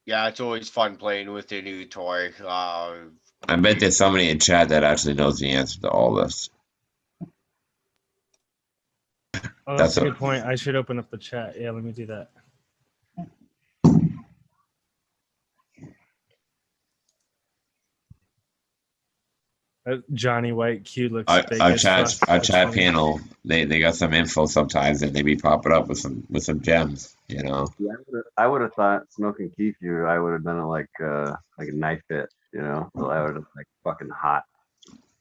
Yeah, it's always fun playing with a new toy. I bet there's somebody in chat that actually knows the answer to all this. Oh, that's a good point. I should open up the chat. Yeah, let me do that. Johnny White Q looks big Our as fuck. our chat panel, they got some info sometimes, and they be popping up with some gems, you know. Yeah, I would have thought smoking Kifu, I would have done it like a knife hit, you know. So I would have like fucking hot.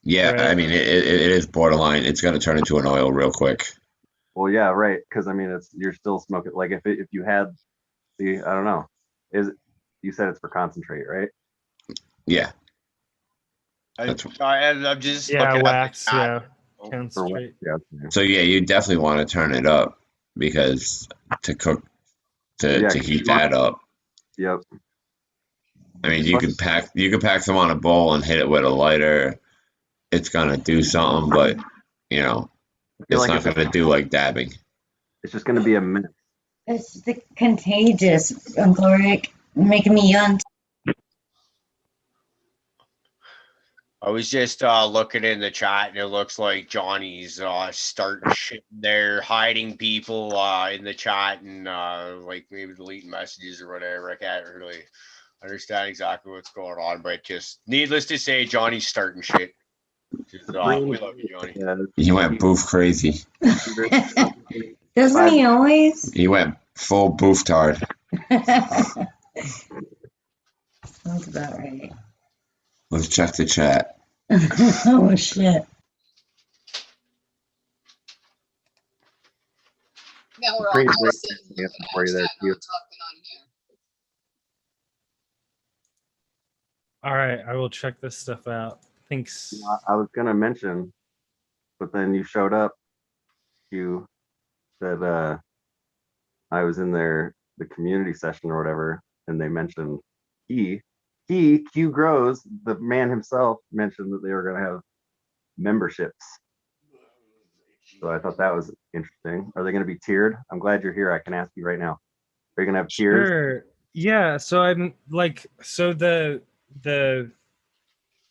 Yeah, Right. I mean it is borderline. It's gonna turn into an oil real quick. Well, yeah, right. Because I mean, you're still smoking. Like if you had the, I don't know, you said it's for concentrate, right? Yeah. I'm just looking wax, at yeah, concentrate. So yeah, you definitely want to turn it up because to cook to heat that up. Yep. I mean, you could pack some on a bowl and hit it with a lighter. It's gonna do something, but you know, it's like not gonna do like dabbing. It's just gonna be a minute. It's the contagious, Uncle Rick, making me young. I was just looking in the chat, and it looks like Johnny's starting shit there, hiding people in the chat, and like maybe deleting messages or whatever. I can't really understand exactly what's going on, but just needless to say, Johnny's starting shit. Just, we love you, Johnny. He went boof crazy. Doesn't he always? He went full boof tard. Sounds about right. Let's check the chat. Oh shit. Now we're all Great just sitting looking at for you there, chat, Q. not talking on here. All right, I will check this stuff out. Thanks. I was gonna mention, but then you showed up. You said I was in there the community session or whatever, and they mentioned Q Grows, the man himself, mentioned that they were going to have memberships. So I thought that was interesting. Are they going to be tiered? I'm glad you're here. I can ask you right now. Are you going to have tiers? Sure. Yeah. So I'm like, so the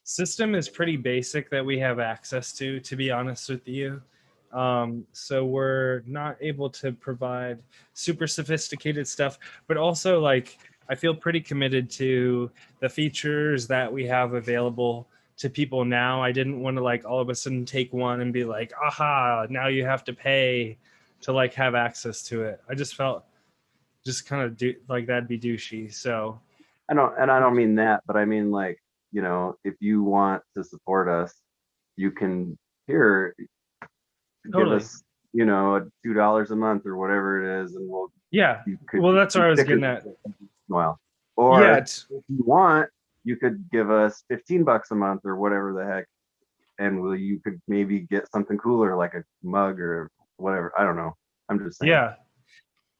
system is pretty basic that we have access to be honest with you. So we're not able to provide super sophisticated stuff, but also like I feel pretty committed to the features that we have available to people now. I didn't want to like all of a sudden take one and be like, aha, now you have to pay to like have access to it. I just felt just kind of like that'd be douchey. So I don't mean that, but I mean like, you know, if you want to support us, you can give us, you know, $2 a month or whatever it is, and we'll well, that's what I was getting at. Well, or if you want, you could give us $15 a month or whatever the heck, and you could maybe get something cooler like a mug or whatever. I don't know. I'm just saying.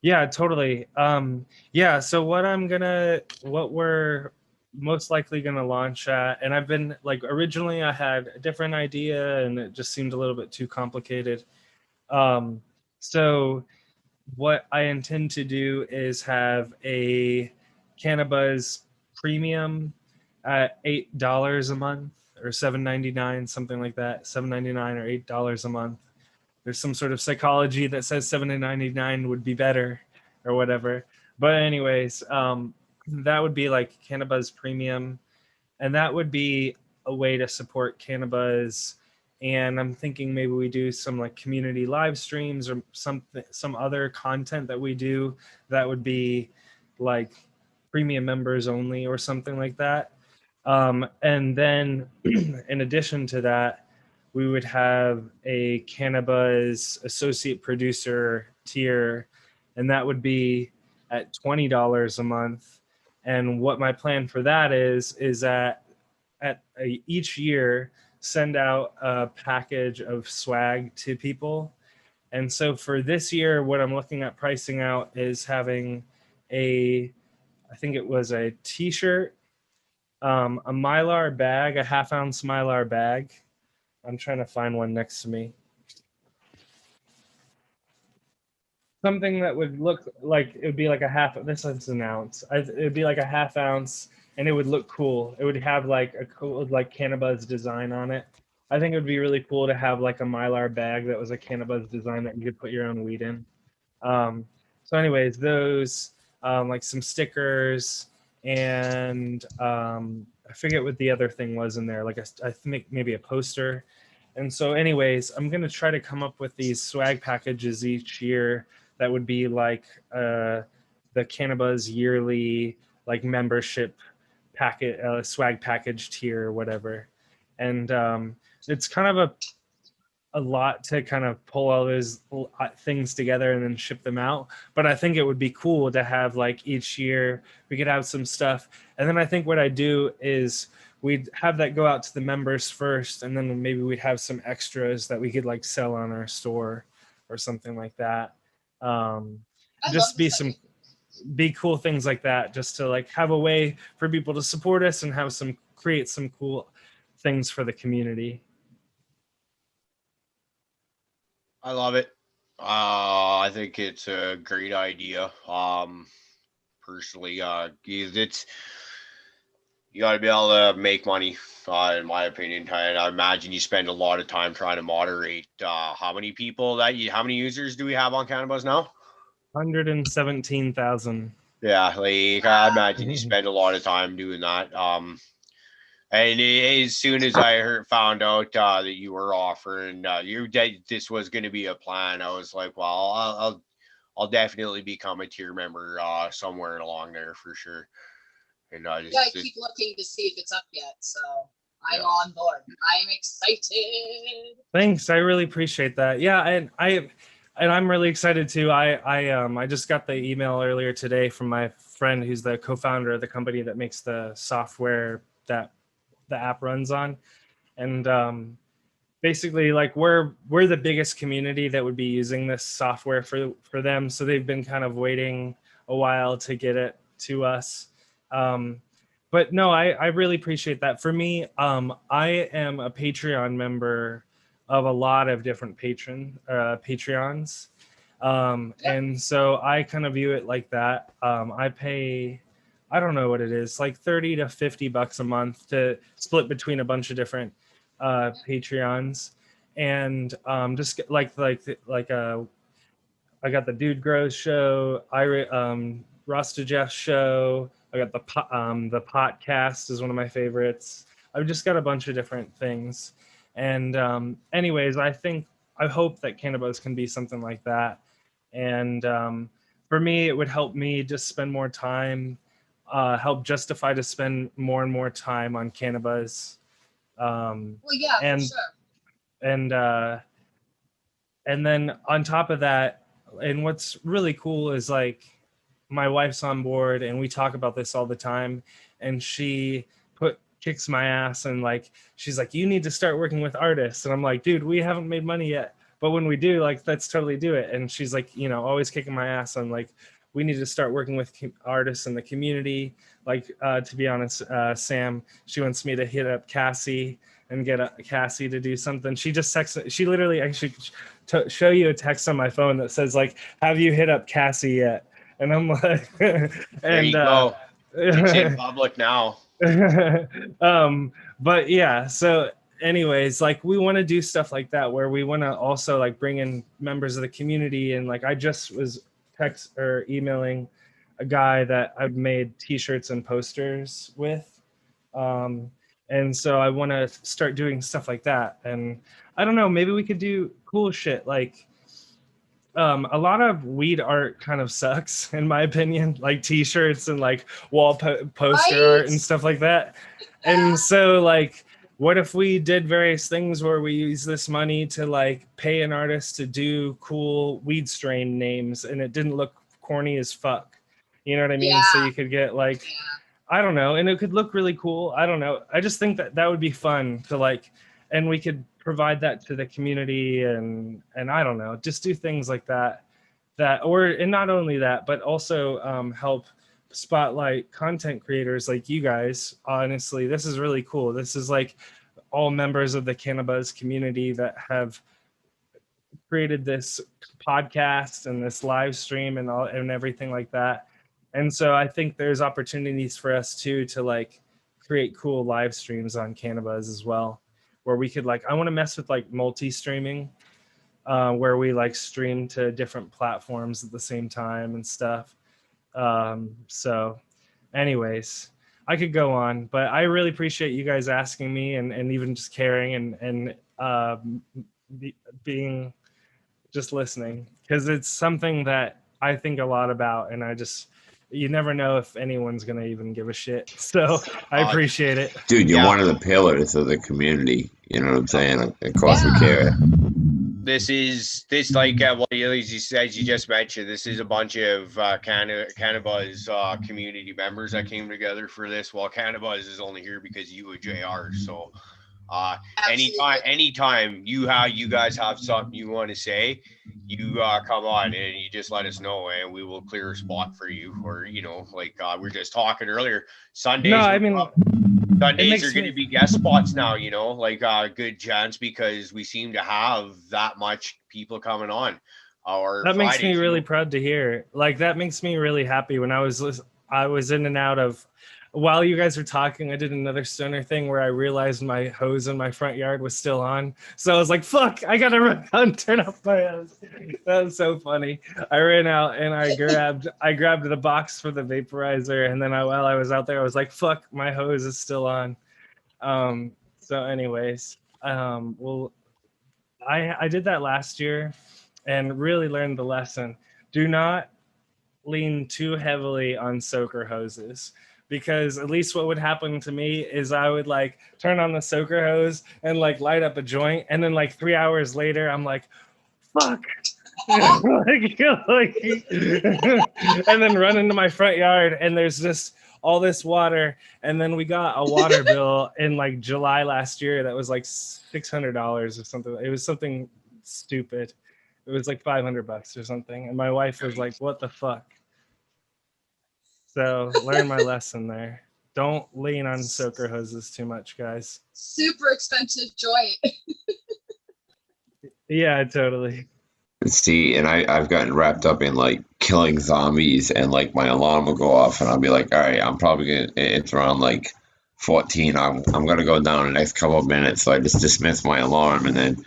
Yeah, totally. Yeah, so what we're most likely gonna launch at, and I've been like, originally I had a different idea and it just seemed a little bit too complicated. So what I intend to do is have a Cannabuzz premium at $8 a month or $7.99, something like that, $7.99 or $8 a month. There's some sort of psychology that says $7.99 would be better or whatever. But anyways, that would be like Cannabuzz Premium, and that would be a way to support Cannabuzz. And I'm thinking maybe we do some like community live streams or some other content that we do that would be like premium members only or something like that. And then in addition to that, we would have a Cannabuzz associate producer tier, and that would be at $20 a month. And what my plan for that is that each year send out a package of swag to people. And so for this year, what I'm looking at pricing out is having I think it was a t-shirt, a Mylar bag, a half-ounce Mylar bag. I'm trying to find one next to me. Something that would look like it would be like this is an ounce. It would be like a half ounce, and it would look cool. It would have like a cool like Cannabuzz design on it. I think it would be really cool to have like a Mylar bag that was a Cannabuzz design that you could put your own weed in. So anyways, those like some stickers, and I forget what the other thing was in there. Like I think maybe a poster. And so anyways, I'm going to try to come up with these swag packages each year that would be like the Cannabuzz yearly like membership packet, swag package tier or whatever. And it's kind of a lot to kind of pull all those things together and then ship them out. But I think it would be cool to have like each year we could have some stuff. And then I think what I do is we'd have that go out to the members first, and then maybe we'd have some extras that we could like sell on our store or something like that. Just be cool things like that, just to like have a way for people to support us and create some cool things for the community. I love it. I think it's a great idea. Personally, it's you got to be able to make money, in my opinion. And I imagine you spend a lot of time trying to moderate. How many users do we have on Cannabuzz now? 117,000. Yeah, like I imagine you spend a lot of time doing that. And as soon as I found out that you were offering, this was going to be a plan, I was like, well, I'll definitely become a tier member somewhere along there for sure. And I keep looking to see if it's up yet. So I'm on board. I'm excited. Thanks, I really appreciate that. Yeah, and I'm really excited too. I just got the email earlier today from my friend who's the co-founder of the company that makes the software that the app runs on, and basically like we're the biggest community that would be using this software for them. So they've been kind of waiting a while to get it to us. But no, I really appreciate that. For me, I am a Patreon member of a lot of different Patreons. And so I kind of view it like that. I pay, I don't know what it is, like 30 to $50 a month to split between a bunch of different Patreons. And just I got the Dude Grows show, Rasta Jeff show. I got the podcast is one of my favorites. I've just got a bunch of different things. And anyways, I hope that Cannabis can be something like that. And for me, it would help me just spend more time, help justify to spend more and more time on Cannabis. Well, yeah, and for sure. And then on top of that, and what's really cool is like my wife's on board and we talk about this all the time, and she kicks my ass and like she's like, you need to start working with artists. And I'm like, dude, we haven't made money yet, but when we do, like, let's totally do it. And she's like, you know, always kicking my ass on like, we need to start working with artists in the community. Like, to be honest, Sam, she wants me to hit up Cassie and get Cassie to do something. She just texted, she literally actually show you a text on my phone that says like, have you hit up Cassie yet? And I'm like, and there you go. It's in public now. But yeah, so anyways, like we want to do stuff like that where we want to also like bring in members of the community. And like I just was emailing a guy that I've made t-shirts and posters with, and so I want to start doing stuff like that. And I don't know, maybe we could do cool shit like a lot of weed art kind of sucks in my opinion, like t-shirts and like wall poster art and stuff like that. And so like, what if we did various things where we use this money to like pay an artist to do cool weed strain names and it didn't look corny as fuck, you know what I mean? So you could get like, I don't know, and it could look really cool. I don't know, I just think that would be fun to like, and we could provide that to the community, and I don't know, just do things like that, and not only that, but also help spotlight content creators like you guys. Honestly, this is really cool. This is like all members of the Cannabis community that have created this podcast and this live stream and everything like that. And so I think there's opportunities for us too to like create cool live streams on Cannabis as well, where we could like, I want to mess with like multi-streaming, where we like stream to different platforms at the same time and stuff. So anyways, I could go on, but I really appreciate you guys asking me and even just caring and being just listening, because it's something that I think a lot about, and you never know if anyone's gonna even give a shit. So I appreciate it. Dude, you're one of the pillars of the community. You know what I'm saying? Of course we care. This like what you said, you just mentioned, this is a bunch of Cannabis community members that came together for this. While Cannabis is only here because you and JR. So anytime you guys have something you want to say, you come on and you just let us know and we will clear a spot for you. Or like we were just talking earlier, Sundays. No, I mean, Sundays are going to be guest spots now, like a good chance, because we seem to have that much people coming on. Or that makes me really proud to hear. Like that makes me really happy. When I was in and out of, while you guys were talking, I did another stoner thing where I realized my hose in my front yard was still on. So I was like, fuck, I gotta run out and turn off my hose. That was so funny. I ran out and I grabbed the box for the vaporizer, and then while I was out there, I was like, fuck, my hose is still on. So anyways, well, I did that last year and really learned the lesson. Do not lean too heavily on soaker hoses, because at least what would happen to me is I would like turn on the soaker hose and like light up a joint, and then like 3 hours later I'm like, fuck. and then run into my front yard and there's just all this water. And then we got a water bill in like July last year that was like $600 or something. It was something stupid. It was like $500 or something. And my wife was like, what the fuck? So learn my lesson there. Don't lean on soaker hoses too much, guys. Super expensive joint. Yeah, totally. See, and I've gotten wrapped up in like killing zombies, and like my alarm will go off, and I'll be like, all right, I'm probably gonna. It's around like 14. I'm gonna go down in the next couple of minutes, so I just dismiss my alarm, and then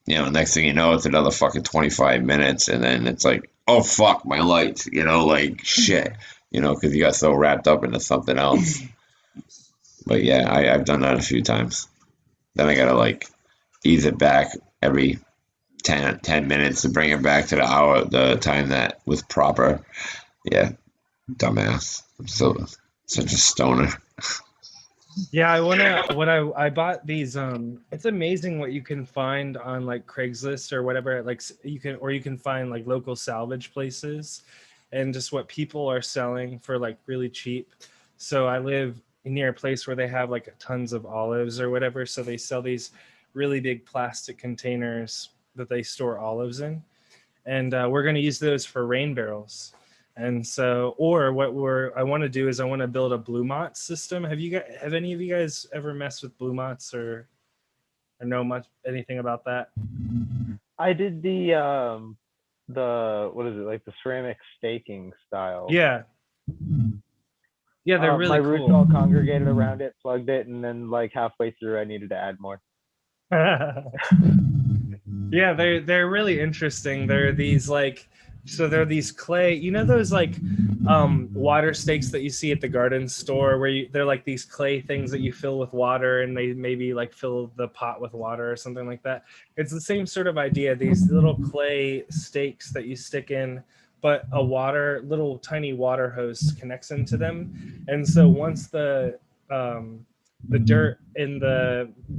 next thing you know, it's another fucking 25 minutes, and then it's like, oh fuck, my lights, like shit, because you got so wrapped up into something else. But yeah, I've done that a few times. Then I gotta like ease it back every 10 minutes to bring it back to the time that was proper. Yeah, dumbass. I'm so such a stoner. Yeah, I bought these it's amazing what you can find on like Craigslist or whatever, like you can find like local salvage places and just what people are selling for like really cheap. So I live near a place where they have like tons of olives or whatever, so they sell these really big plastic containers that they store olives in, and we're going to use those for rain barrels. And so, or what I want to do is I want to build a Blue Mott system. Have any of you guys ever messed with Blue Motts or know anything about that? I did the what is it, like the ceramic staking style? Yeah. Yeah, they're really my cool. roots all congregated around it, plugged it, and then like halfway through I needed to add more. Yeah, they're really interesting. They're these clay, those like water stakes that you see at the garden store where they're like these clay things that you fill with water, and they maybe like fill the pot with water or something like that. It's the same sort of idea, these little clay stakes that you stick in, but a little tiny water hose connects into them. And so once the dirt in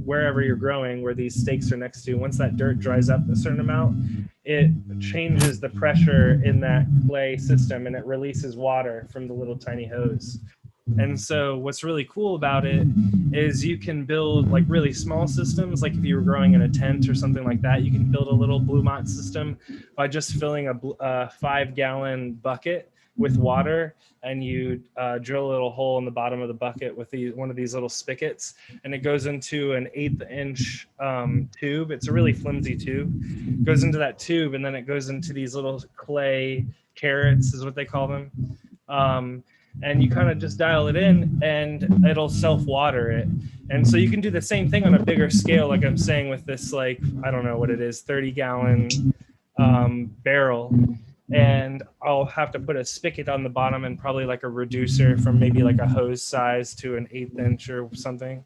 wherever you're growing, where these stakes are next to, once that dirt dries up a certain amount, it changes the pressure in that clay system and it releases water from the little tiny hose. And so what's really cool about it is you can build like really small systems. Like if you were growing in a tent or something like that, you can build a little Blue Mott system by just filling a 5-gallon bucket with water, and you drill a little hole in the bottom of the bucket with one of these little spigots, and it goes into an 1/8 inch tube. It's a really flimsy tube. It goes into that tube, and then it goes into these little clay carrots, is what they call them. And you kind of just dial it in, and it'll self-water it. And so you can do the same thing on a bigger scale, like I'm saying with this, like, I don't know what it is, 30-gallon barrel. And I'll have to put a spigot on the bottom and probably like a reducer from maybe like a hose size to an 1/8 inch or something.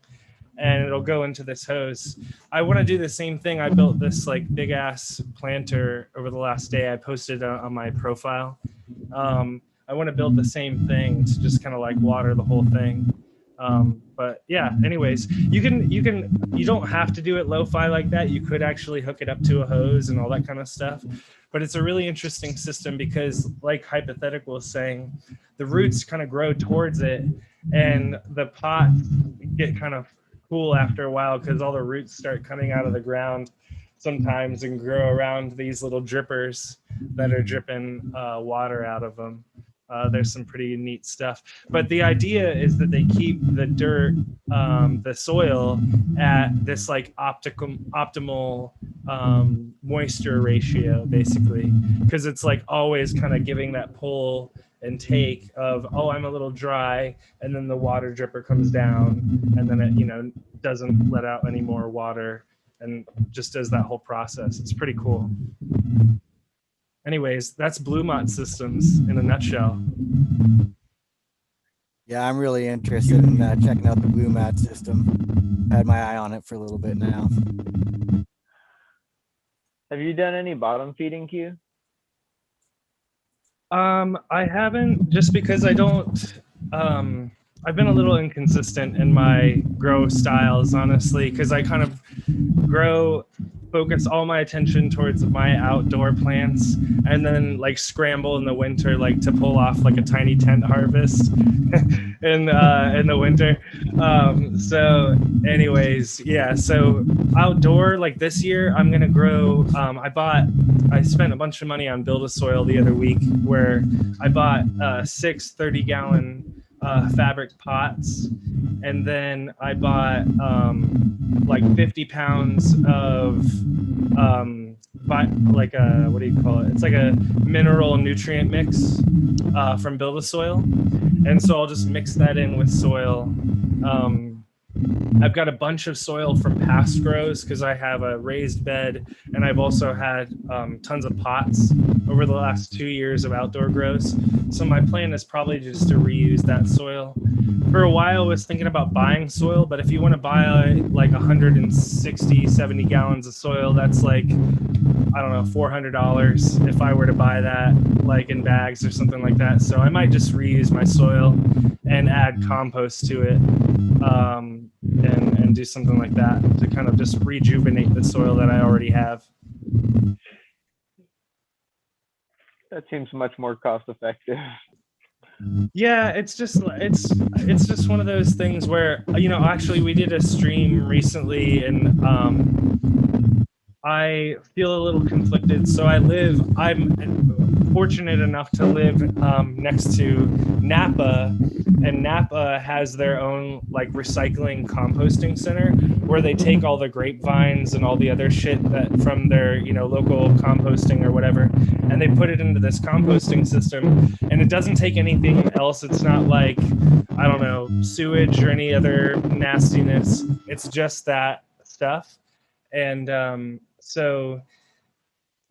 And it'll go into this hose. I want to do the same thing. I built this like big ass planter over the last day. I posted on my profile. I want to build the same thing to just kind of like water the whole thing. But yeah, anyways, you don't have to do it lo-fi like that. You could actually hook it up to a hose and all that kind of stuff. But it's a really interesting system because, like Hypothetical was saying, the roots kind of grow towards it, and the pots get kind of cool after a while because all the roots start coming out of the ground sometimes and grow around these little drippers that are dripping water out of them. There's some pretty neat stuff. But the idea is that they keep the dirt, the soil, at this like optimal moisture ratio, basically, because it's like always kind of giving that pull and take of, oh, I'm a little dry, and then the water dripper comes down, and then it doesn't let out any more water and just does that whole process. It's pretty cool. Anyways, that's Blue Mott Systems in a nutshell. Yeah, I'm really interested in checking out the Blue Mott system. Had my eye on it for a little bit now. Have you done any bottom feeding, Q? I haven't, just because I don't I've been a little inconsistent in my grow styles, honestly, because I kind of focus all my attention towards my outdoor plants, and then like scramble in the winter, like to pull off like a tiny tent harvest in the winter. So, anyways, yeah. So outdoor, like this year, I'm gonna grow. I spent a bunch of money on Build-A-Soil the other week, where I bought 6 30-gallon fabric pots, and then I bought like 50 pounds of like a, what do you call it? It's like a mineral nutrient mix from Build-A-Soil, and so I'll just mix that in with soil. I've got a bunch of soil from past grows because I have a raised bed, and I've also had tons of pots over the last 2 years of outdoor grows. So my plan is probably just to reuse that soil. For a while, I was thinking about buying soil, but if you want to buy like 160, 70 gallons of soil, that's like, I don't know, $400 if I were to buy that like in bags or something like that. So I might just reuse my soil and add compost to it, and do something like that to kind of just rejuvenate the soil that I already have. That seems much more cost effective. Yeah, it's just one of those things where, actually we did a stream recently, and I feel a little conflicted. So I'm fortunate enough to live next to Napa, and Napa has their own like recycling composting center where they take all the grapevines and all the other shit that from their local composting or whatever, and they put it into this composting system, and it doesn't take anything else. It's not like, I don't know, sewage or any other nastiness. It's just that stuff. And so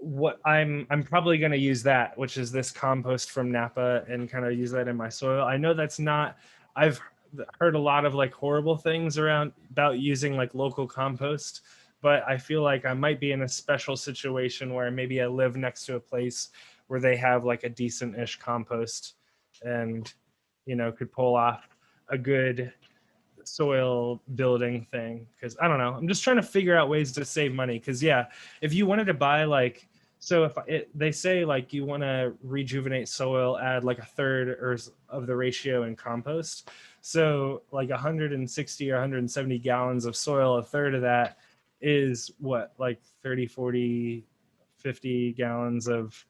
what I'm probably going to use that, which is this compost from Napa, and kind of use that in my soil. I know that's not, I've heard a lot of like horrible things about using like local compost, but I feel like I might be in a special situation where maybe I live next to a place where they have like a decent-ish compost, and could pull off a good soil building thing. Because I don't know, I'm just trying to figure out ways to save money, because if you wanted to buy like, so they say like you want to rejuvenate soil, add like a third of the ratio in compost. So like 160 or 170 gallons of soil, a third of that is what, like 30, 40, 50 gallons of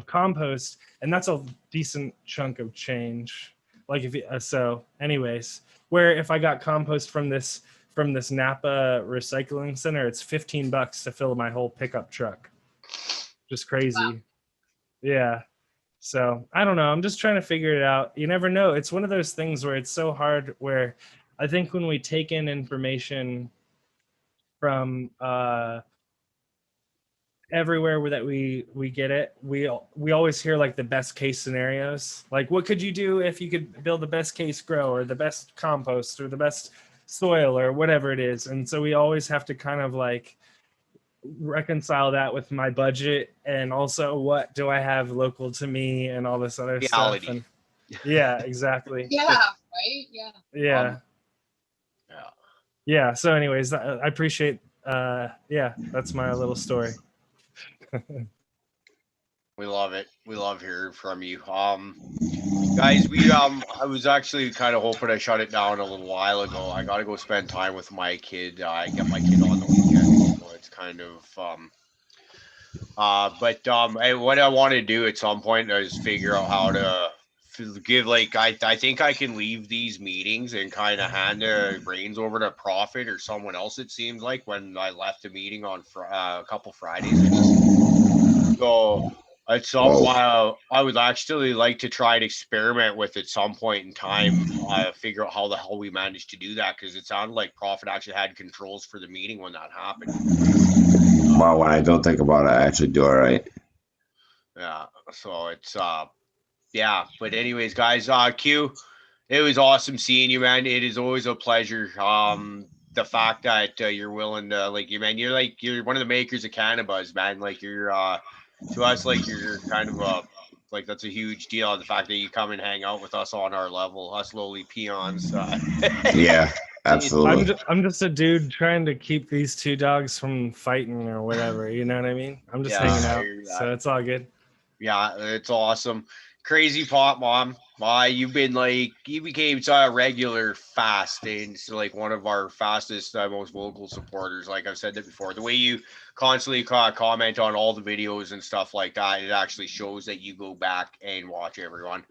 compost, and that's a decent chunk of change. Like so anyways, where if I got compost from this Napa recycling center, it's $15 to fill my whole pickup truck. Just crazy. Wow. Yeah. So I don't know. I'm just trying to figure it out. You never know. It's one of those things where it's so hard, where I think when we take in information from everywhere that we get it, we always hear like the best case scenarios, like what could you do if you could build the best case grow, or the best compost, or the best soil, or whatever it is. And so we always have to kind of like reconcile that with my budget, and also what do I have local to me, and all this other reality stuff. And yeah, exactly. Yeah, right. Yeah. So anyways, I appreciate that's my little story. We love it. We love hearing from you. Guys, I was actually kind of hoping I shut it down a little while ago. I got to go spend time with my kid. I get my kid on the weekend, so it's kind of what I want to do at some point is figure out how to give, like, I think I can leave these meetings and kind of hand the reins over to Prophet or someone else. It seems like when I left the meeting on a couple Fridays ago. So at some while, I would actually like to try to experiment with at some point in time, figure out how the hell we managed to do that, because it sounded like Prophet actually had controls for the meeting when that happened. Wow, when I don't think about it, I actually do all right. Yeah, so it's but anyways, guys, Q, it was awesome seeing you, man. It is always a pleasure. The fact that you're willing to, like, you're one of the makers of cannabis, man. Like, you're to us, like, you're kind of like that's a huge deal. The fact that you come and hang out with us on our level, us lowly peons. Yeah, absolutely. I'm just a dude trying to keep these two dogs from fighting or whatever. You know what I mean? I'm just Yeah, hanging I out, hear that. so it's all good. Yeah, it's awesome. Crazy Pot Mom. Why you became a regular fast and so like one of our fastest, most vocal supporters. Like I've said that before, the way you constantly comment on all the videos and stuff like that, it actually shows that you go back and watch everyone.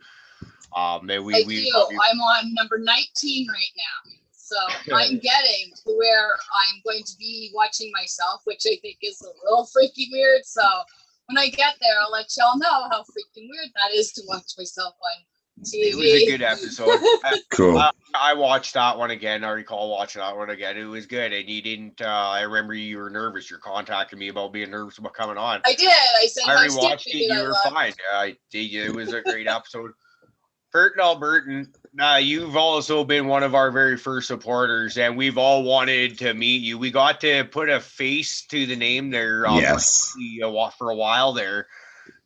I do. I'm on number 19 right now. So I'm getting to where I'm going to be watching myself, which I think is a little freaking weird. So when I get there, I'll let y'all know how freaking weird that is to watch myself on TV. It was a good episode. Cool. I watched that one again. I recall watching that one again. It was good. And you didn't, I remember you were nervous. You're contacting me about being nervous about coming on. I did. I said, I rewatched it. You were fine. It was a great episode. Burton Albertan, you've also been one of our very first supporters, and we've all wanted to meet you. We got to put a face to the name there yes. For a while there,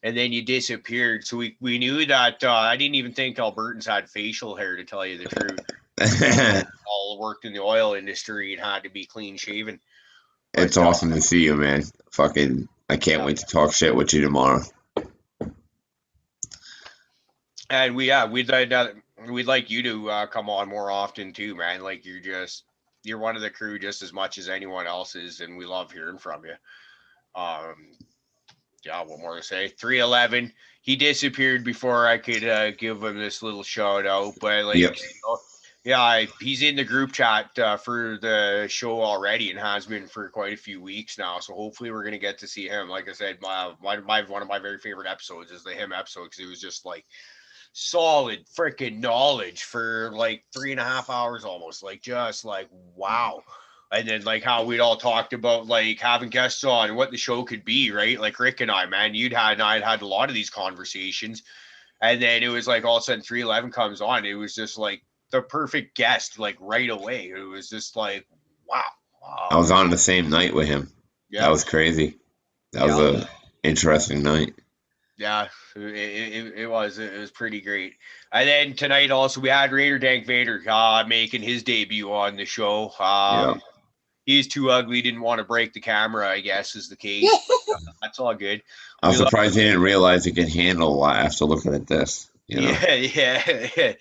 and then you disappeared. So we knew that I didn't even think Albertans had facial hair, to tell you the truth. All worked in the oil industry and had to be clean shaven. It's awesome to see you, man. Fucking, I can't wait to talk shit with you tomorrow. And we'd like you to come on more often too, man. Like you're one of the crew just as much as anyone else is, and we love hearing from you. Yeah, what more to say? 311. He disappeared before I could give him this little shout out, but like, yep. He's in the group chat for the show already and has been for quite a few weeks now. So hopefully we're gonna get to see him. Like I said, one of my very favorite episodes is the him episode because it was just like solid freaking knowledge for like 3.5 hours almost, like just like wow. And then like how we'd all talked about like having guests on and what the show could be, right? Like Rick and I, man, I'd had a lot of these conversations, and then it was like all of a sudden 311 comes on. It was just like the perfect guest, like right away. It was just like wow. I was on the same night with him. Yeah, that was crazy. That was a interesting night. Yeah, it was pretty great. And then tonight also we had Raider Dank Vader making his debut on the show. He's too ugly, didn't want to break the camera, I guess is the case. That's all good. I'm surprised he didn't realize he could handle a lot after looking at this. You know? Yeah.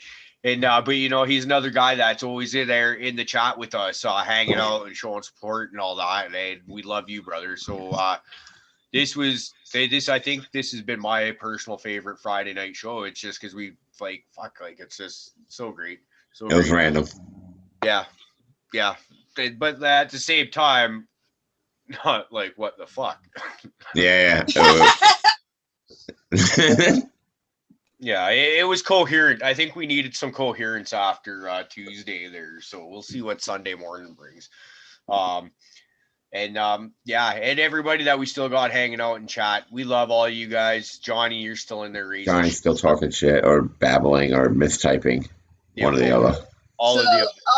And but you know, he's another guy that's always in there in the chat with us, hanging out and showing support and all that. And we love you, brother. So I think this has been my personal favorite Friday night show. It's just because we it's just so great. So it was random. Yeah. But at the same time, not like what the fuck. Yeah. Yeah, it was coherent. I think we needed some coherence after Tuesday there. So we'll see what Sunday morning brings. And everybody that we still got hanging out in chat, we love all you guys. Johnny, you're still in there. Johnny's still talking shit or babbling or mistyping, one or the other. I'll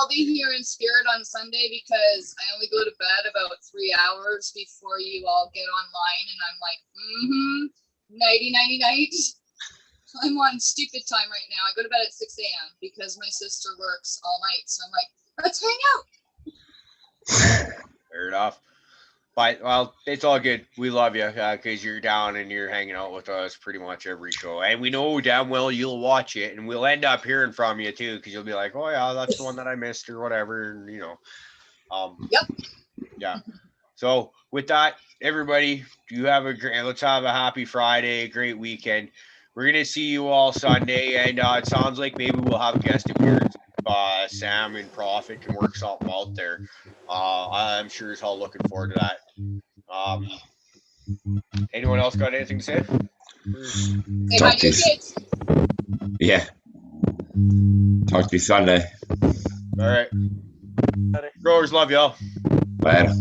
be here in spirit on Sunday because I only go to bed about 3 hours before you all get online, and I'm like, nighty night. I'm on stupid time right now. I go to bed at 6 a.m. because my sister works all night, so I'm like, let's hang out. Fair enough. But well, it's all good. We love you because you're down and you're hanging out with us pretty much every show, and we know damn well you'll watch it, and we'll end up hearing from you too because you'll be like, oh yeah, that's the one that I missed or whatever, you know. Yep. Yeah. So with that, everybody, let's have a happy Friday, great weekend. We're gonna see you all Sunday, and it sounds like maybe we'll have a guest appearance. Sam and Prophet can work something out there. I'm sure as hell looking forward to that. Anyone else got anything to say? Talk to you. Yeah. Talk to you Sunday. All right. Growers, love y'all. Bye.